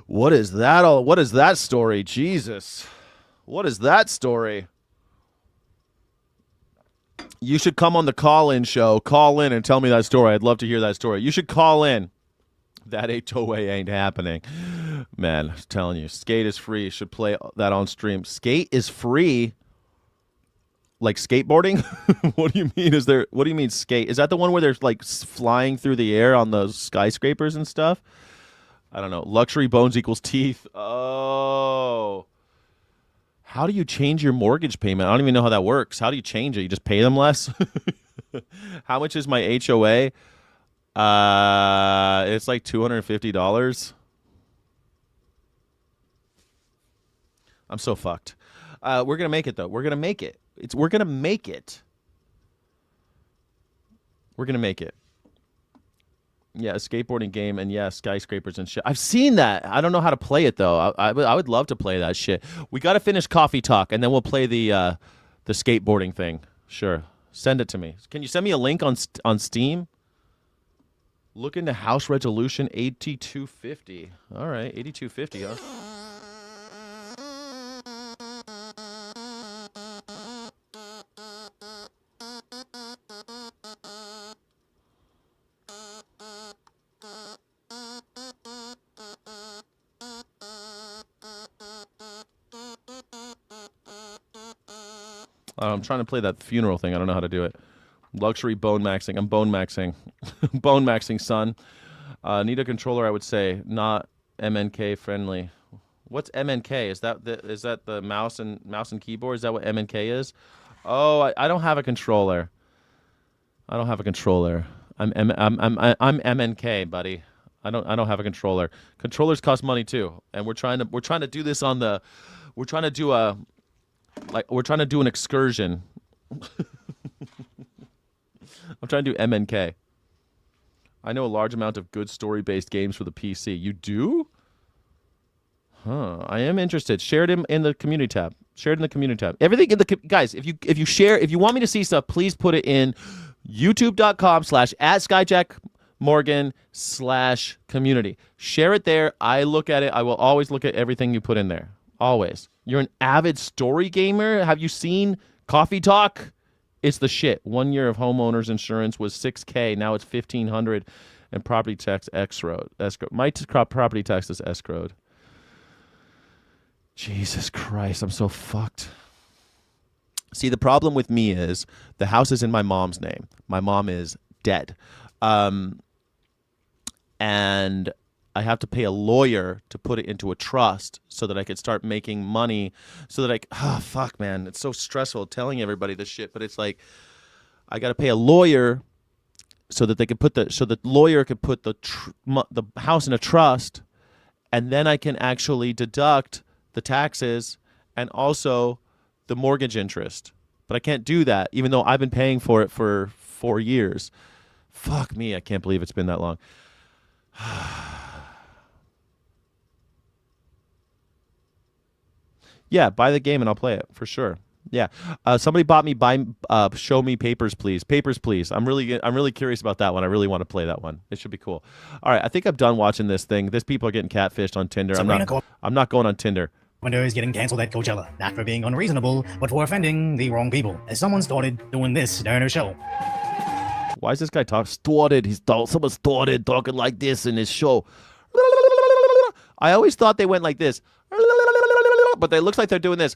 What is that? What is that story? Jesus. What is that story? You should come on the call-in show. Call in and tell me that story. I'd love to hear that story. You should call in. That HOA ain't happening. Man, I'm telling you, Skate is free. Should play that on stream. Skate is free? Like skateboarding? What do you mean? What do you mean skate? Is that the one where they're like flying through the air on those skyscrapers and stuff? I don't know. Luxury bones equals teeth. Oh. How do you change your mortgage payment? I don't even know how that works. How do you change it? You just pay them less? How much is my HOA? It's like $250. I'm so fucked. We're gonna make it though. We're gonna make it. We're gonna make it. We're gonna make it. Yeah, a skateboarding game, and yeah, skyscrapers and shit. I've seen that. I don't know how to play it though. I would love to play that shit. We got to finish coffee talk, and then we'll play the skateboarding thing. Sure, send it to me. Can you send me a link on Steam? Look into House Resolution 8250. All right, 8250, huh? I'm trying to play that funeral thing. I don't know how to do it. Luxury bone maxing. I'm bone maxing. Bone maxing, son. Need a controller, I would say. Not MNK friendly. What's MNK? Is that the mouse and keyboard? Is that what MNK is? Oh, I don't have a controller. I don't have a controller. I'm MNK, buddy. I don't have a controller. Controllers cost money too, and we're trying to do this on the. We're trying to do an excursion. I'm trying to do MNK. I know a large amount of good story-based games for the PC. You do? Huh. I am interested. Share it in the community tab. Share it in the community tab. Everything in the guys. If you share, if you want me to see stuff, please put it in youtube.com/@SkyjackMorgan/community. Share it there. I look at it. I will always look at everything you put in there. Always. You're an avid story gamer. Have you seen Coffee Talk? It's the shit. 1 year of homeowners insurance was $6,000. Now it's $1,500, and property tax escrowed. My property tax is escrowed. Jesus Christ, I'm so fucked. See, the problem with me is the house is in my mom's name. My mom is dead, and I have to pay a lawyer to put it into a trust so that I could start making money so that fuck, man. It's so stressful telling everybody this shit, but it's like I got to pay a lawyer so that they could so the lawyer could put the house in a trust, and then I can actually deduct the taxes and also the mortgage interest. But I can't do that even though I've been paying for it for 4 years. Fuck me, I can't believe it's been that long. Yeah, buy the game and I'll play it for sure. Yeah, somebody bought me show me Papers, Please. Papers, Please. I'm really curious about that one. I really want to play that one. It should be cool. All right, I think I'm done watching this thing. These people are getting catfished on Tinder. I'm not going on Tinder. Window is getting cancelled at Coachella, not for being unreasonable, but for offending the wrong people. As someone started doing this during her show. Why is this guy someone started talking like this in his show. I always thought they went like this. But it looks like they're doing this.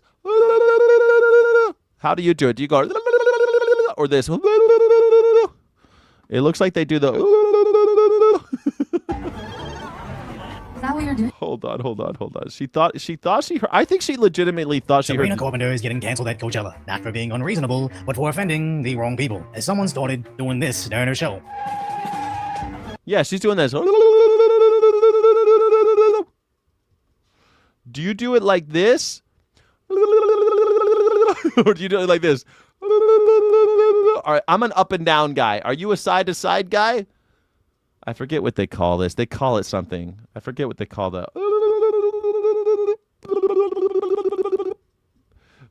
How do you do it? Do you go or this? It looks like they do the. Is that what you're doing? Hold on. She thought she heard. I think she legitimately thought she Sabrina heard. Carpenter is getting cancelled at Coachella, not for being unreasonable, but for offending the wrong people. As someone started doing this during her show. Yeah, she's doing this. Do you do it like this? Or do you do it like this? All right, I'm an up and down guy. Are you a side to side guy? I forget what they call this. They call it something. I forget what they call that.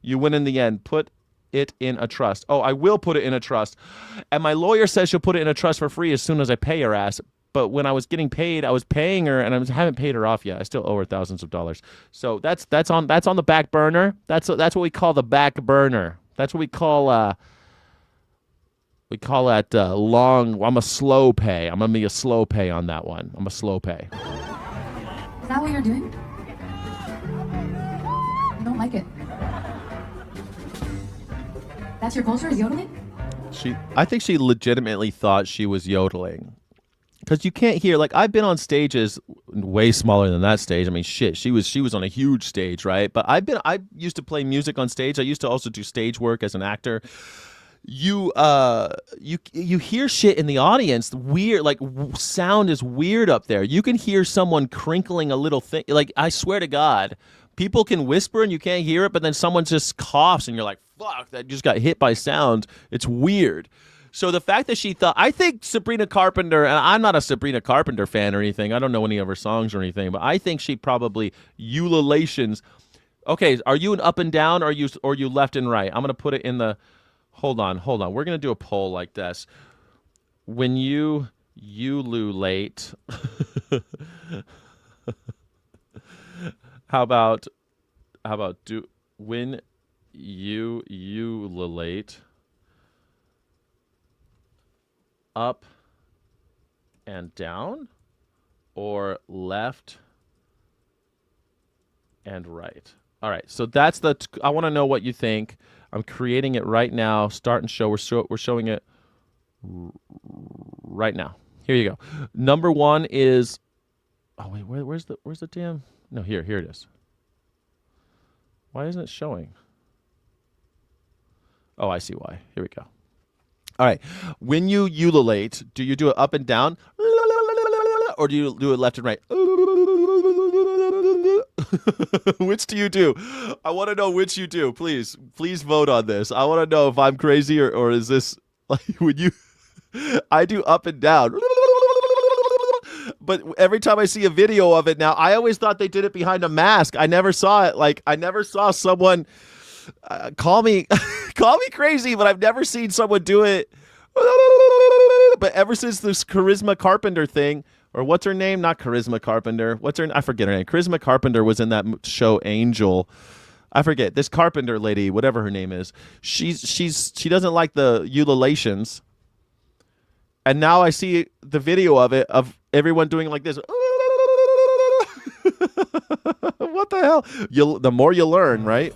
You win in the end. Put it in a trust. Oh, I will put it in a trust. And my lawyer says she'll put it in a trust for free as soon as I pay her ass. But when I was getting paid, I was paying her, and I haven't paid her off yet. I still owe her thousands of dollars. So that's on the back burner. That's what we call the back burner. That's what we call that long. I'm a slow pay. I'm gonna be a slow pay on that one. I'm a slow pay. Is that what you're doing? I don't like it. That's your culture, is yodeling? I think she legitimately thought she was yodeling. Because you can't hear, like, I've been on stages way smaller than that stage. I mean, shit, she was on a huge stage, right? But I used to play music on stage. I used to also do stage work as an actor. You hear shit in the audience, weird, like sound is weird up there. You can hear someone crinkling a little thing. Like, I swear to God, people can whisper and you can't hear it, but then someone just coughs and you're like, fuck, that just got hit by sound. It's weird. So the fact that she thought, I think Sabrina Carpenter, and I'm not a Sabrina Carpenter fan or anything. I don't know any of her songs or anything, but I think she probably ululations. Okay, are you an up and down or you left and right? I'm going to put it in the, hold on. We're going to do a poll like this. When you ululate, how about when you ululate, up and down or left and right? All right, so that's I want to know what you think. I'm creating it right now. Start and show. We're showing it right now. Here you go. Number one is, oh wait, where's the damn? No, here it is. Why isn't it showing? Oh, I see why. Here we go. All right. When you ululate, do you do it up and down, or do you do it left and right? Which do you do? I want to know which you do. Please vote on this. I want to know if I'm crazy or is this like when you? I do up and down. But every time I see a video of it now, I always thought they did it behind a mask. I never saw it. Like I never saw someone call me crazy, but I've never seen someone do it. But ever since this Charisma Carpenter thing, or what's her name? Not Charisma Carpenter. What's her? I forget her name. Charisma Carpenter was in that show Angel. I forget this Carpenter lady, whatever her name is. She doesn't like the ululations. And now I see the video of it, of everyone doing like this. What the hell? The more you learn, right?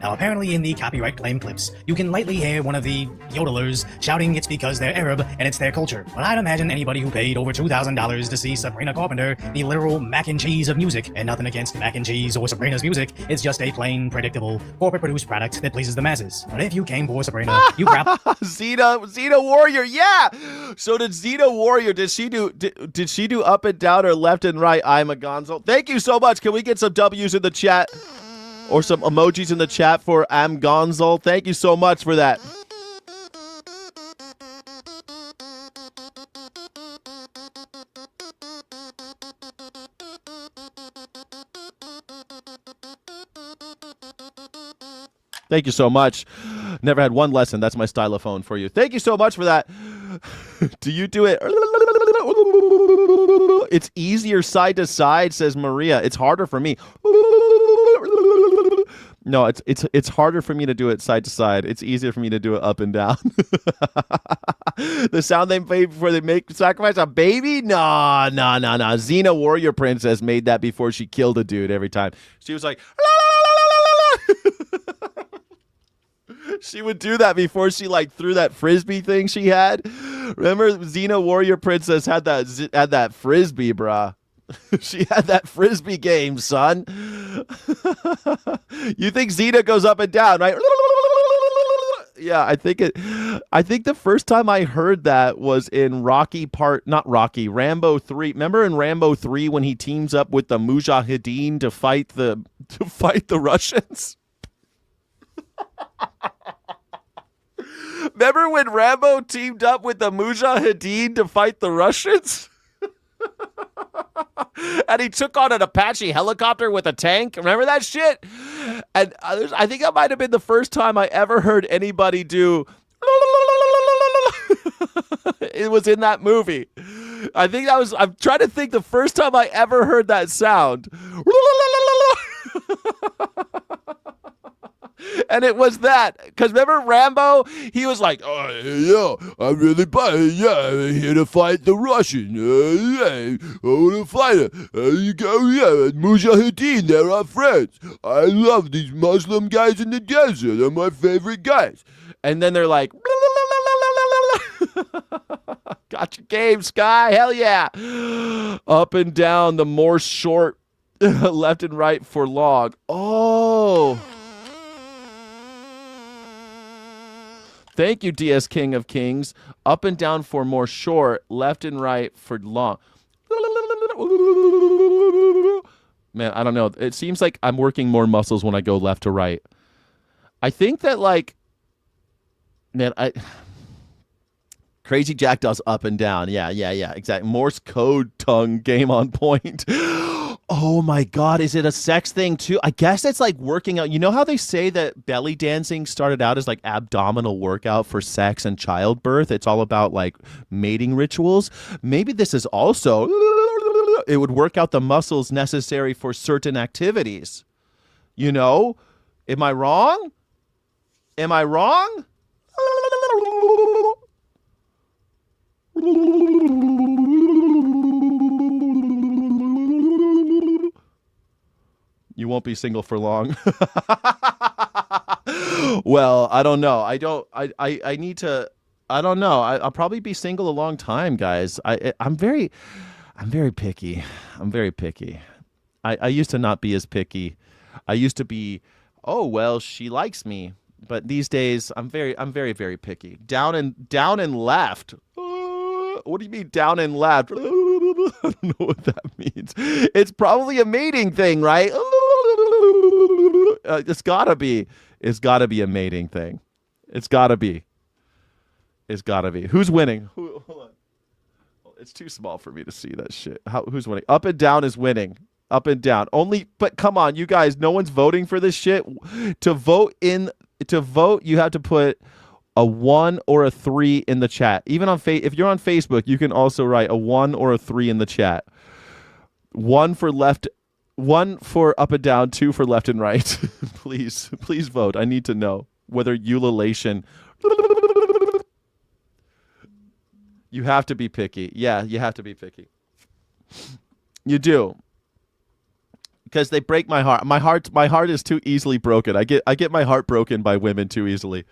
Now, apparently in the copyright claim clips, you can lightly hear one of the yodelers shouting it's because they're Arab and it's their culture. But I'd imagine anybody who paid over $2,000 to see Sabrina Carpenter, the literal mac and cheese of music, and nothing against mac and cheese or Sabrina's music, it's just a plain, predictable, corporate-produced product that pleases the masses. But if you came for Sabrina, you grab Xena Warrior, yeah. So did Xena Warrior? Did she do up and down or left and right? I'm a gonzo. Thank you so much. Can we get some W's in the chat? Or some emojis in the chat for Am Gonzal. Thank you so much for that. Thank you so much. Never had one lesson. That's my stylophone for you. Thank you so much for that. Do you do it? It's easier side to side, says Maria. It's harder for me. No, it's harder for me to do it side to side. It's easier for me to do it up and down. The sound they made before they make sacrifice a baby? No. Xena Warrior Princess made that before she killed a dude every time. She was like, she would do that before she like threw that frisbee thing she had. Remember, Xena Warrior Princess had that frisbee, brah. She had that frisbee game, son. You think Xena goes up and down, right? Yeah, I think the first time I heard that was in Rambo 3. Remember in Rambo 3 when he teams up with the Mujahideen to fight the Russians? Remember when Rambo teamed up with the Mujahideen to fight the Russians? And he took on an Apache helicopter with a tank. Remember that shit? And I think that might have been the first time I ever heard anybody do. It was in that movie. I think that was. I'm trying to think the first time I ever heard that sound. And it was that, because remember Rambo? He was like, "Oh yeah, I'm really bad. Yeah, I'm here to fight the Russian. Yeah, I want to fight it. You go, yeah, Mujahideen, they're our friends. I love these Muslim guys in the desert. They're my favorite guys." And then they're like, "Got your game, Sky. Hell yeah!" Up and down, the more short, left and right for long. Oh. Thank you, DS King of Kings. Up and down for more short, left and right for long. Man, I don't know. It seems like I'm working more muscles when I go left to right. I think that, like, man, Crazy Jack does up and down. Yeah, exactly. Morse code tongue game on point. Oh my God, is it a sex thing too? I guess it's like working out. You know how they say that belly dancing started out as like abdominal workout for sex and childbirth? It's all about like mating rituals. Maybe this is also, it would work out the muscles necessary for certain activities. You know? Am I wrong? Am I wrong? You won't be single for long. Well, I don't know. I need to. I don't know. I'll probably be single a long time, guys. I'm very picky. I'm very picky. I used to not be as picky. I used to be, oh well, she likes me. But these days, I'm very picky. Down and left. What do you mean down and left? I don't know what that means. It's probably a mating thing, right? It's gotta be. It's gotta be a mating thing. It's gotta be. It's gotta be. Who's winning? Hold on. It's too small for me to see that shit. Who's winning? Up and down is winning. Up and down. Only, but come on, you guys. No one's voting for this shit. To vote, you have to put a 1 or a 3 in the chat. Even on if you're on Facebook, you can also write a 1 or a 3 in the chat. 1 for left, 1 for up and down, 2 for left and right. Please vote. I need to know whether ululation. You have to be picky. Yeah, you have to be picky. You do. Because they break my heart. My heart is too easily broken. I get my heart broken by women too easily.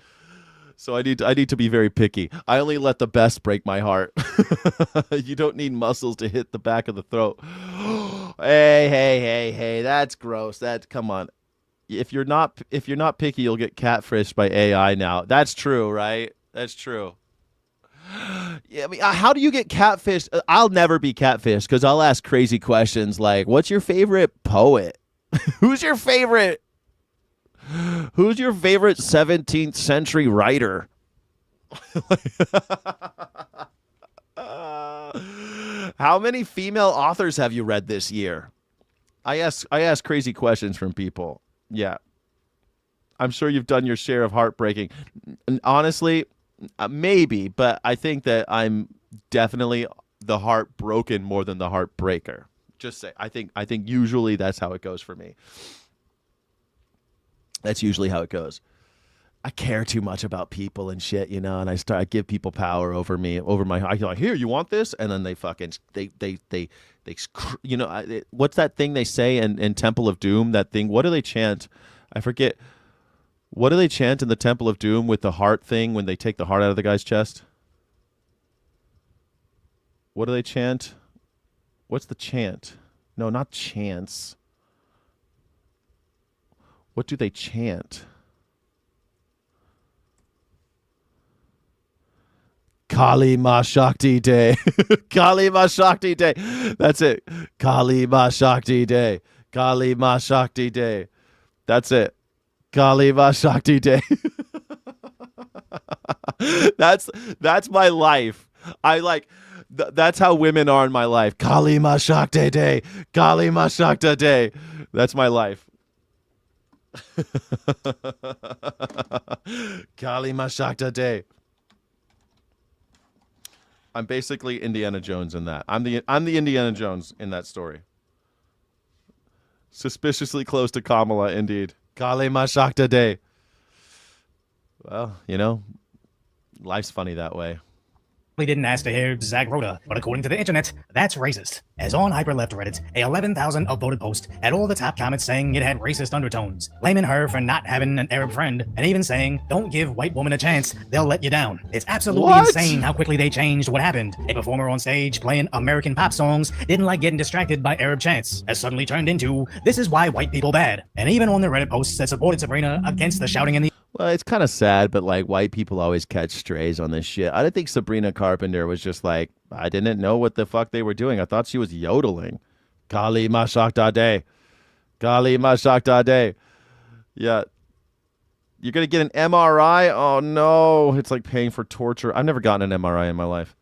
So I need to be very picky. I only let the best break my heart. You don't need muscles to hit the back of the throat. Hey, that's gross. Come on. If you're not picky, you'll get catfished by AI now. That's true, right? That's true. Yeah, I mean, how do you get catfished? I'll never be catfished because I'll ask crazy questions like, "What's your favorite poet? Who's your favorite 17th century writer?" How many female authors have you read this year? I ask crazy questions from people. Yeah, I'm sure you've done your share of heartbreaking. And honestly, maybe, but I think that I'm definitely the heartbroken more than the heartbreaker. Just say, I think usually that's how it goes for me. That's usually how it goes. I care too much about people and shit, you know, and I give people power over me, over my. I like, here, you want this, and then they fucking you know, what's that thing they say in Temple of Doom? That thing. What do they chant? I forget. What do they chant in the Temple of Doom with the heart thing when they take the heart out of the guy's chest? What do they chant? What's the chant? No, not chants. What do they chant? Kali Ma Shakti Day. Kali Ma Shakti Day. That's it. Kali Ma Shakti Day. Kali Ma Shakti Day. That's it. Kali Ma Shakti Day. That's my life. I like that's how women are in my life. Kali Ma Shakti Day. Kali Ma Shakti Day. That's my life. Kali Ma Shakti Day. I'm basically Indiana Jones in that. I'm the Indiana Jones in that story. Suspiciously close to Kamala, indeed. Kali Ma Shakti Day. Well, you know, life's funny that way. We didn't ask to hear Zagroda, but according to the internet, that's racist. As on hyperleft Reddit, a 11,000 upvoted post had all the top comments saying it had racist undertones, blaming her for not having an Arab friend, and even saying, "Don't give white women a chance, they'll let you down." It's absolutely insane how quickly they changed what happened. A performer on stage playing American pop songs didn't like getting distracted by Arab chants, has suddenly turned into, "This is why white people bad." And even on the Reddit posts that supported Sabrina against the shouting in the Well, it's kind of sad, but like white people always catch strays on this shit. I didn't think Sabrina Carpenter was just like, I didn't know what the fuck they were doing. I thought she was yodeling. Kali Ma Shakti Day. Kali Ma Shakti Day. Yeah. You're going to get an MRI? Oh, no. It's like paying for torture. I've never gotten an MRI in my life.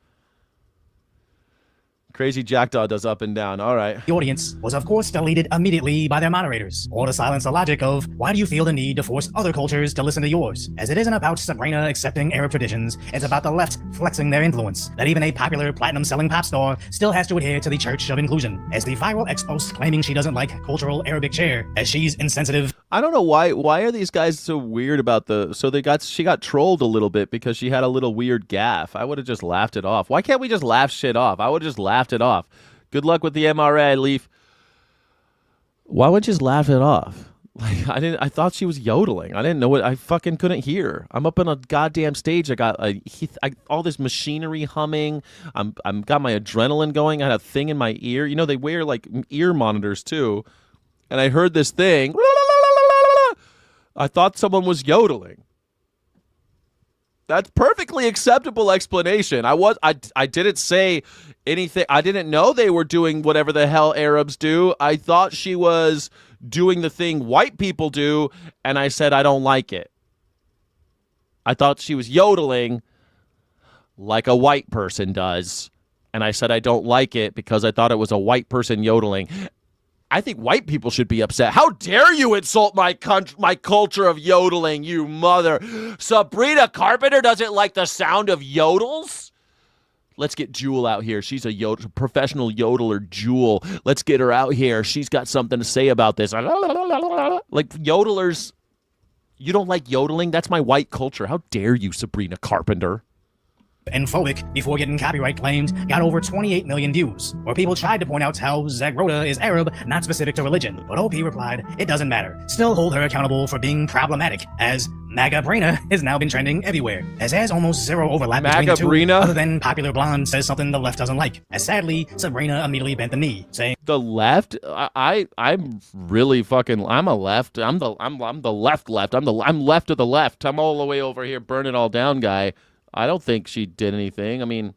Crazy Jackdaw does up and down. All right. The audience was, of course, deleted immediately by their moderators, or to silence the logic of, why do you feel the need to force other cultures to listen to yours? As it isn't about Sabrina accepting Arab traditions, it's about the left flexing their influence, that even a popular platinum-selling pop star still has to adhere to the Church of Inclusion, as the viral ex-post claiming she doesn't like cultural Arabic chair, as she's insensitive. I don't know why are these guys so weird about she got trolled a little bit because she had a little weird gaffe. I would have just laughed it off. Why can't we just laugh shit off? I would have just laughed it off. Good luck with the MRI, Leaf. Why would you just laugh it off? Like I thought she was yodeling. I didn't know what I fucking couldn't hear. I'm up on a goddamn stage. I got all this machinery humming. I'm got my adrenaline going. I had a thing in my ear. You know, they wear like ear monitors too. And I heard this thing. I thought someone was yodeling. That's perfectly acceptable explanation. I didn't say anything. I didn't know they were doing whatever the hell Arabs do. I thought she was doing the thing white people do, and I said I don't like it. I thought she was yodeling like a white person does, and I said I don't like it because I thought it was a white person yodeling. I think white people should be upset. How dare you insult my culture of yodeling, you mother. Sabrina Carpenter doesn't like the sound of yodels? Let's get Jewel out here. She's a professional yodeler, Jewel. Let's get her out here. She's got something to say about this. Like yodelers, you don't like yodeling? That's my white culture. How dare you, Sabrina Carpenter? And phobic before getting copyright claimed got over 28 million views, where people tried to point out how Zagroda is Arab, not specific to religion, but OP replied, it doesn't matter. Still hold her accountable for being problematic, as Magabrina has now been trending everywhere, as there's almost zero overlap between the two, other than Popular Blonde says something the left doesn't like. As sadly, Sabrina immediately bent the knee, saying, the left? I'm really fucking. I'm a left. I'm the left. I'm left of the left. I'm all the way over here, burn it all down, guy. I don't think she did anything. I mean,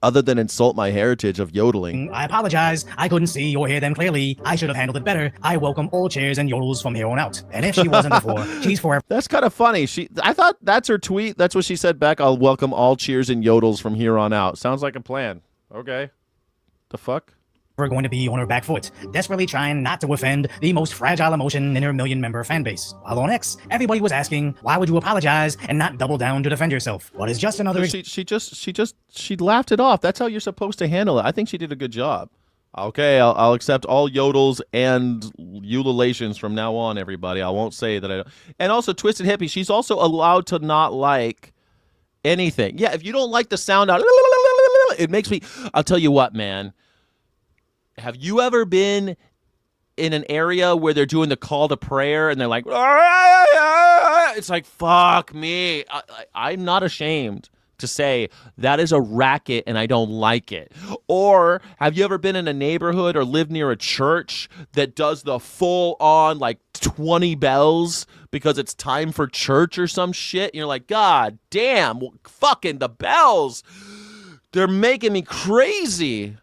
other than insult my heritage of yodeling. I apologize. I couldn't see or hear them clearly. I should have handled it better. I welcome all cheers and yodels from here on out. And if she wasn't before, she's forever. That's kind of funny. I thought that's her tweet. That's what she said back. I'll welcome all cheers and yodels from here on out. Sounds like a plan. Okay. The fuck? We're going to be on her back foot, desperately trying not to offend the most fragile emotion in her million-member fan base. While on X, everybody was asking, why would you apologize and not double down to defend yourself? What is just another... She laughed it off. That's how you're supposed to handle it. I think she did a good job. Okay, I'll accept all yodels and ululations from now on, everybody. I won't say that I don't. And also, Twisted Hippie, she's also allowed to not like anything. Yeah, if you don't like the sound out, it makes me... I'll tell you what, man. Have you ever been in an area where they're doing the call to prayer and they're like, it's like, fuck me. I'm not ashamed to say that is a racket and I don't like it. Or have you ever been in a neighborhood or lived near a church that does the full on like 20 bells because it's time for church or some shit? And you're like, God damn, fucking the bells. They're making me crazy.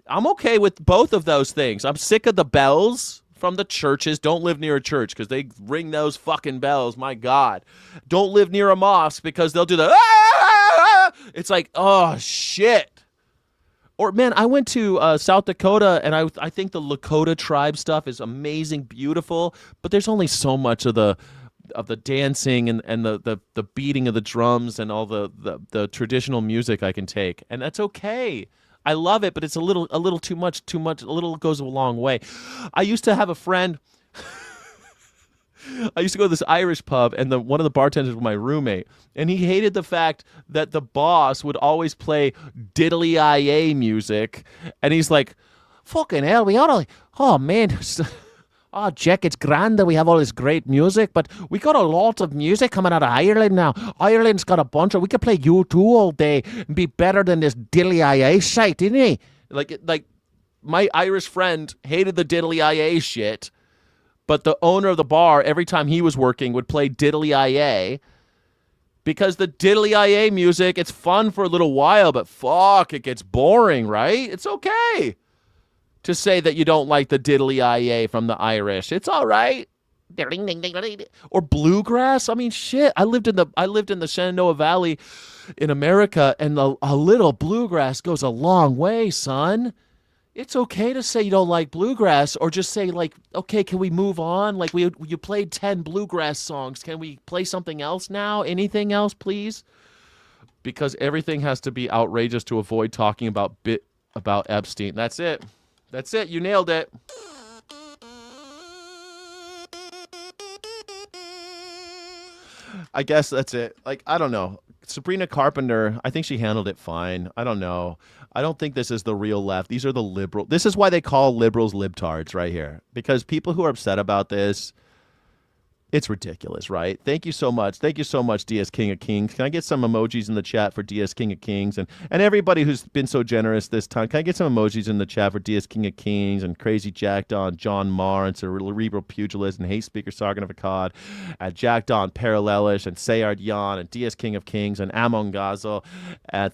I'm okay with both of those things. I'm sick of the bells from the churches. Don't live near a church because they ring those fucking bells. My God. Don't live near a mosque because they'll do the... It's like, oh, shit. Or, man, I went to South Dakota, and I think the Lakota tribe stuff is amazing, beautiful, but there's only so much of the dancing and the beating of the drums and all the traditional music I can take, and that's okay. I love it, but it's a little too much. A little goes a long way. I used to have a friend. I used to go to this Irish pub, and one of the bartenders was my roommate, and he hated the fact that the boss would always play diddly-ia music, and he's like, fucking hell, we ought to, oh man, oh, Jack, it's grand that we have all this great music, but we got a lot of music coming out of Ireland now. Ireland's got a bunch of... We could play U2 all day and be better than this diddly-ia shite, didn't he? Like, my Irish friend hated the diddly-ia shit, but the owner of the bar, every time he was working, would play diddly-ia because the diddly-ia music, it's fun for a little while, but fuck, it gets boring, right? It's okay to say that you don't like the diddly-ia from the Irish. It's all right. or bluegrass. I mean, shit. I lived in the Shenandoah Valley in America, and a little bluegrass goes a long way, son. It's okay to say you don't like bluegrass, or just say, like, okay, can we move on? Like, you played 10 bluegrass songs. Can we play something else now? Anything else, please? Because everything has to be outrageous to avoid talking about Epstein. That's it. That's it. You nailed it. I guess that's it. Like, I don't know. Sabrina Carpenter, I think she handled it fine. I don't know. I don't think this is the real left. These are the liberal. This is why they call liberals libtards right here. Because people who are upset about this, it's ridiculous, right? Thank you so much. Thank you so much, DS King of Kings. Can I get some emojis in the chat for DS King of Kings? And everybody who's been so generous this time, can I get some emojis in the chat for DS King of Kings and Crazy Jack Don, John Marr, and Cerebral Pugilist, and Hate Speaker Sargon of Akkad, and Jack Don Parallelish, and Sayard Yan, and DS King of Kings, and Amon Gazel.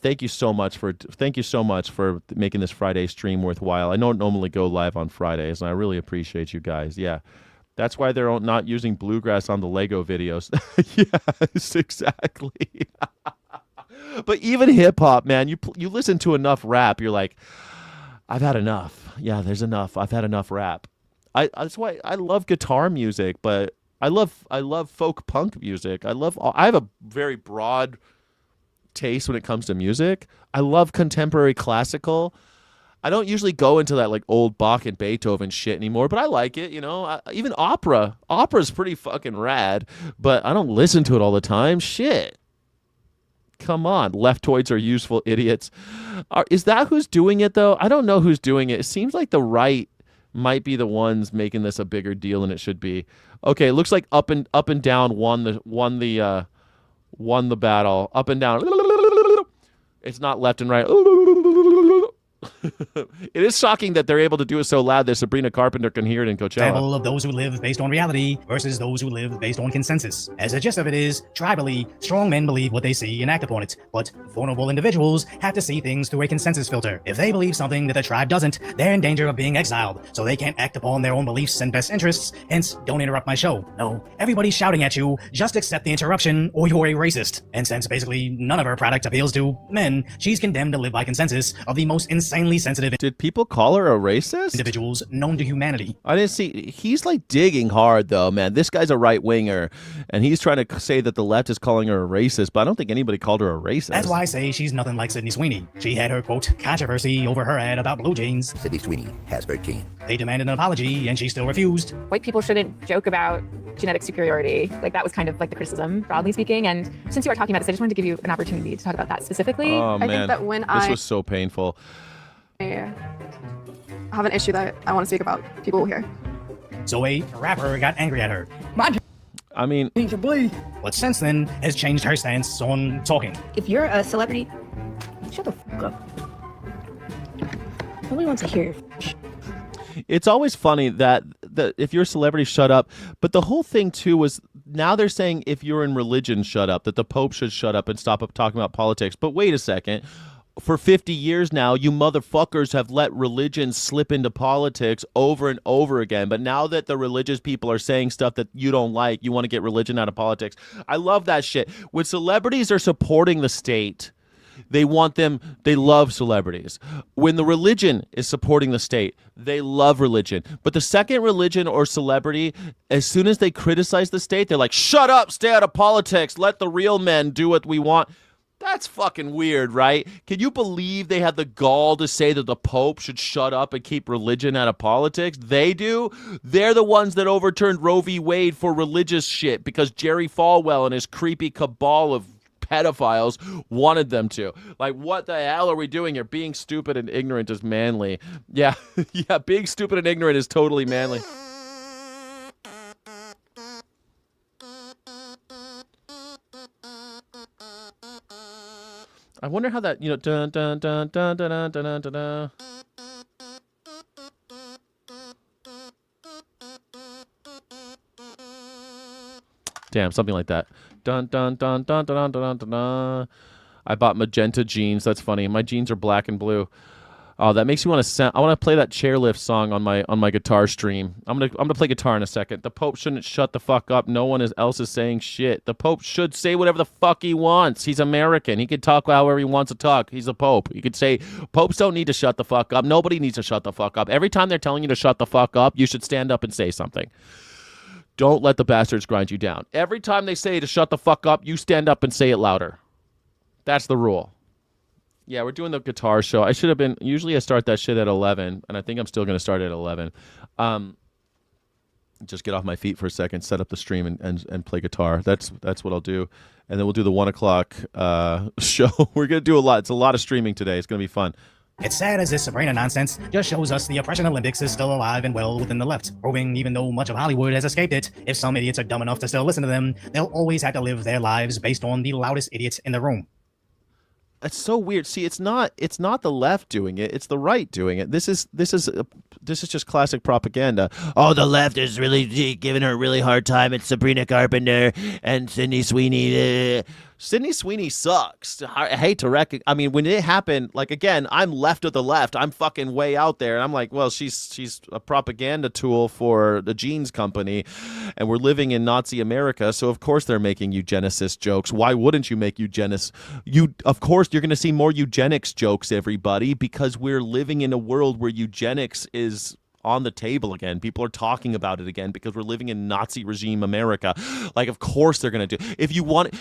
Thank you so much for making this Friday stream worthwhile. I don't normally go live on Fridays, and I really appreciate you guys. Yeah. That's why they're not using bluegrass on the Lego videos. Yes, exactly. But even hip hop, man, you listen to enough rap, you're like, I've had enough. Yeah, there's enough. I've had enough rap. That's why I love guitar music, but I love folk punk music. I have a very broad taste when it comes to music. I love contemporary classical. I don't usually go into that like old Bach and Beethoven shit anymore, but I like it, you know. Even opera. Opera's pretty fucking rad, but I don't listen to it all the time. Shit. Come on. Leftoids are useful idiots. Is that who's doing it, though? I don't know who's doing it. It seems like the right might be the ones making this a bigger deal than it should be. Okay, it looks like up and down won the battle. Up and down. It's not left and right. It is shocking that they're able to do it so loud that Sabrina Carpenter can hear it in Coachella. Example of those who live based on reality versus those who live based on consensus. As the gist of it is, tribally, strong men believe what they see and act upon it, but vulnerable individuals have to see things through a consensus filter. If they believe something that the tribe doesn't, they're in danger of being exiled, so they can't act upon their own beliefs and best interests, hence, don't interrupt my show. No, everybody's shouting at you, just accept the interruption, or you're a racist. And since basically none of her product appeals to men, she's condemned to live by consensus of the most insanely sensitive. Did people call her a racist? Individuals known to humanity. I didn't see. He's like digging hard though, man. This guy's a right winger, and he's trying to say that the left is calling her a racist, but I don't think anybody called her a racist. That's why I say she's nothing like Sydney Sweeney. She had her, quote, controversy over her ad about blue jeans. Sydney Sweeney has very keen. They demanded an apology, and she still refused. White people shouldn't joke about genetic superiority. Like, that was kind of like the criticism, broadly speaking. And since you are talking about this, I just wanted to give you an opportunity to talk about that specifically. Oh, man. I think that when this was so painful. I have an issue that I want to speak about, people will hear. So a rapper got angry at her. I mean, but since then has changed her stance on talking. If you're a celebrity, shut the fuck up. Nobody wants to hear. It's always funny that if you're a celebrity, shut up. But the whole thing, too, was now they're saying if you're in religion, shut up, that the Pope should shut up and stop talking about politics. But wait a second. For 50 years now, you motherfuckers have let religion slip into politics over and over again. But now that the religious people are saying stuff that you don't like, you want to get religion out of politics. I love that shit. When celebrities are supporting the state, they love celebrities. When the religion is supporting the state, they love religion. But the second religion or celebrity, as soon as they criticize the state, they're like, shut up, stay out of politics, let the real men do what we want. That's fucking weird, right? Can you believe they had the gall to say that the Pope should shut up and keep religion out of politics? They do. They're the ones that overturned Roe v. Wade for religious shit because Jerry Falwell and his creepy cabal of pedophiles wanted them to. Like, what the hell are we doing here? Being stupid and ignorant is manly. Yeah, yeah, being stupid and ignorant is totally manly. I wonder how that, dun dun dun dun dun dun dun dun dun. Damn, something like that. Dun dun dun dun dun dun dun dun. I bought magenta jeans. That's funny. My jeans are black and blue. Oh, that makes me want to. I want to play that chairlift song on my guitar stream. I'm gonna play guitar in a second. The Pope shouldn't shut the fuck up. No one else is saying shit. The Pope should say whatever the fuck he wants. He's American. He can talk however he wants to talk. He's a Pope. He could say popes don't need to shut the fuck up. Nobody needs to shut the fuck up. Every time they're telling you to shut the fuck up, you should stand up and say something. Don't let the bastards grind you down. Every time they say to shut the fuck up, you stand up and say it louder. That's the rule. Yeah, we're doing the guitar show. I should have been. Usually I start that shit at 11, and I think I'm still going to start at 11. Just get off my feet for a second, set up the stream, and play guitar. That's what I'll do. And then we'll do the 1 o'clock show. We're going to do a lot. It's a lot of streaming today. It's going to be fun. It's sad as this Sabrina nonsense just shows us the oppression Olympics is still alive and well within the left, proving even though much of Hollywood has escaped it, if some idiots are dumb enough to still listen to them, they'll always have to live their lives based on the loudest idiots in the room. It's so weird. See, it's not the left doing it. It's the right doing it. This is just classic propaganda. Oh, the left is really giving her a really hard time. It's Sabrina Carpenter and Sydney Sweeney. Sydney Sweeney sucks. I hate to I mean, when it happened, like, again, I'm left of the left. I'm fucking way out there. And I'm like, well, she's a propaganda tool for the jeans company. And we're living in Nazi America. So, of course, they're making eugenicist jokes. Why wouldn't you make eugenics? Of course, you're going to see more eugenics jokes, everybody, because we're living in a world where eugenics is on the table again. People are talking about it again because we're living in Nazi regime America. Like, of course they're going to do. If you want,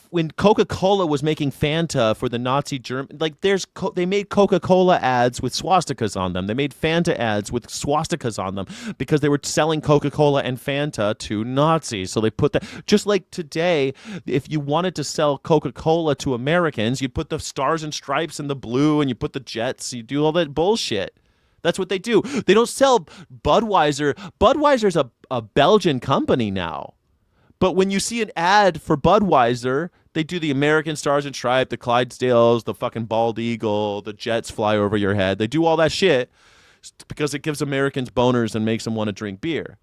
when Coca-Cola was making Fanta for the Nazi German, like they made Coca-Cola ads with swastikas on them. They made Fanta ads with swastikas on them because they were selling Coca-Cola and Fanta to Nazis. So they put that, just like today, if you wanted to sell Coca-Cola to Americans, you put the stars and stripes and the blue and you put the jets, you do all that bullshit. That's what they do. They don't sell Budweiser. Budweiser's a Belgian company now. But when you see an ad for Budweiser, they do the American Stars and Stripes, the Clydesdales, the fucking bald eagle, the jets fly over your head. They do all that shit because it gives Americans boners and makes them want to drink beer.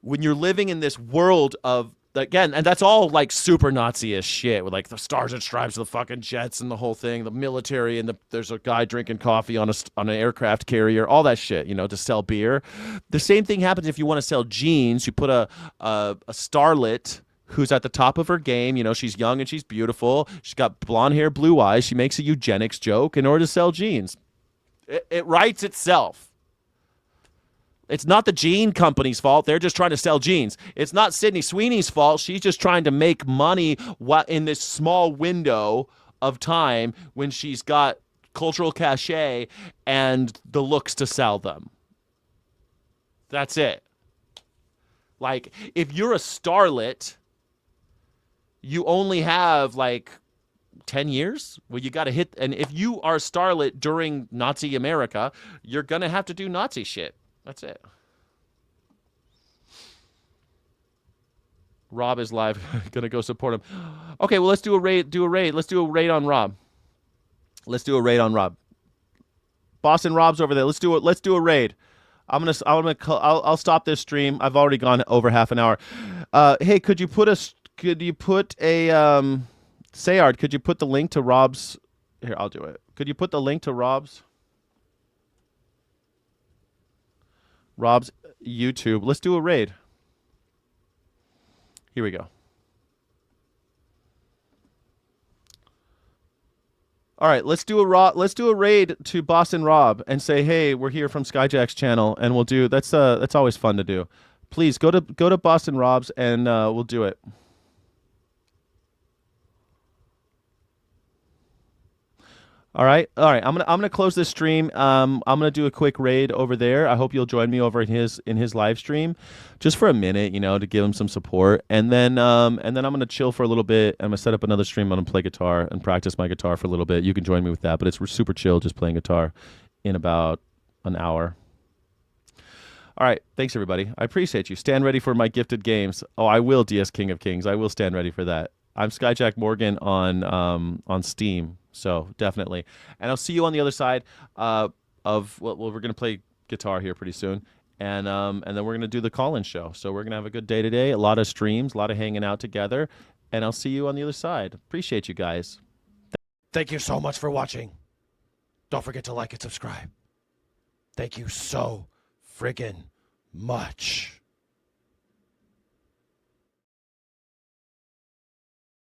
When you're living in this world of, again, and that's all like super Nazi-ish shit with like the stars and stripes, the fucking jets and the whole thing, the military, and there's a guy drinking coffee on an aircraft carrier, all that shit, to sell beer. The same thing happens if you want to sell jeans. You put a starlet who's at the top of her game. She's young and she's beautiful. She's got blonde hair, blue eyes. She makes a eugenics joke in order to sell jeans. It writes itself. It's not the jean company's fault. They're just trying to sell jeans. It's not Sydney Sweeney's fault. She's just trying to make money in this small window of time when she's got cultural cachet and the looks to sell them. That's it. Like, if you're a starlet, you only have like 10 years where you got to hit. And if you are a starlet during Nazi America, you're going to have to do Nazi shit. That's it. Rob is live. Gonna go support him. Okay, well, let's do a raid. Let's do a raid on Rob. Boston Rob's over there. Let's do it. Let's do a raid. I'll stop this stream. I've already gone over half an hour. Hey, could you put a Sayard, could you put the link to Rob's? Here, I'll do it. Could you put the link to Rob's YouTube? Let's do a raid. Here we go. All right, let's do a raid to Boston Rob and say, hey, we're here from Skyjack's channel, and we'll do that's always fun to do. Please go to Boston Rob's and we'll do it. All right. I'm gonna close this stream. I'm gonna do a quick raid over there. I hope you'll join me over in his live stream, just for a minute, to give him some support, and then I'm gonna chill for a little bit. I'm gonna set up another stream. I'm gonna play guitar and practice my guitar for a little bit. You can join me with that, but it's super chill, just playing guitar in about an hour. All right. Thanks, everybody. I appreciate you. Stand ready for my gifted games. Oh, I will, DS King of Kings. I will stand ready for that. I'm Skyjack Morgan on Steam. So definitely. And I'll see you on the other side we're going to play guitar here pretty soon. And then we're going to do the call-in show. So we're going to have a good day today. A lot of streams, a lot of hanging out together. And I'll see you on the other side. Appreciate you guys. Thank you so much for watching. Don't forget to like and subscribe. Thank you so friggin' much.